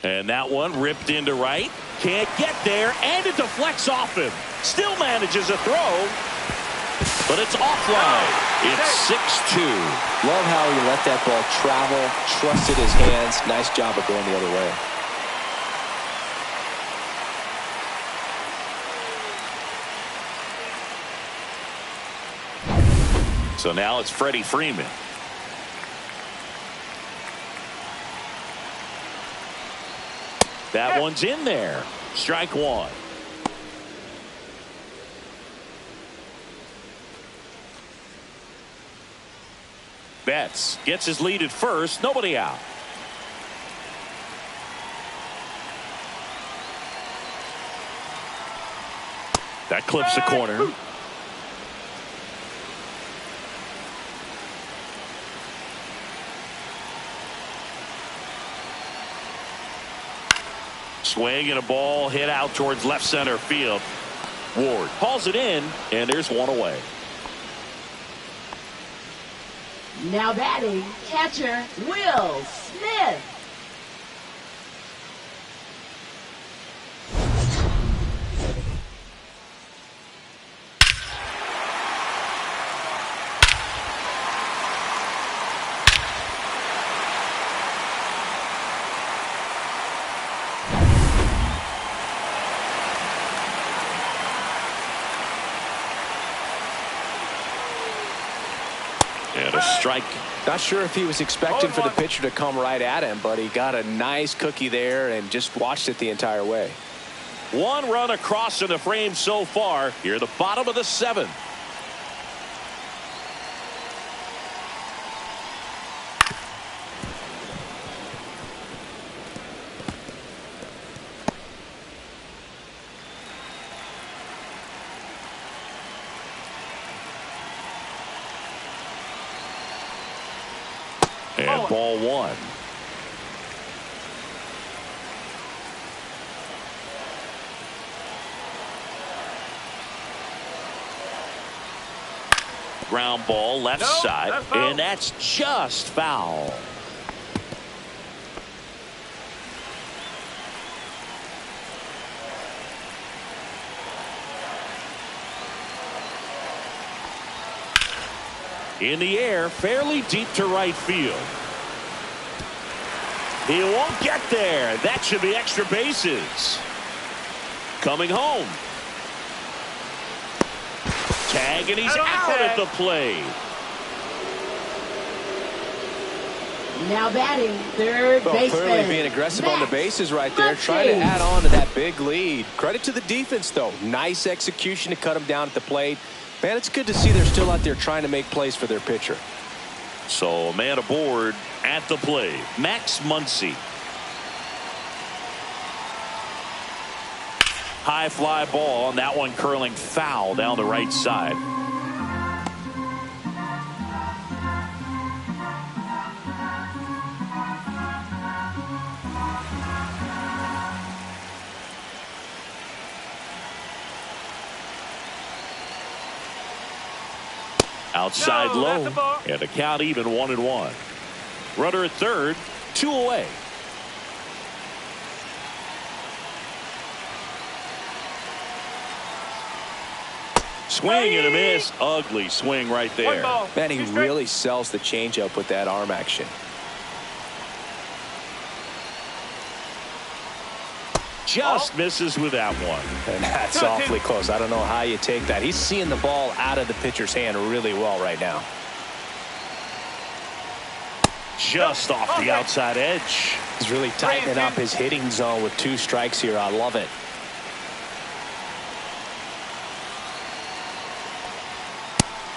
And that one ripped into right. Can't get there, and it deflects off him. Still manages a throw, but it's offline. It's 6-2. Love how he let that ball travel, trusted his hands. Nice job of going the other way. So now it's Freddie Freeman. That one's in there. Strike 1. Betts gets his lead at first. Nobody out. That clips the corner. Swing and a ball hit out towards left center field. Ward hauls it in, and there's one away. Now batting, catcher Will Smith. And a strike. Not sure if he was expecting for the pitcher to come right at him, but he got a nice cookie there and just watched it the entire way. 1 run across in the frame so far. Here at the bottom of the 7th. And ball 1. Ground ball left side, and that's just foul. In the air, fairly deep to right field. He won't get there. That should be extra bases. Coming home. Tag, and he's out at the plate. Now batting, third baseman. Clearly being aggressive on the bases right there, trying to add on to that big lead. Credit to the defense, though. Nice execution to cut him down at the plate. Man, it's good to see they're still out there trying to make plays for their pitcher. So a man aboard at the plate, Max Muncy. High fly ball, and that one curling foul down the right side. Outside No, low, that's a ball. and the count even 1-1. Runner at third, 2 away. Swing and a miss. Ugly swing right One there. ball. Man, he Two strikes. really sells the changeup with that arm action. Just misses with that one. And that's awfully close. I don't know how you take that. He's seeing the ball out of the pitcher's hand really well right now. Just off the outside edge. He's really tightening up his hitting zone with 2 strikes here. I love it.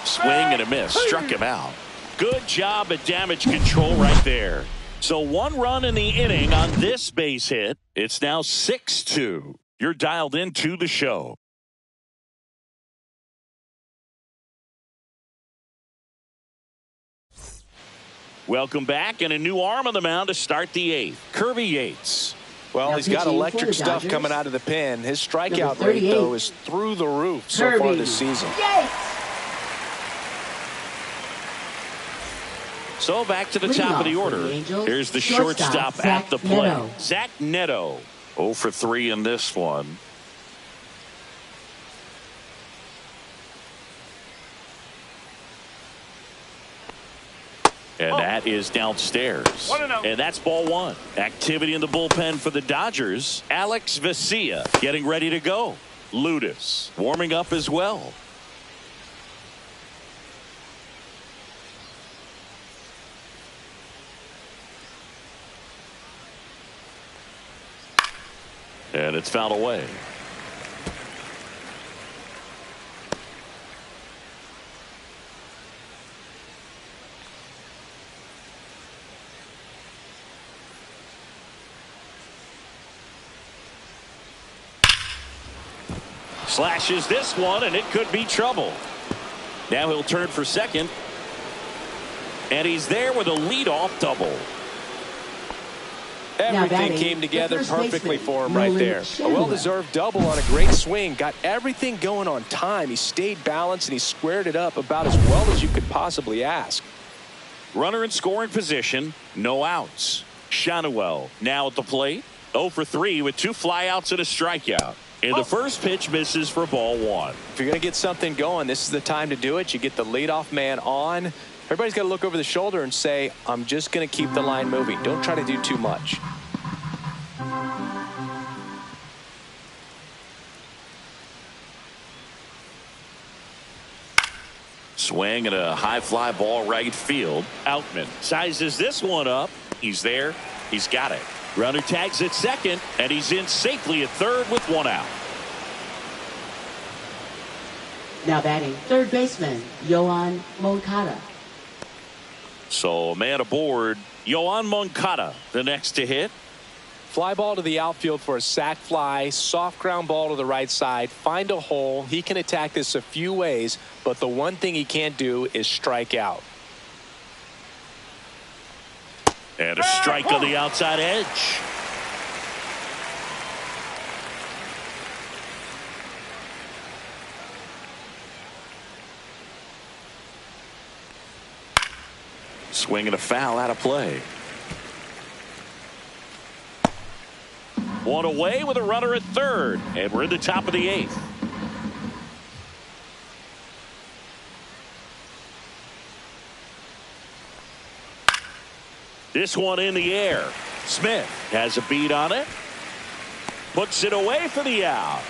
Swing and a miss. Struck him out. Good job at damage control right there. So 1 run in the inning on this base hit. It's now 6-2. You're dialed into the show. Welcome back, and a new arm on the mound to start the 8th. Kirby Yates. Well, Now he's got pitching for electric the stuff Dodgers, coming out of the pen. His strikeout number rate, 38, though, is through the roof so far Kirby this season. Yates. So back to the Leading top of the off for order. the Angels, Here's the shortstop, shortstop at Zach the plate. Neto. Zach Neto. 0 for 3 in this one. And that is downstairs. 1-0. And that's ball 1. Activity in the bullpen for the Dodgers. Alex Vesia getting ready to go. Ludus warming up as well. And it's fouled away. Slashes this one, and it could be trouble. Now he'll turn for second. And he's there with a leadoff double. Everything batting, came together the first perfectly baseman, for him right Nolan there. A Schanuel. well-deserved double on a great swing. Got everything going on time. He stayed balanced, and he squared it up about as well as you could possibly ask. Runner in scoring position, no outs. Schanuel now at the plate, 0 for 3 with 2 flyouts and a strikeout. And the first pitch misses for ball 1. If you're going to get something going, this is the time to do it. You get the leadoff man on. Everybody's got to look over the shoulder and say, I'm just going to keep the line moving. Don't try to do too much. Swing and a high fly ball right field. Outman sizes this one up. He's there. He's got it. Runner tags at second, and he's in safely at third with 1 out. Now batting, third baseman, Yoan Moncada. So a man aboard, Yoan Moncada, the next to hit. Fly ball to the outfield for a sac fly. Soft ground ball to the right side. Find a hole. He can attack this a few ways, but the one thing he can't do is strike out. And a strike on the outside edge. Swing and a foul out of play. 1 away with a runner at third. And we're in the top of the 8th. This one in the air. Smith has a beat on it. Puts it away for the out.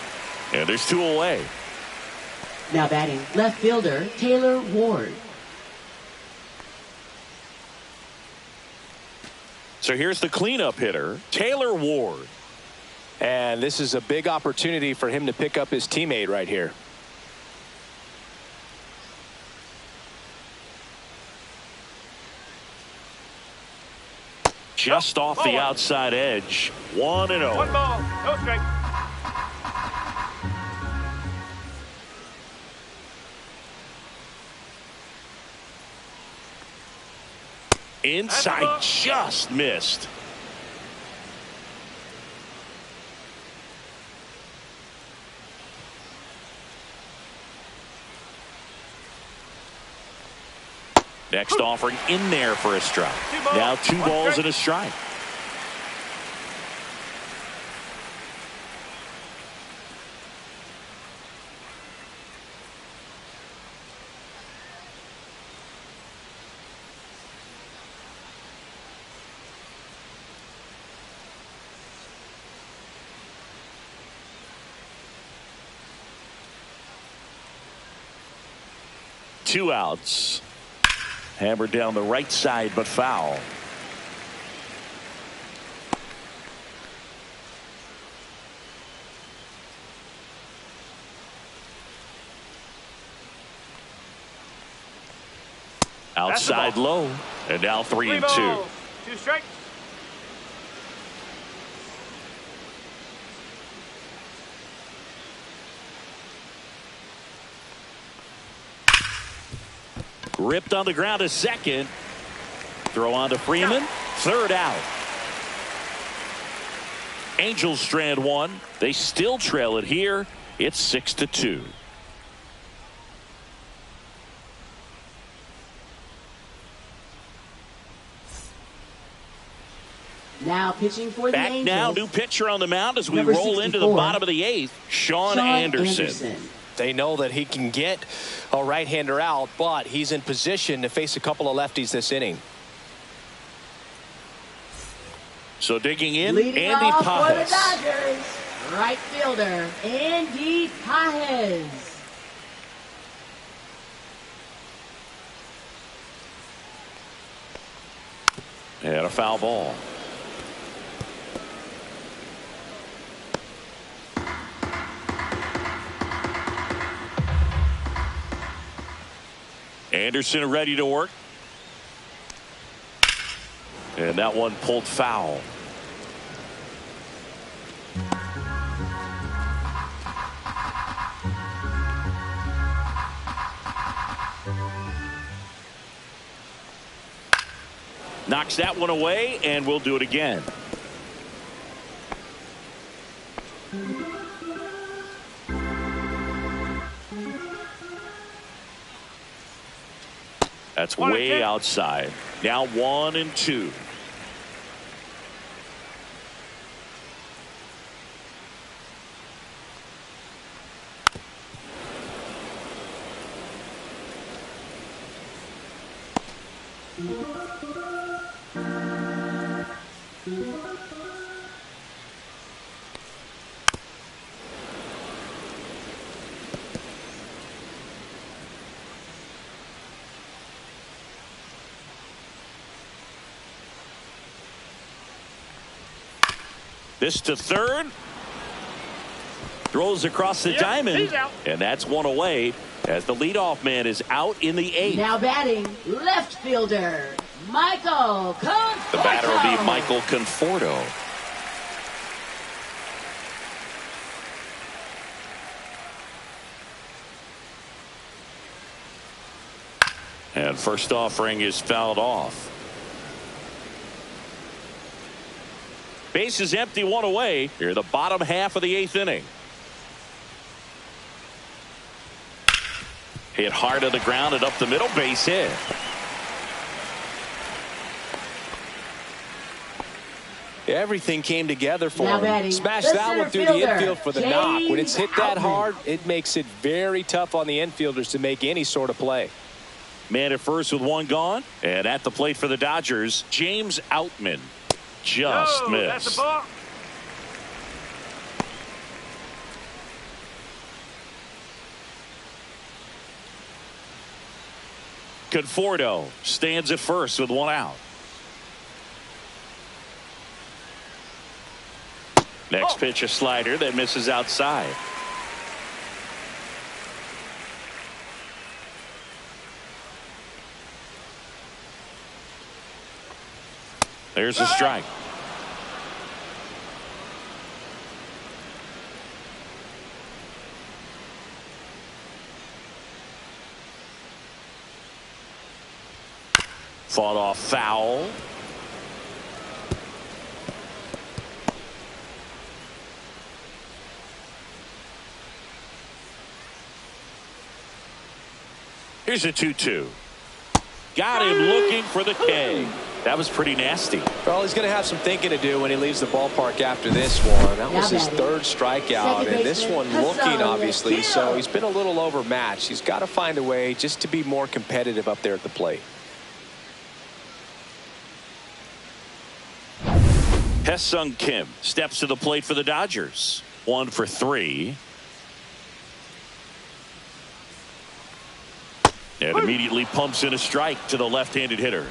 And there's 2 away. Now batting, left fielder, Taylor Ward. So here's the cleanup hitter, Taylor Ward. And this is a big opportunity for him to pick up his teammate right here. Just off the outside edge. 1-0. 1 ball, no strike. Inside, just missed. Next offering in there for a strike. Now 2 balls and a strike. Two outs. Hammered down the right side, but foul. Outside low, and now 3-2. 2 strikes. Ripped on the ground to second. Throw on to Freeman. Third out. Angels strand 1. They still trail it here. It's 6-2. Now pitching for the Back Angels. now, new pitcher on the mound as we Number roll into the 64, bottom of the 8th. Sean Anderson. They know that he can get a right-hander out, but he's in position to face a couple of lefties this inning. So digging in, Leading Andy off for the Pages. Dodgers, right fielder Andy Pages. And a foul ball. Anderson ready to work. And that one pulled foul. Knocks that one away, and we'll do it again. That's way outside. Now 1-2. This to third. Throws across the diamond. And that's one away as the leadoff man is out in the 8th. Now batting left fielder Michael Conforto. The batter will be Michael Conforto. And first offering is fouled off. Base is empty, one away. Here, the bottom half of the 8th inning. Hit hard to the ground and up the middle, base hit. Everything came together for Now him. batting, Smash the that one through center the fielder, infield for the knock. When it's hit that James hard, Outman. it makes it very tough on the infielders to make any sort of play. Man at first with one gone. And at the plate for the Dodgers, James Outman. Just missed. That's a ball. Conforto stands at first with one out. Next pitch, a slider that misses outside. There's a strike. Fought off foul. Here's a 2-2. got him looking for the K. That was pretty nasty. Well, he's going to have some thinking to do when he leaves the ballpark after this one. That was his third strikeout, and this one looking, obviously, so he's been a little overmatched. He's got to find a way just to be more competitive up there at the plate. Ha-Seong Kim steps to the plate for the Dodgers. 1 for 3. And immediately pumps in a strike to the left-handed hitter.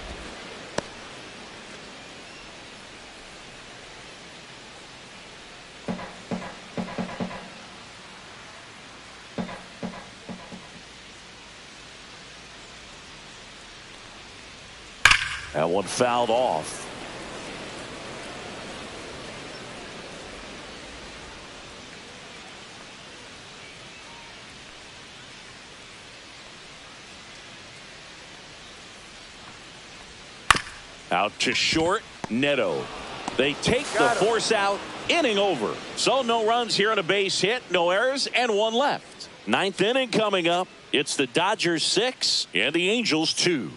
That one fouled off. Out to short, Neto. They take the force out, inning over. So no runs here on a base hit, no errors, and 1 left. 9th inning coming up. It's the Dodgers 6 and the Angels 2.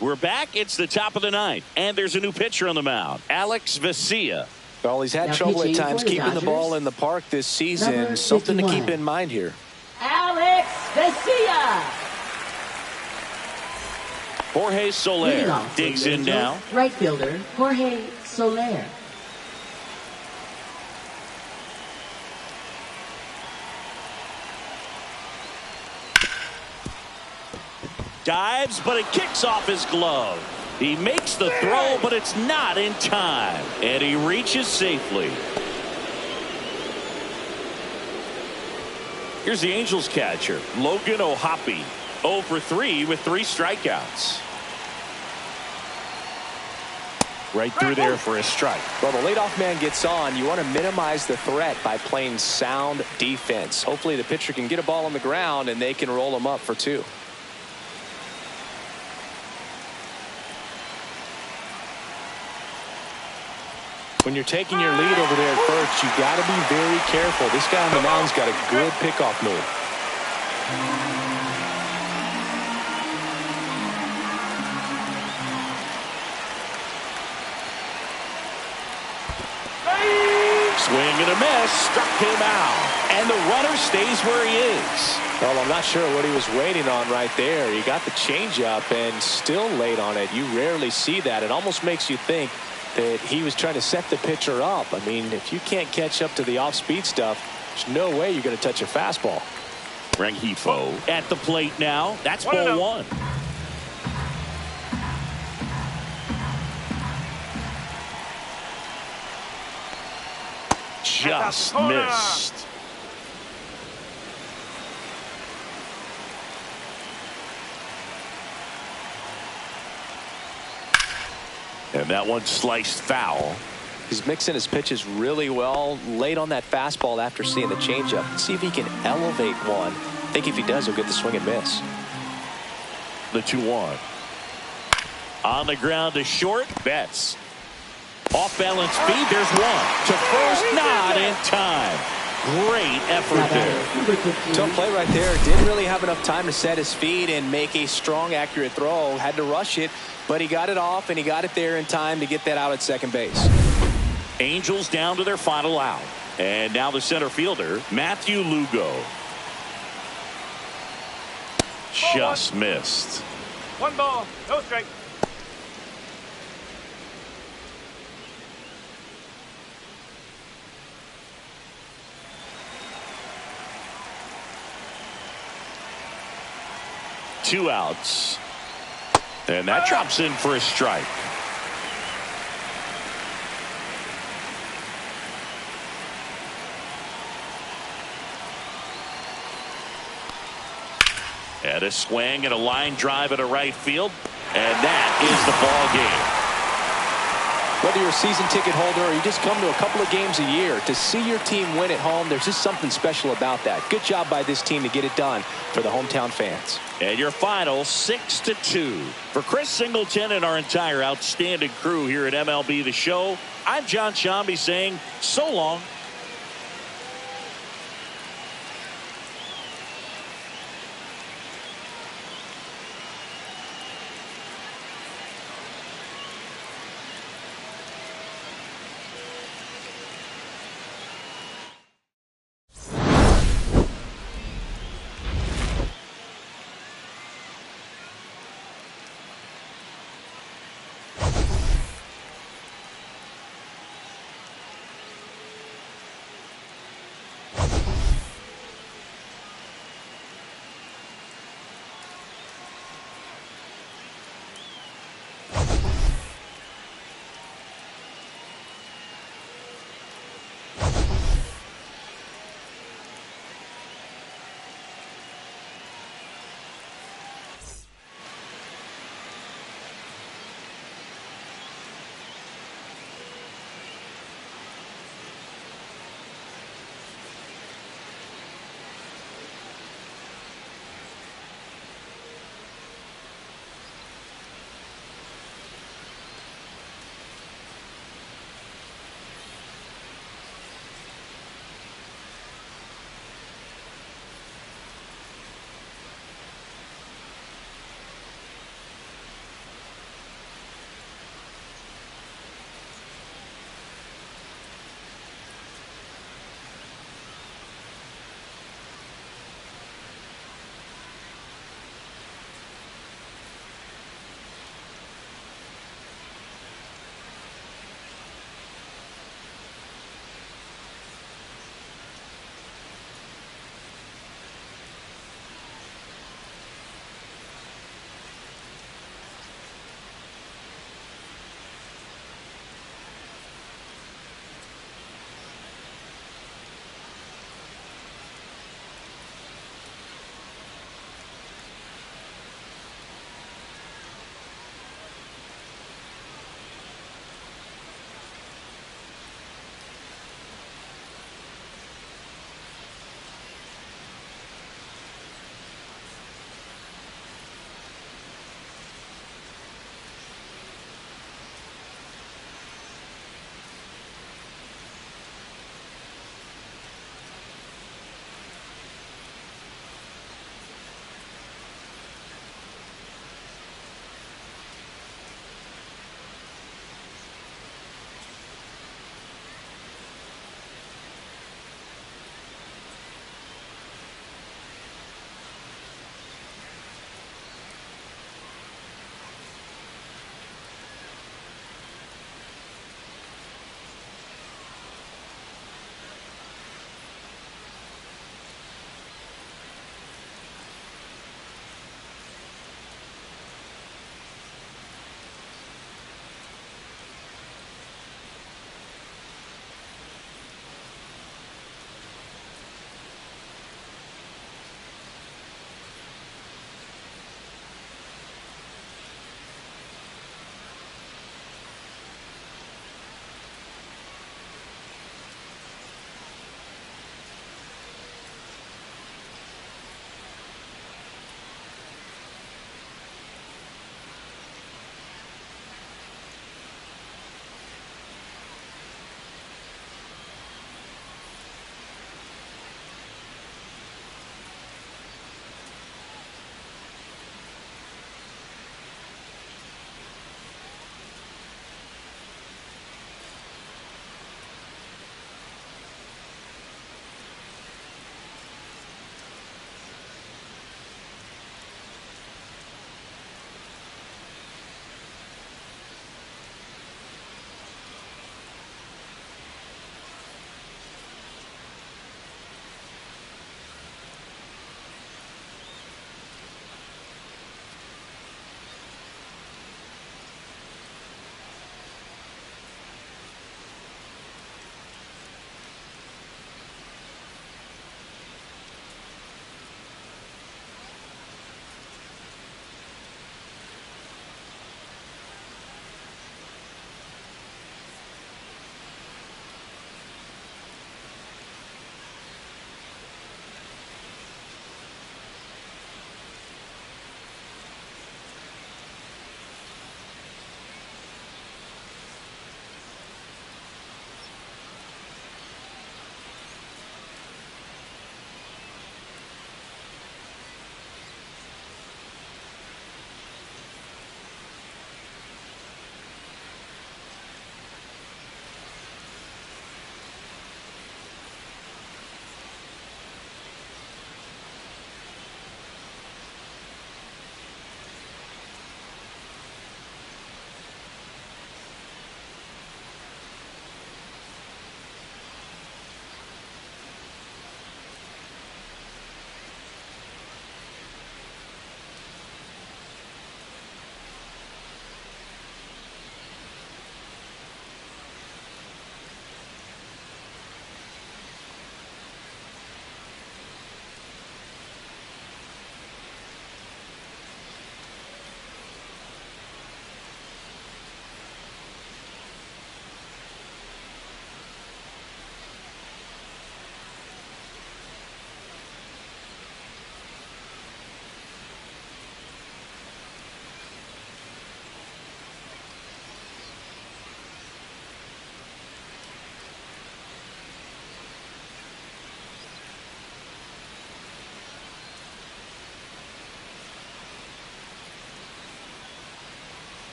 We're back. It's the top of the 9th, and there's a new pitcher on the mound, Alex Vesia. Well, he's had trouble at times keeping the ball in the park this season. Something to keep in mind here. Alex Vesia. Jorge Soler digs in now. Right fielder Jorge Soler. Dives, but it kicks off his glove. He makes the throw, but it's not in time. And he reaches safely. Here's the Angels catcher, Logan O'Hoppe. 0 for 3 with 3 strikeouts. Right through there for a strike. Well, the leadoff man gets on. You want to minimize the threat by playing sound defense. Hopefully the pitcher can get a ball on the ground and they can roll him up for 2. When you're taking your lead over there at first, you got to be very careful. This guy on the mound's got a good pickoff move. Swing and a miss, struck him out, and the runner stays where he is. Well, I'm not sure what he was waiting on right there. He got the changeup and still laid on it. You rarely see that. It almost makes you think that he was trying to set the pitcher up. I mean, if you can't catch up to the off-speed stuff, there's no way you're going to touch a fastball. Rengifo at the plate now. That's ball 1. Just missed. And that one sliced foul. He's mixing his pitches really well. Late on that fastball after seeing the changeup. Let's see if he can elevate one. I think if he does, he'll get the swing and miss. The 2-1. On the ground to short. Betts. Off balance speed. There's one. To first. Not in time. Great effort there. Tough play right there. Didn't really have enough time to set his feet and make a strong, accurate throw. Had to rush it, but he got it off and he got it there in time to get that out at second base. Angels down to their final out. And now the center fielder, Matthew Lugo. Just missed. 1 ball, no strike. Two outs. And that drops in for a strike. And a swing and a line drive at a right field. And that is the ball game. Whether you're a season ticket holder or you just come to a couple of games a year, to see your team win at home, there's just something special about that. Good job by this team to get it done for the hometown fans. And your final 6-2. For Chris Singleton and our entire outstanding crew here at MLB The Show, I'm John Shambi saying so long